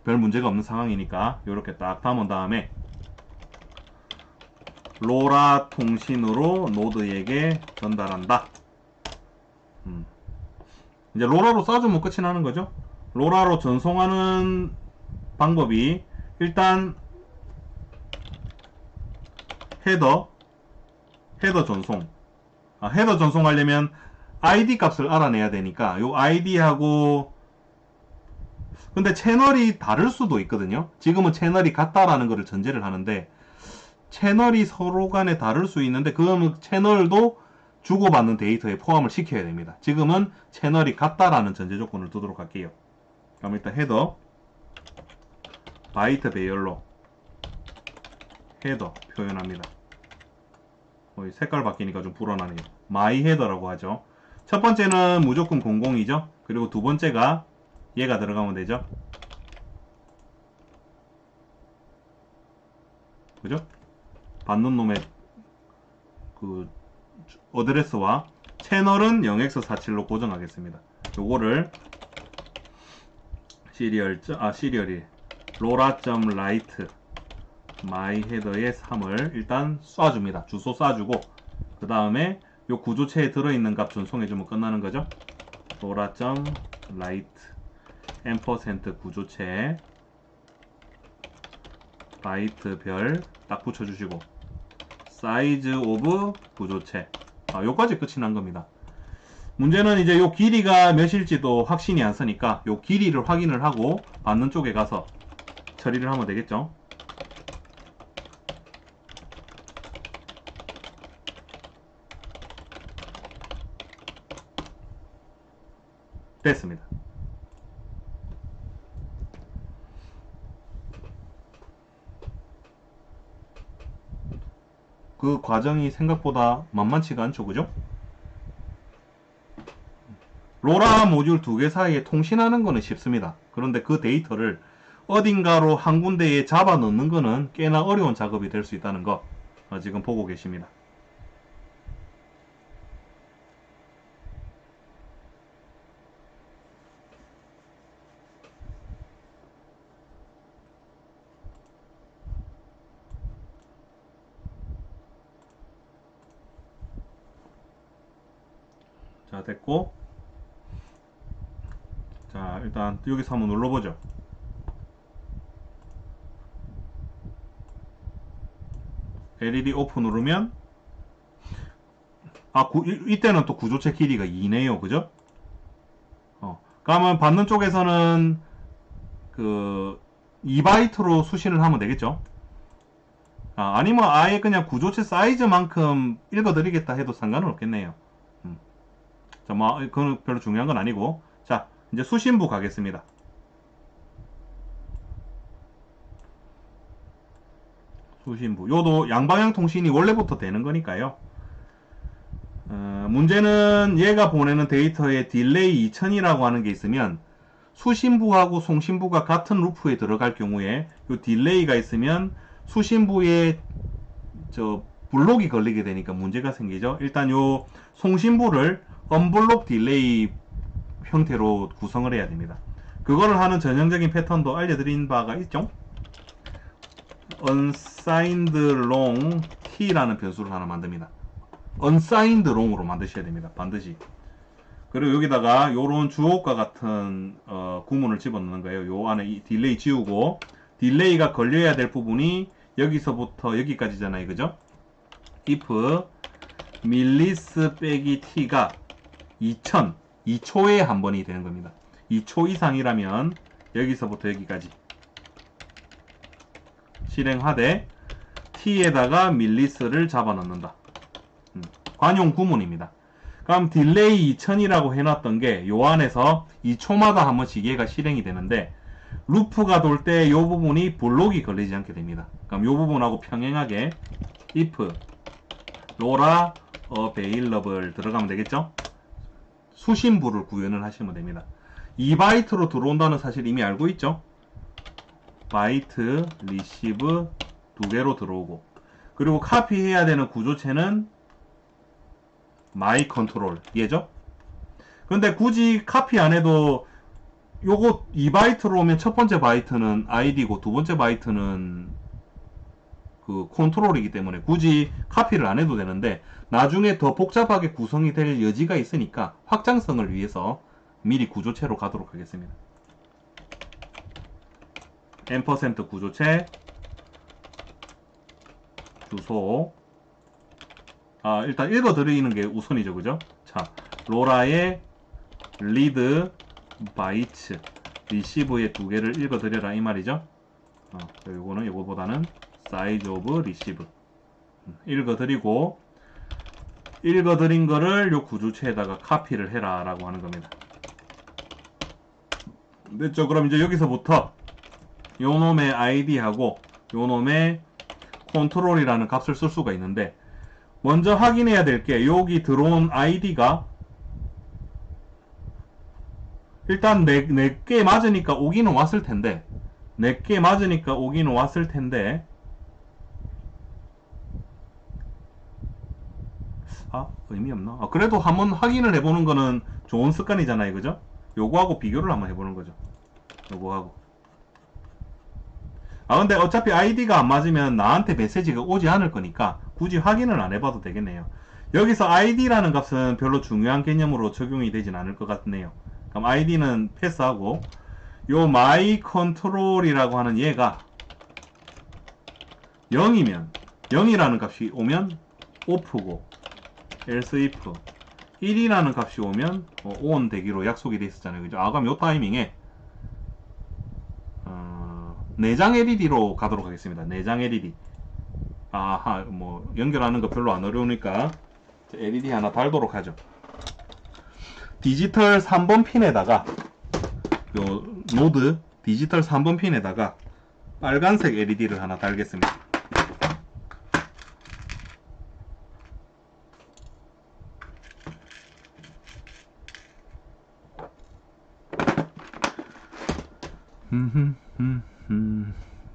별 문제가 없는 상황이니까 이렇게 딱 담은 다음에 로라 통신으로 노드에게 전달한다. 이제 로라로 쏴주면 끝이 나는 거죠. 로라로 전송하는 방법이 일단 헤더 전송. 헤더 전송하려면 ID 값을 알아내야 되니까 요 ID하고, 근데 채널이 다를 수도 있거든요. 지금은 채널이 같다라는 것을 전제를 하는데 채널이 서로 간에 다를 수 있는데 그러면 채널도 주고받는 데이터에 포함을 시켜야 됩니다. 지금은 채널이 같다라는 전제 조건을 두도록 할게요. 그럼 일단 헤더 바이트 배열로 헤더 표현합니다. 색깔 바뀌니까 좀 불안하네요. my 헤더라고 하죠. 첫 번째는 무조건 00이죠. 그리고 두 번째가 얘가 들어가면 되죠. 그죠? 받는 놈의 그 어드레스와 채널은 0x47로 고정하겠습니다. 요거를 시리얼이 로라.write my 헤더의 3을 일단 쏴줍니다. 주소 쏴주고 그 다음에 요 구조체에 들어있는 값 전송해주면 끝나는 거죠. 로라.write 앰퍼센트 구조체 바이트 별 딱 붙여주시고 사이즈 오브 구조체, 요까지 끝이 난 겁니다. 문제는 이제 요 길이가 몇일지도 확신이 안 서니까 요 길이를 확인을 하고 받는 쪽에 가서 처리를 하면 되겠죠. 됐습니다. 그 과정이 생각보다 만만치가 않죠, 그죠? 로라 모듈 두 개 사이에 통신하는 거는 쉽습니다. 그런데 그 데이터를 어딘가로 한 군데에 잡아 넣는 거는 꽤나 어려운 작업이 될 수 있다는 거 지금 보고 계십니다. 자, 됐고, 자, 일단 여기서 한번 눌러보죠. LED 오프 누르면 이때는 또 구조체 길이가 2네요, 그죠? 그러면 받는 쪽에서는 그 2바이트로 수신을 하면 되겠죠. 아니면 아예 그냥 구조체 사이즈만큼 읽어드리겠다 해도 상관은 없겠네요. 자, 뭐 그건 별로 중요한 건 아니고, 자, 이제 수신부 가겠습니다. 수신부 요도 양방향 통신이 원래부터 되는 거니까요. 문제는 얘가 보내는 데이터에 딜레이 2000이라고 하는 게 있으면 수신부하고 송신부가 같은 루프에 들어갈 경우에 이 딜레이가 있으면 수신부에 블록이 걸리게 되니까 문제가 생기죠. 일단 요 송신부를 언블록 딜레이 형태로 구성을 해야 됩니다. 그거를 하는 전형적인 패턴도 알려드린 바가 있죠. unsigned long t라는 변수를 하나 만듭니다. unsigned long으로 만드셔야 됩니다. 반드시. 그리고 여기다가 요런 주어과 같은 구문을 집어넣는 거예요. 요 안에 이 딜레이 지우고, 딜레이가 걸려야 될 부분이 여기서부터 여기까지잖아요. 그죠? if 밀리스 빼기 t가 2000, 2초에 한 번이 되는 겁니다. 2초 이상이라면 여기서부터 여기까지 실행하되 t에다가 밀리스를 잡아넣는다. 관용 구문입니다. 그럼 딜레이 2000이라고 해놨던 게 요 안에서 2초마다 한 번씩 얘가 실행이 되는데, 루프가 돌 때 요 부분이 블록이 걸리지 않게 됩니다. 그럼 요 부분하고 평행하게 if 로라 available 들어가면 되겠죠? 수신부를 구현을 하시면 됩니다. 2바이트로 들어온다는 사실 이미 알고 있죠? 바이트, 리시브 두 개로 들어오고, 그리고 카피해야 되는 구조체는 my control 얘죠? 근데 굳이 카피 안 해도 요거 2바이트로 오면 첫 번째 바이트는 id고 두 번째 바이트는 그 컨트롤이기 때문에 굳이 카피를 안 해도 되는데, 나중에 더 복잡하게 구성이 될 여지가 있으니까 확장성을 위해서 미리 구조체로 가도록 하겠습니다. %, 구조체, 주소. 일단 읽어드리는 게 우선이죠. 그죠? 자, 로라의 read bytes, receive의 두 개를 읽어드려라 이 말이죠. 요거는 요거보다는 size of receive. 읽어드리고, 읽어드린 거를 요 구조체에다가 카피를 해라 라고 하는 겁니다. 됐죠? 그럼 이제 여기서부터 요 놈의 id하고 요 놈의 컨트롤이라는 값을 쓸 수가 있는데, 먼저 확인해야 될 게 여기 들어온 id가 일단 4개 맞으니까 오기는 왔을 텐데, 4개 맞으니까 오기는 왔을 텐데, 의미 없나? 그래도 한번 확인을 해보는 거는 좋은 습관이잖아요. 그죠? 요거하고 비교를 한번 해보는 거죠. 요거하고. 근데 어차피 아이디가 안 맞으면 나한테 메시지가 오지 않을 거니까 굳이 확인을 안 해봐도 되겠네요. 여기서 아이디라는 값은 별로 중요한 개념으로 적용이 되진 않을 것 같네요. 그럼 아이디는 패스하고, 요 my control이라고 하는 얘가 0이면, 0이라는 값이 오면 off고, else if 1이라는 값이 오면 on 되기로 약속이 돼 있었잖아요. 그죠? 그럼 요 타이밍에 내장 LED로 가도록 하겠습니다. 내장 LED. 뭐 연결하는 거 별로 안 어려우니까 LED 하나 달도록 하죠. 디지털 3번 핀에다가 요 노드 디지털 3번 핀에다가 빨간색 LED를 하나 달겠습니다.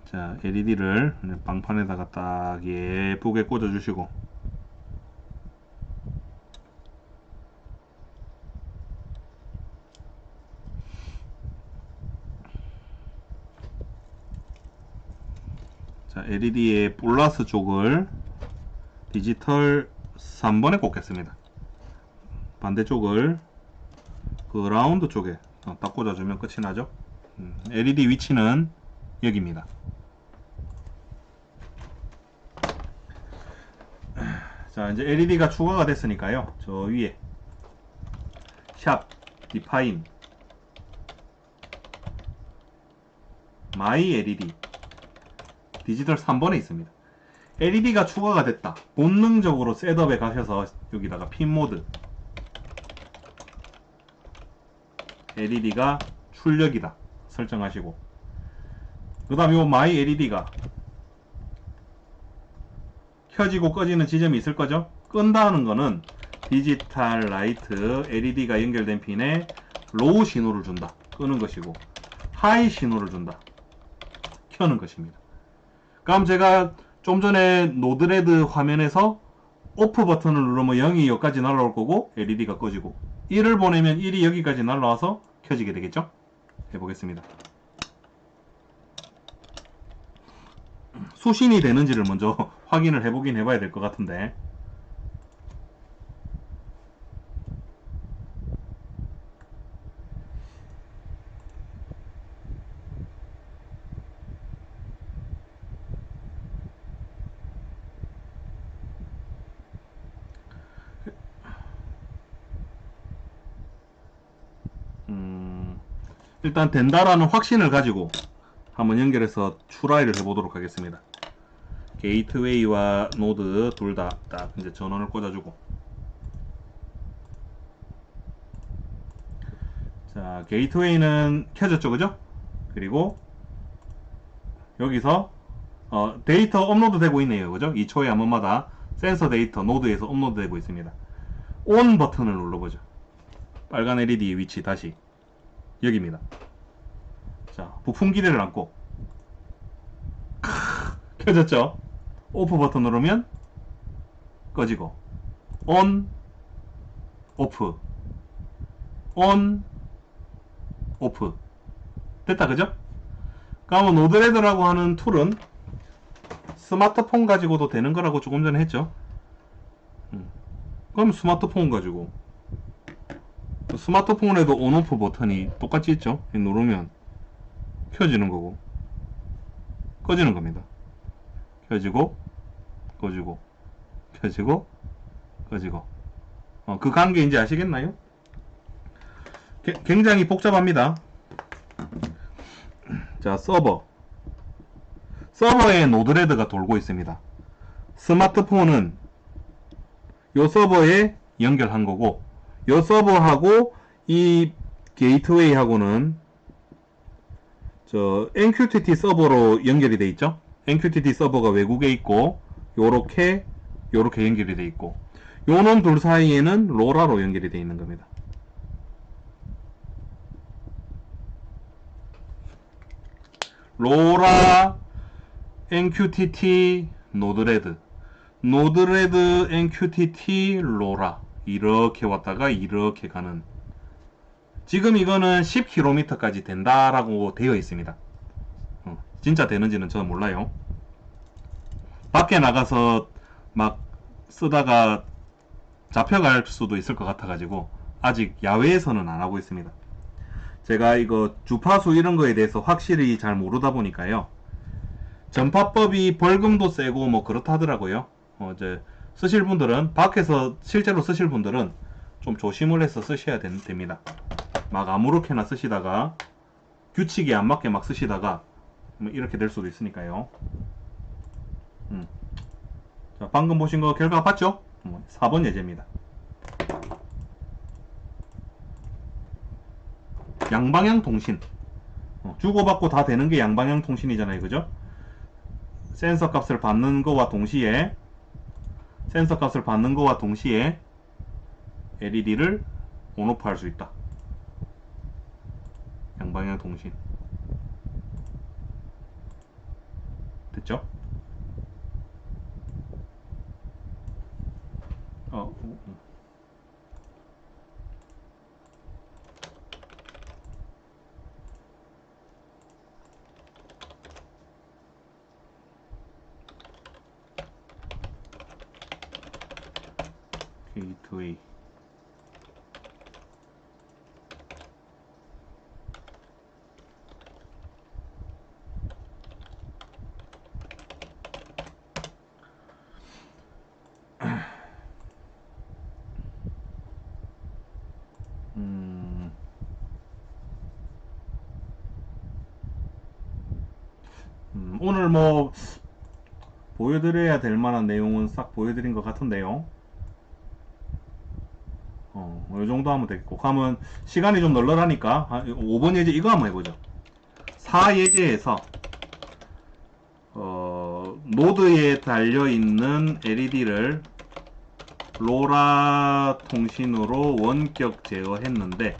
자, LED를 방판에다가 딱 예쁘게 꽂아주시고, 자, LED의 플러스 쪽을 디지털 3번에 꽂겠습니다. 반대쪽을 그라운드 쪽에 딱 꽂아주면 끝이 나죠. LED 위치는 여기입니다. 자, 이제 LED가 추가가 됐으니까요. 저 위에 샵 define my LED 디지털 3번에 있습니다. LED가 추가가 됐다. 본능적으로 셋업에 가셔서 여기다가 핀 모드 LED가 출력이다 설정하시고, 그 다음 요 my LED가 켜지고 꺼지는 지점이 있을 거죠. 끈다는 거는 디지털 라이트 LED가 연결된 핀에 로우 신호를 준다. 끄는 것이고, 하이 신호를 준다. 켜는 것입니다. 그럼 제가 좀 전에 노드레드 화면에서 오프 버튼을 누르면 0이 여기까지 날아올 거고 LED가 꺼지고, 1을 보내면 1이 여기까지 날아와서 켜지게 되겠죠? 해보겠습니다. 수신이 되는지를 먼저 확인을 해보긴 해봐야 될 것 같은데, 일단 된다라는 확신을 가지고 한번 연결해서 트라이를 해보도록 하겠습니다. 게이트웨이와 노드 둘 다 딱 이제 전원을 꽂아주고, 자, 게이트웨이는 켜졌죠, 그죠? 그리고 여기서 데이터 업로드 되고 있네요, 그죠? 2초에 한 번마다 센서 데이터 노드에서 업로드 되고 있습니다. 온 버튼을 눌러보죠. 빨간 LED 위치 다시 여기입니다. 자, 부품 기대를 안고 켜졌죠? 오프 버튼 누르면 꺼지고, 온, 오프, 온, 오프. 됐다, 그죠? 그러면 노드레드라고 하는 툴은 스마트폰 가지고도 되는 거라고 조금 전에 했죠. 그럼 스마트폰 가지고, 스마트폰에도 온오프 버튼이 똑같이 있죠. 누르면 켜지는 거고 꺼지는 겁니다. 켜지고 꺼지고 켜지고 꺼지고. 그 관계 이제 아시겠나요? 굉장히 복잡합니다. 자, 서버에 노드레드가 돌고 있습니다. 스마트폰은 요 서버에 연결한 거고, 요 서버하고 이 게이트웨이하고는 저 MQTT 서버로 연결이 돼 있죠. MQTT 서버가 외국에 있고, 요렇게 연결이 돼 있고, 요놈 둘 사이에는 로라로 연결이 돼 있는 겁니다. 로라, MQTT, 노드레드, MQTT, 로라, 이렇게 왔다가 이렇게 가는, 지금 이거는 10km까지 된다라고 되어 있습니다. 진짜 되는지는 저는 몰라요. 밖에 나가서 막 쓰다가 잡혀갈 수도 있을 것 같아가지고 아직 야외에서는 안 하고 있습니다. 제가 이거 주파수 이런 거에 대해서 확실히 잘 모르다 보니까요. 전파법이 벌금도 세고 뭐 그렇다 하더라고요. 이제 쓰실 분들은, 밖에서 실제로 쓰실 분들은 좀 조심을 해서 쓰셔야 됩니다. 막 아무렇게나 쓰시다가, 규칙에 안 맞게 막 쓰시다가 뭐 이렇게 될 수도 있으니까요. 자, 방금 보신 거 결과 봤죠? 4번 예제입니다. 양방향 통신. 주고받고 다 되는 게 양방향 통신이잖아요, 그죠? 센서 값을 받는 거와 동시에 LED를 온오프 할 수 있다. 양방향 통신. 됐죠? 게이트웨이. 오늘 뭐 보여드려야 될 만한 내용은 싹 보여드린 것 같은데요. 이 정도 하면 되겠고, 그러면 시간이 좀 널널하니까 5번 예제 이거 한번 해보죠. 4예제에서 노드에 달려있는 LED를 로라 통신으로 원격 제어했는데,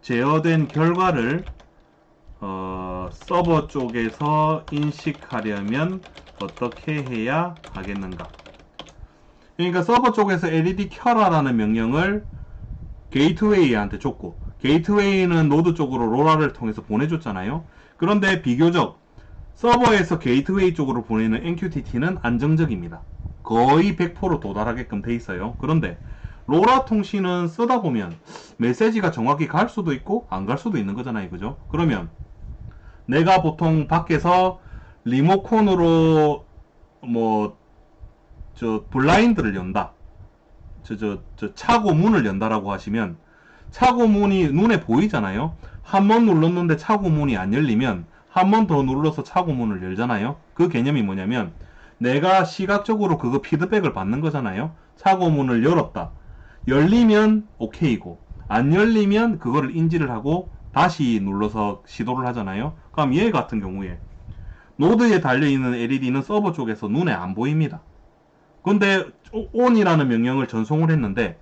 제어된 결과를 서버 쪽에서 인식하려면 어떻게 해야 하겠는가? 그러니까 서버 쪽에서 LED 켜라라는 명령을 게이트웨이한테 줬고, 게이트웨이는 노드 쪽으로 로라를 통해서 보내줬잖아요. 그런데 비교적 서버에서 게이트웨이 쪽으로 보내는 MQTT는 안정적입니다. 거의 100% 도달하게끔 돼 있어요. 그런데 로라 통신은 쓰다 보면 메시지가 정확히 갈 수도 있고 안 갈 수도 있는 거잖아요. 그죠? 그러면 내가 보통 밖에서 리모컨으로 블라인드를 연다, 차고 문을 연다라고 하시면, 차고 문이 눈에 보이잖아요. 한 번 눌렀는데 차고 문이 안 열리면 한 번 더 눌러서 차고 문을 열잖아요. 그 개념이 뭐냐면, 내가 시각적으로 그거 피드백을 받는 거잖아요. 차고 문을 열었다, 열리면 오케이고, 안 열리면 그거를 인지를 하고 다시 눌러서 시도를 하잖아요. 그럼 얘 같은 경우에 노드에 달려있는 LED는 서버 쪽에서 눈에 안 보입니다. 근데 ON이라는 명령을 전송을 했는데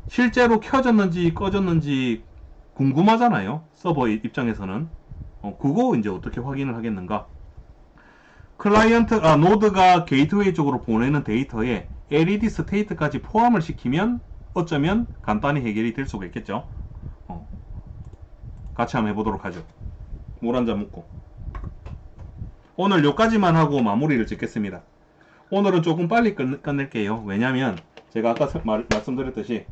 실제로 켜졌는지 꺼졌는지 궁금하잖아요. 서버 입장에서는. 그거 이제 어떻게 확인을 하겠는가? 노드가 게이트웨이 쪽으로 보내는 데이터에 LED 스테이트까지 포함을 시키면 어쩌면 간단히 해결이 될 수가 있겠죠. 같이 한번 해보도록 하죠. 물 한 잔 먹고. 오늘 요까지만 하고 마무리를 짓겠습니다. 오늘은 조금 빨리 끝낼게요. 왜냐면 제가 아까 말씀드렸듯이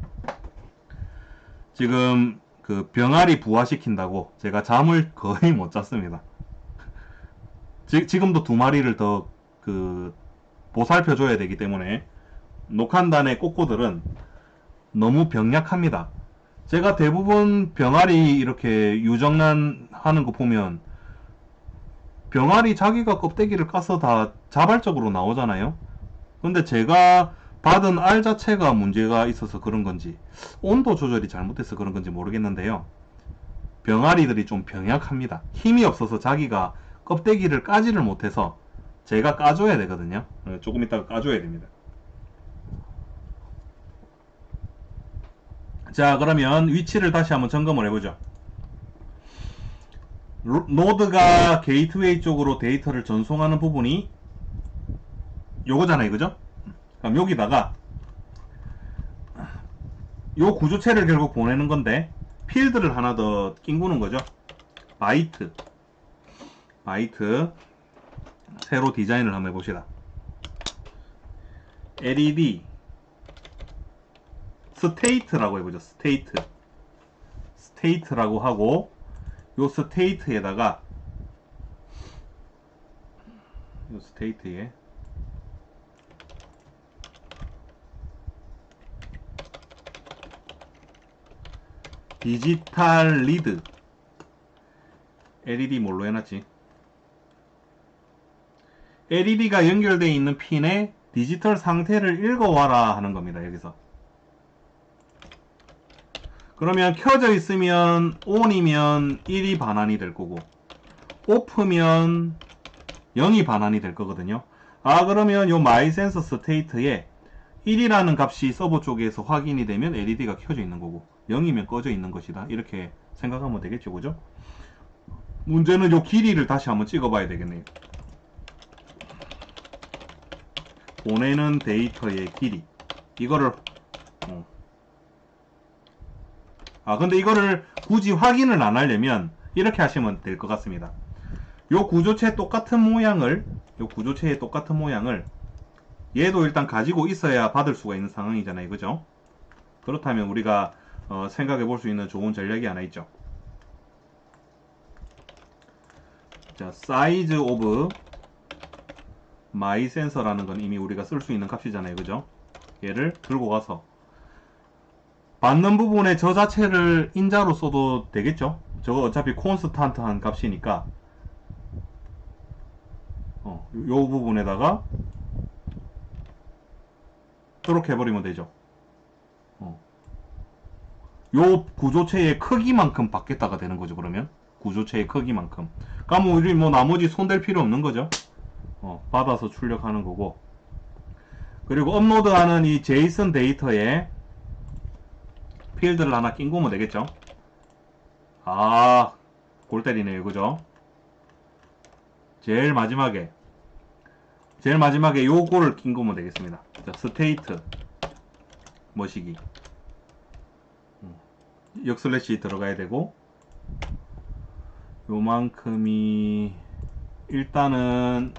지금 그 병아리 부화시킨다고 제가 잠을 거의 못 잤습니다. 지금도 2마리를 더 보살펴줘야 되기 때문에 녹한단의 꼬꼬들은 너무 병약합니다. 제가 대부분 병아리 이렇게 유정란 하는 거 보면 병아리 자기가 껍데기를 까서 다 자발적으로 나오잖아요. 근데 제가 받은 알 자체가 문제가 있어서 그런 건지, 온도 조절이 잘못돼서 그런 건지 모르겠는데요. 병아리들이 좀 병약합니다. 힘이 없어서 자기가 껍데기를 까지를 못해서 제가 까줘야 되거든요. 조금 이따가 까줘야 됩니다. 자, 그러면 위치를 다시 한번 점검을 해보죠. 노드가 게이트웨이 쪽으로 데이터를 전송하는 부분이 요거잖아요. 그죠? 그럼 여기다가 요 구조체를 결국 보내는 건데 필드를 하나 더 낑구는 거죠. 바이트 새로 디자인을 한번 해봅시다. LED 스테이트라고 해보죠. 스테이트라고 하고, 요 스테이트에다가 요 스테이트에 디지털 리드, LED 뭘로 해놨지? LED가 연결되어 있는 핀의 디지털 상태를 읽어와라 하는 겁니다. 여기서. 그러면 켜져 있으면 ON이면 1이 반환이 될 거고, OFF면 0이 반환이 될 거거든요. 그러면 요 mySensor state에 1이라는 값이 서버 쪽에서 확인이 되면 LED가 켜져 있는 거고, 0이면 꺼져 있는 것이다. 이렇게 생각하면 되겠죠. 그죠? 문제는 요 길이를 다시 한번 찍어 봐야 되겠네요. 보내는 데이터의 길이. 이거를 근데 이거를 굳이 확인을 안 하려면 이렇게 하시면 될 것 같습니다. 요 구조체의 똑같은 모양을 얘도 일단 가지고 있어야 받을 수가 있는 상황이잖아요. 그죠? 그렇다면 우리가 생각해 볼 수 있는 좋은 전략이 하나 있죠. 자, size of my sensor라는 건 이미 우리가 쓸 수 있는 값이잖아요. 그죠? 얘를 들고 가서 받는 부분에 저 자체를 인자로 써도 되겠죠? 저거 어차피 콘스탄트한 값이니까 요 부분에다가 이렇게 해버리면 되죠. 요 구조체의 크기만큼 받겠다가 되는 거죠. 그러면 구조체의 크기만큼. 그럼 우리 나머지 손댈 필요 없는 거죠. 받아서 출력하는 거고. 그리고 업로드하는 이 제이슨 데이터에 필드를 하나 낀 거면 되겠죠. 아, 골 때리네요. 그죠? 제일 마지막에 요거를 낀 거면 되겠습니다. 자, 스테이트 머시기 역슬래시 들어가야 되고, 요만큼이 일단은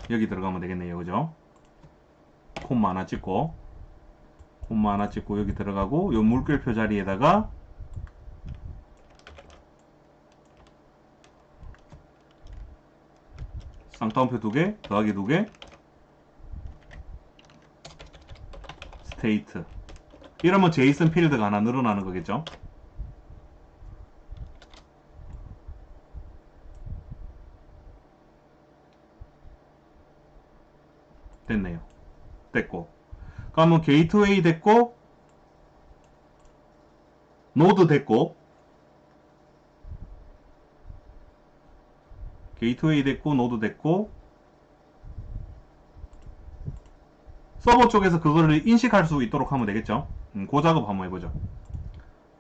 여기 들어가면 되겠네요. 그죠? 콤마 하나 찍고 여기 들어가고, 요 물결표 자리에다가 쌍따옴표 2개 더하기 2개 스테이트. 이러면 제이슨 필드가 하나 늘어나는 거겠죠. 됐네요. 됐고, 그러면 게이트웨이 됐고, 노드 됐고, 게이트웨이 됐고, 노드 됐고, 서버 쪽에서 그거를 인식할 수 있도록 하면 되겠죠. 그 작업 한번 해보죠.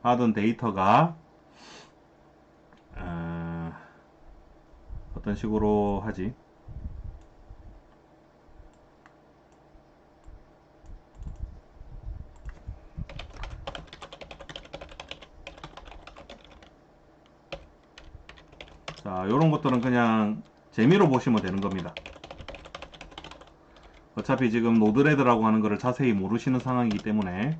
받은 데이터가 어떤 식으로 하지? 자, 요런 것들은 그냥 재미로 보시면 되는 겁니다. 어차피 지금 노드레드라고 하는 거를 자세히 모르시는 상황이기 때문에.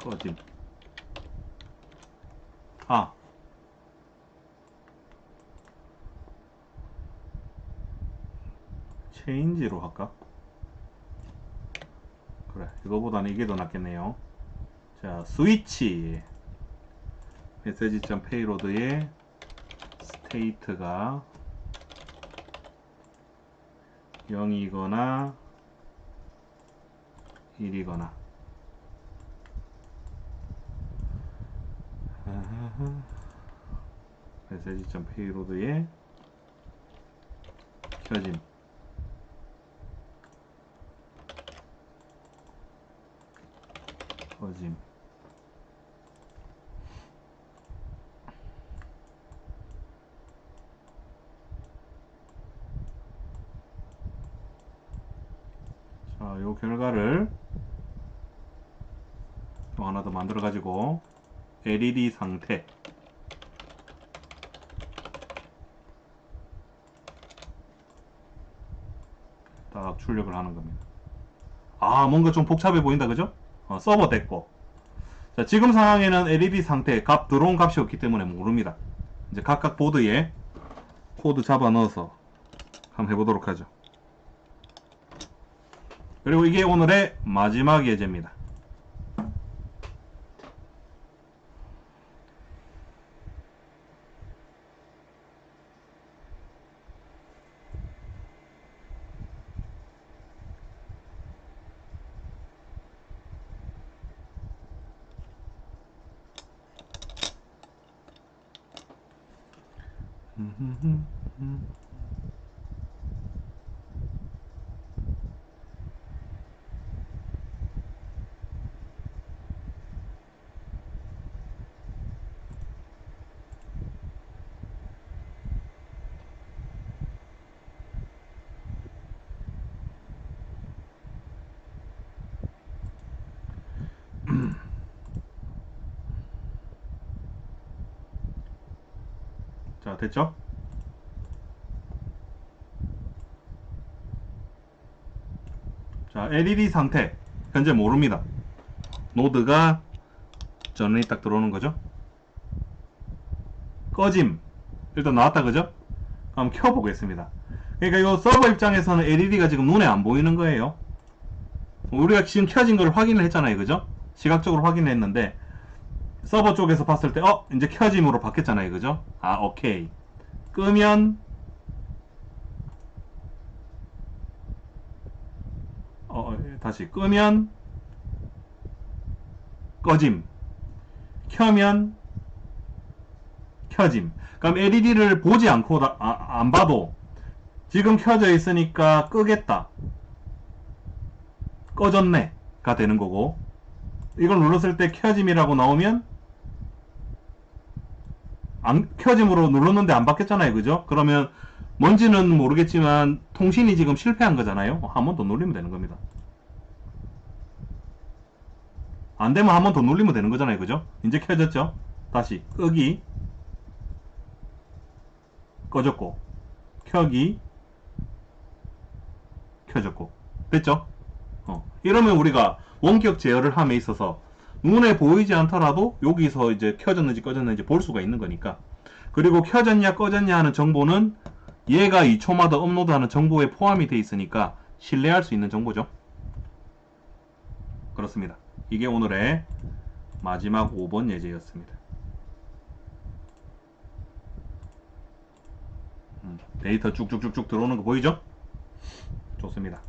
꺼짐. 아, 체인지로 할까? 그래, 이거보다는 이게 더 낫겠네요. 자, 스위치 메시지.페이로드의 스테이트가 0이거나 1이거나 메시지.페이로드의 켜짐. 꺼짐. 자, 요 결과를 또 하나 더 만들어 가지고 LED 상태 딱 출력을 하는 겁니다. 아, 뭔가 좀 복잡해 보인다, 그죠? 서버 됐고. 자, 지금 상황에는 LED 상태 들어온 값이 없기 때문에 모릅니다. 이제 각각 보드에 코드 잡아 넣어서 한번 해보도록 하죠. 그리고 이게 오늘의 마지막 예제입니다. 자, 됐죠? 자, LED 상태 현재 모릅니다. 노드가 전원이 딱 들어오는 거죠. 꺼짐 일단 나왔다, 그죠? 한번 켜보겠습니다. 그러니까 이 서버 입장에서는 LED가 지금 눈에 안 보이는 거예요. 우리가 지금 켜진 걸 확인을 했잖아요, 그죠? 시각적으로 확인했는데 서버 쪽에서 봤을 때 이제 켜짐으로 바뀌었잖아요, 그죠? 아, 오케이. 끄면 다시 끄면 꺼짐, 켜면 켜짐. 그럼 LED를 보지 않고 안 봐도 지금 켜져 있으니까 끄겠다. 꺼졌네. 가 되는 거고, 이걸 눌렀을 때 켜짐이라고 나오면 켜짐으로 눌렀는데 안 바뀌었잖아요. 그죠? 그러면 뭔지는 모르겠지만 통신이 지금 실패한 거잖아요. 한 번 더 눌리면 되는 겁니다. 안 되면 한 번 더 눌리면 되는 거잖아요. 그죠? 이제 켜졌죠? 다시 끄기, 꺼졌고, 켜기, 켜졌고. 됐죠? 이러면 우리가 원격 제어를 함에 있어서 눈에 보이지 않더라도 여기서 이제 켜졌는지 꺼졌는지 볼 수가 있는 거니까. 그리고 켜졌냐 꺼졌냐 하는 정보는 얘가 2초마다 업로드하는 정보에 포함이 돼 있으니까 신뢰할 수 있는 정보죠. 그렇습니다. 이게 오늘의 마지막 5번 예제였습니다. 데이터 쭉쭉쭉쭉 들어오는 거 보이죠? 좋습니다.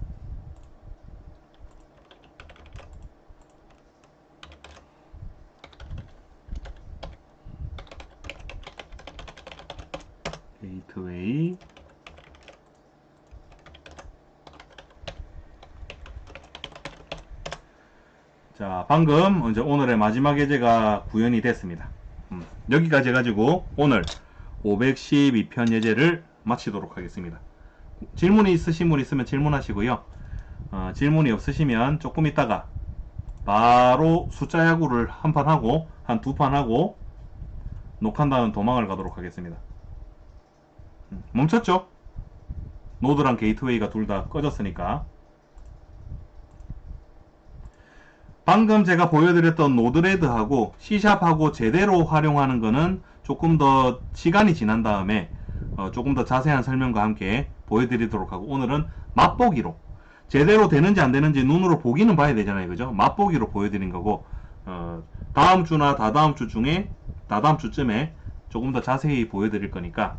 게이트웨이, 자, 방금 이제 오늘의 마지막 예제가 구현이 됐습니다. 여기까지 해가지고 오늘 512편 예제를 마치도록 하겠습니다. 질문이 있으신 분 있으면 질문하시고요. 질문이 없으시면 조금 있다가 바로 숫자 야구를 한 판 하고 한 두 판 하고 녹한다는 도망을 가도록 하겠습니다. 멈췄죠? 노드랑 게이트웨이가 둘 다 꺼졌으니까. 방금 제가 보여드렸던 노드레드하고 C샵하고 제대로 활용하는 거는 조금 더 시간이 지난 다음에 조금 더 자세한 설명과 함께 보여드리도록 하고, 오늘은 맛보기로 제대로 되는지 안 되는지 눈으로 보기는 봐야 되잖아요. 그죠? 맛보기로 보여드린 거고, 다음 주나 다다음 주쯤에 조금 더 자세히 보여드릴 거니까,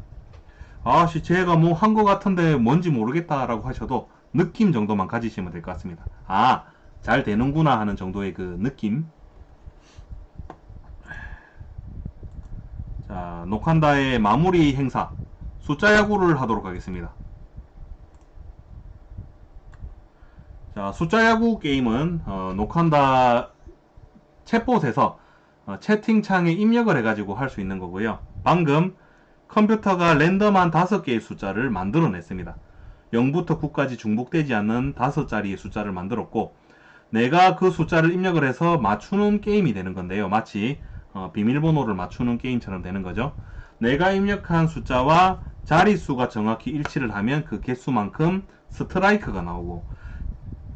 아씨 제가 뭐 한 거 같은데 뭔지 모르겠다 라고 하셔도 느낌 정도만 가지시면 될 것 같습니다. 아, 잘 되는구나 하는 정도의 그 느낌. 자, 녹한다의 마무리 행사 숫자 야구를 하도록 하겠습니다. 자, 숫자 야구 게임은 녹한다 챗봇에서 채팅창에 입력을 해가지고 할 수 있는 거고요. 방금 컴퓨터가 랜덤한 5개의 숫자를 만들어냈습니다. 0부터 9까지 중복되지 않는 5자리의 숫자를 만들었고, 내가 그 숫자를 입력을 해서 맞추는 게임이 되는 건데요. 마치 비밀번호를 맞추는 게임처럼 되는 거죠. 내가 입력한 숫자와 자릿수가 정확히 일치를 하면 그 개수만큼 스트라이크가 나오고,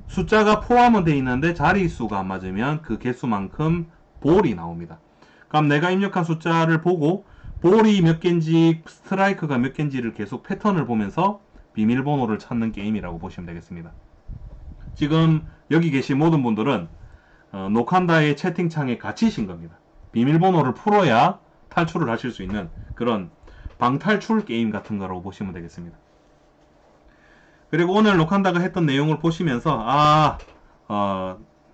숫자가 포함은 되어 있는데 자릿수가 안 맞으면 그 개수만큼 볼이 나옵니다. 그럼 내가 입력한 숫자를 보고 볼이 몇 개인지 스트라이크가 몇 개인지를 계속 패턴을 보면서 비밀번호를 찾는 게임이라고 보시면 되겠습니다. 지금 여기 계신 모든 분들은 녹한다의 채팅창에 갇히신 겁니다. 비밀번호를 풀어야 탈출을 하실 수 있는 그런 방탈출 게임 같은 거라고 보시면 되겠습니다. 그리고 오늘 녹한다가 했던 내용을 보시면서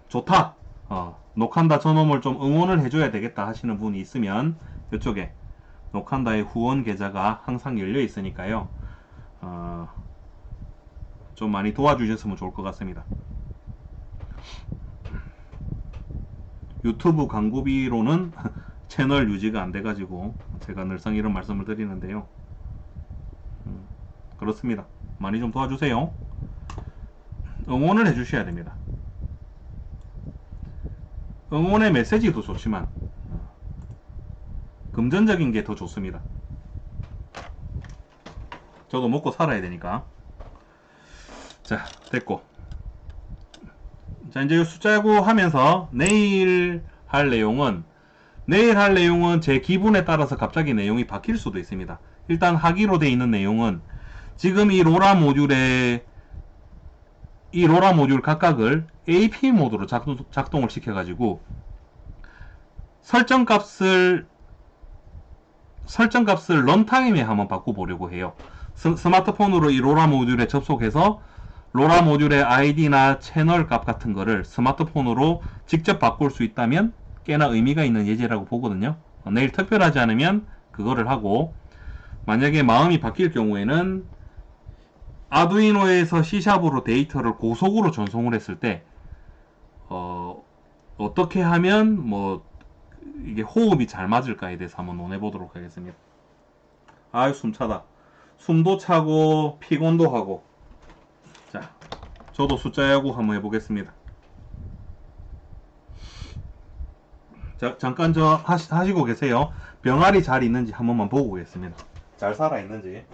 좋다, 녹한다 저놈을 좀 응원을 해줘야 되겠다 하시는 분이 있으면 이쪽에 녹한다의 후원 계좌가 항상 열려 있으니까요. 좀 많이 도와주셨으면 좋을 것 같습니다. 유튜브 광고비로는 채널 유지가 안 돼가지고 제가 늘상 이런 말씀을 드리는데요. 그렇습니다. 많이 좀 도와주세요. 응원을 해주셔야 됩니다. 응원의 메시지도 좋지만 금전적인 게 더 좋습니다. 저도 먹고 살아야 되니까. 자, 됐고. 자, 이제 숫자고 하면서 내일 할 내용은 제 기분에 따라서 갑자기 내용이 바뀔 수도 있습니다. 일단 하기로 돼 있는 내용은 지금 이 로라 모듈 각각을 AP 모드로 작동을 시켜가지고 설정값을 런타임에 한번 바꿔보려고 해요. 스마트폰으로 이 로라 모듈에 접속해서 로라 모듈의 아이디나 채널 값 같은 거를 스마트폰으로 직접 바꿀 수 있다면 꽤나 의미가 있는 예제라고 보거든요. 내일 특별하지 않으면 그거를 하고, 만약에 마음이 바뀔 경우에는 아두이노에서 C샵으로 데이터를 고속으로 전송을 했을 때 어떻게 하면 뭐 이게 호흡이 잘 맞을까에 대해서 한번 논해 보도록 하겠습니다. 아유, 숨차다. 숨도 차고 피곤도 하고. 자, 저도 숫자 야구 한번 해보겠습니다. 자, 잠깐 하시고 계세요. 병아리 잘 있는지 한 번만 보고 오겠습니다. 잘 살아 있는지.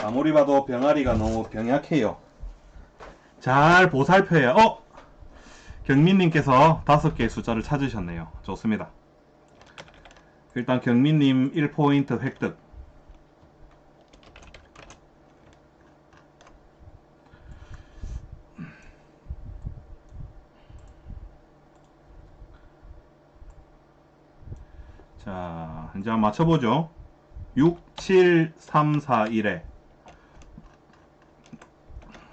아무리 봐도 병아리가 너무 병약해요. 잘 보살펴야. 경민님께서 5개의 숫자를 찾으셨네요. 좋습니다. 일단 경민님 1포인트 획득. 자, 이제 한번 맞춰보죠. 6, 7, 3, 4, 1에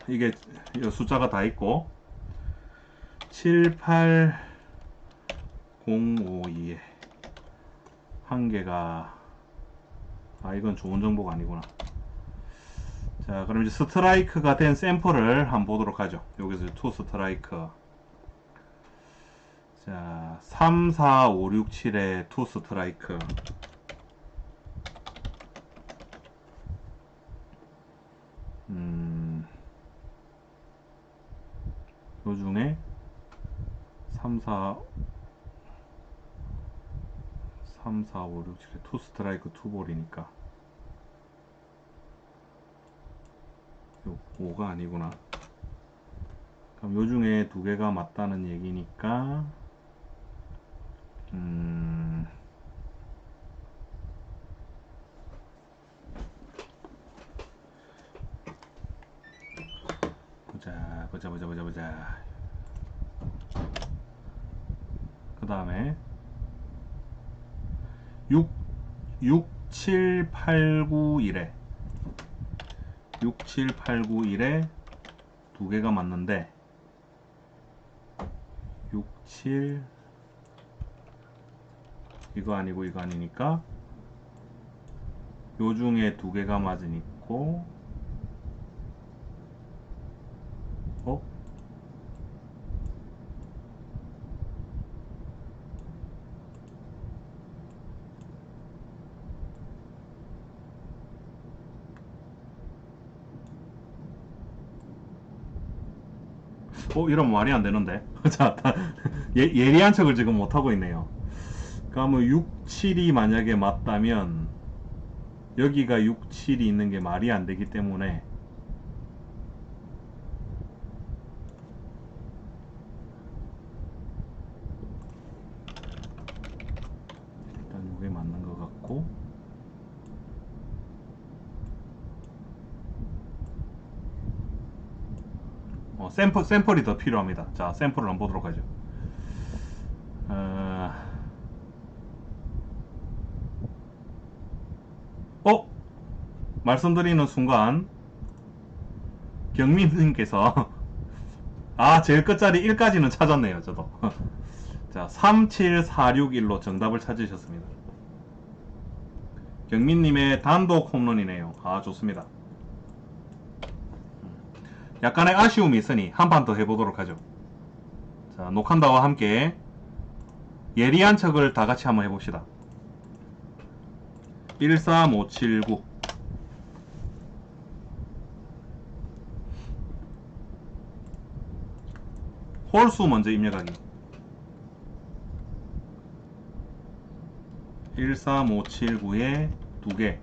이게 숫자가 다 있고 7, 8, 0, 5, 2에 한 개가 이건 좋은 정보가 아니구나. 자, 그럼 이제 스트라이크가 된 샘플을 한번 보도록 하죠. 여기서 투 스트라이크. 자, 3, 4, 5, 6, 7에 투 스트라이크. 요 중에 3, 4, 5, 6, 7에 투 스트라이크 투 볼이니까 5가 아니구나. 그럼 요 중에 2개가 맞다는 얘기니까 보자. 그 다음에 6, 7, 8, 9, 1에 6, 7, 8, 9, 1에 2개가 맞는데 6, 7 이거 아니고 이거 아니니까 요 중에 2개가 맞으니까 이러면 말이 안 되는데. 자, 예리한 척을 지금 못하고 있네요. 그러면 6, 7이 만약에 맞다면 여기가 6, 7이 있는 게 말이 안 되기 때문에 일단 이게 맞는 것 같고 샘플이 더 필요합니다. 자, 샘플을 한번 보도록 하죠. 말씀드리는 순간 경민님께서 제일 끝자리 1까지는 찾았네요. 저도. 자, 37461로 정답을 찾으셨습니다. 경민님의 단독 홈런이네요. 좋습니다. 약간의 아쉬움이 있으니 한 판 더 해보도록 하죠. 자, 녹한다와 함께 예리한 척을 다 같이 한번 해봅시다. 13579 홀수 먼저 입력하기. 13579에 2개.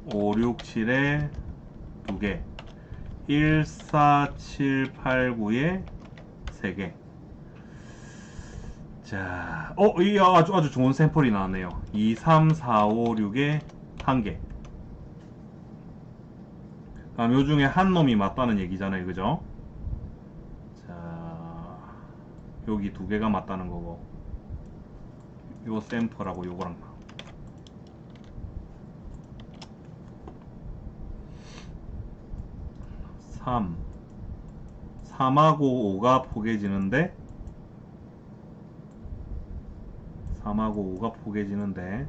34567에 2개. 14789에 3개. 자, 이 아주 좋은 샘플이 나왔네요. 23456에 1개. 다음 요 중에 한 놈이 맞다는 얘기잖아요, 그죠? 자, 여기 2개가 맞다는 거고, 요 샘플하고 요거랑 3하고 5가 포개지는데 3하고 5가 포개지는데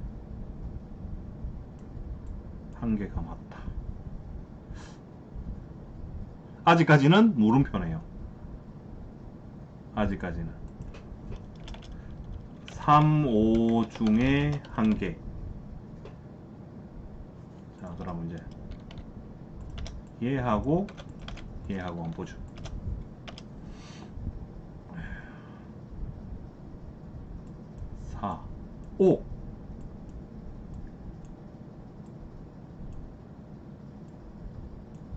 1개가 맞다. 아직까지는 물음표네요. 아직까지는 3, 5 중에 1개. 자, 그럼 이제 얘하고 한번 보죠. 4, 5.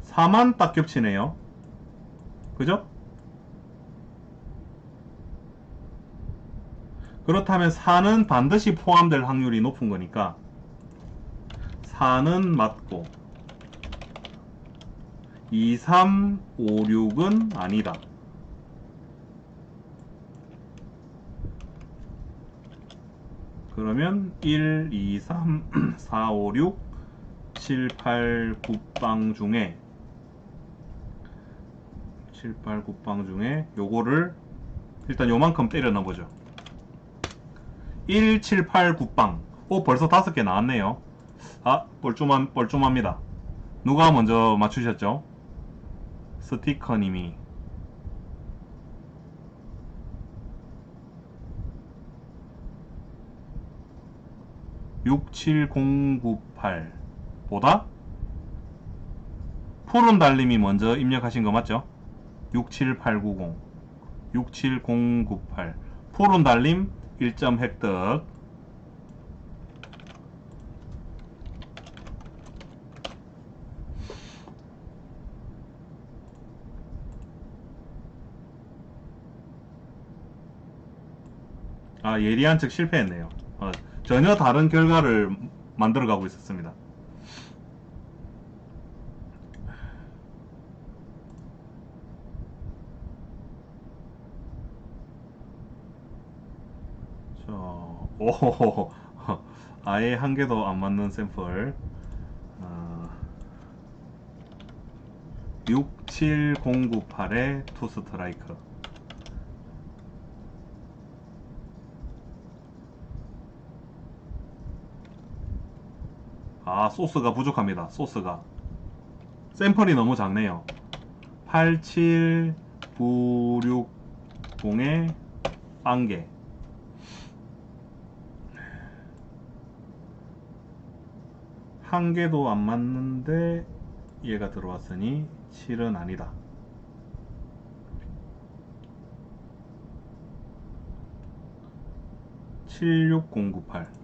4만 딱 겹치네요. 그죠? 그렇다면 4는 반드시 포함될 확률이 높은 거니까 4는 맞고 2, 3, 5, 6은 아니다. 그러면 1, 2, 3, 4, 5, 6, 7, 8, 9방 중에 7, 8, 9방 중에 요거를 일단 요만큼 때려 넣어보죠. 1, 7, 8, 9방. 벌써 5개 나왔네요. 아, 뻘쭘합니다. 누가 먼저 맞추셨죠? 스티커님이. 67098 보다 푸른 달님이 먼저 입력하신 거 맞죠? 67890 67098 푸른 달님 1점 획득. 아, 예리한 척 실패했네요. 전혀 다른 결과를 만들어가고 있었습니다. 오호호, 아예 한 개도 안 맞는 샘플. 67098의 투 스트라이크. 아, 소스가 부족합니다. 소스가 샘플이 너무 작네요. 87960의 1개. 한 개도 안 맞는데 얘가 들어왔으니 7은 아니다. 76098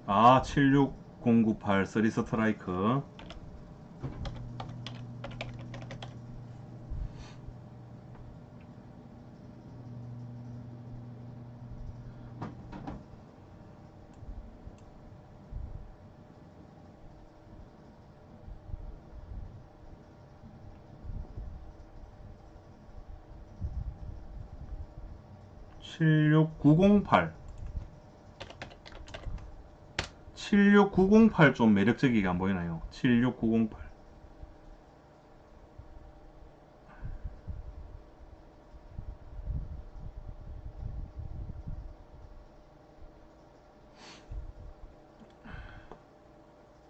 아, 76098 3 스트라이크. 76908 좀 매력적이게 안 보이나요? 76908.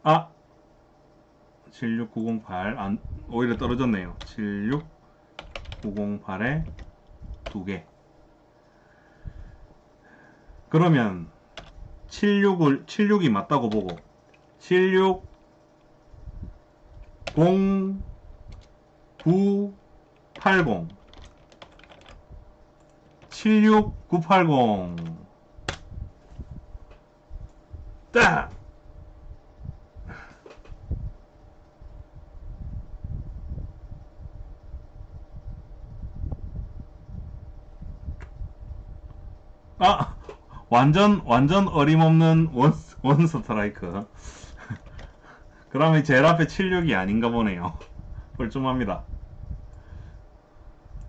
아! 76908 오히려 떨어졌네요. 76908에 2개. 그러면 76이 맞다고 보고 76 0 9 80 76980 딱! 아! 완전 어림없는 원 스트라이크. 그러면 제일 앞에 76이 아닌가 보네요. 뻘쭘합니다.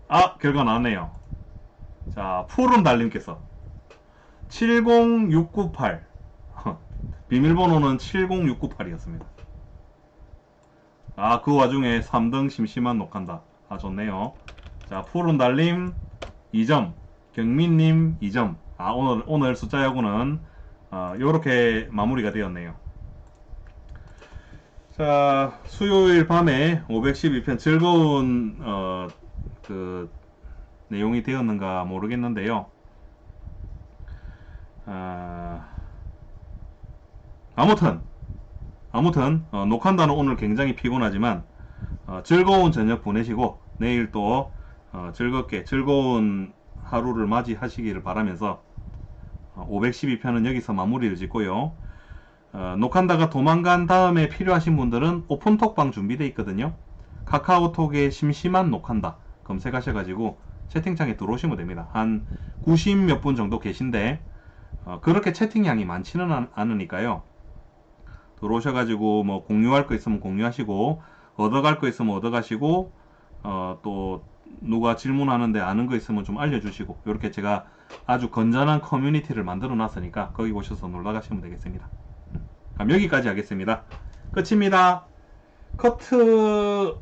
아! 결과 나왔네요. 자, 푸른 달님께서 70698 비밀번호는 70698이었습니다. 아, 그 와중에 3등 심심한 녹한다. 아, 좋네요. 자, 푸른 달님 2점, 경민님 2점. 아, 오늘 숫자 야구는 요렇게 마무리가 되었네요. 자, 수요일 밤에 512편 즐거운 그 내용이 되었는가 모르겠는데요. 아무튼 녹한다는 오늘 굉장히 피곤하지만 즐거운 저녁 보내시고 내일 또 즐겁게 즐거운 하루를 맞이하시기를 바라면서 512편은 여기서 마무리를 짓고요. 녹한다가 도망간 다음에 필요하신 분들은 오픈톡방 준비되어 있거든요. 카카오톡에 심심한 녹한다 검색하셔가지고 채팅창에 들어오시면 됩니다. 한 90 몇 분 정도 계신데 그렇게 채팅량이 많지는 않으니까요. 들어오셔가지고 뭐 공유할 거 있으면 공유하시고 얻어갈 거 있으면 얻어가시고 또 누가 질문하는데 아는 거 있으면 좀 알려주시고 이렇게 제가 아주 건전한 커뮤니티를 만들어 놨으니까 거기 오셔서 놀러 가시면 되겠습니다. 그럼 여기까지 하겠습니다. 끝입니다. 커트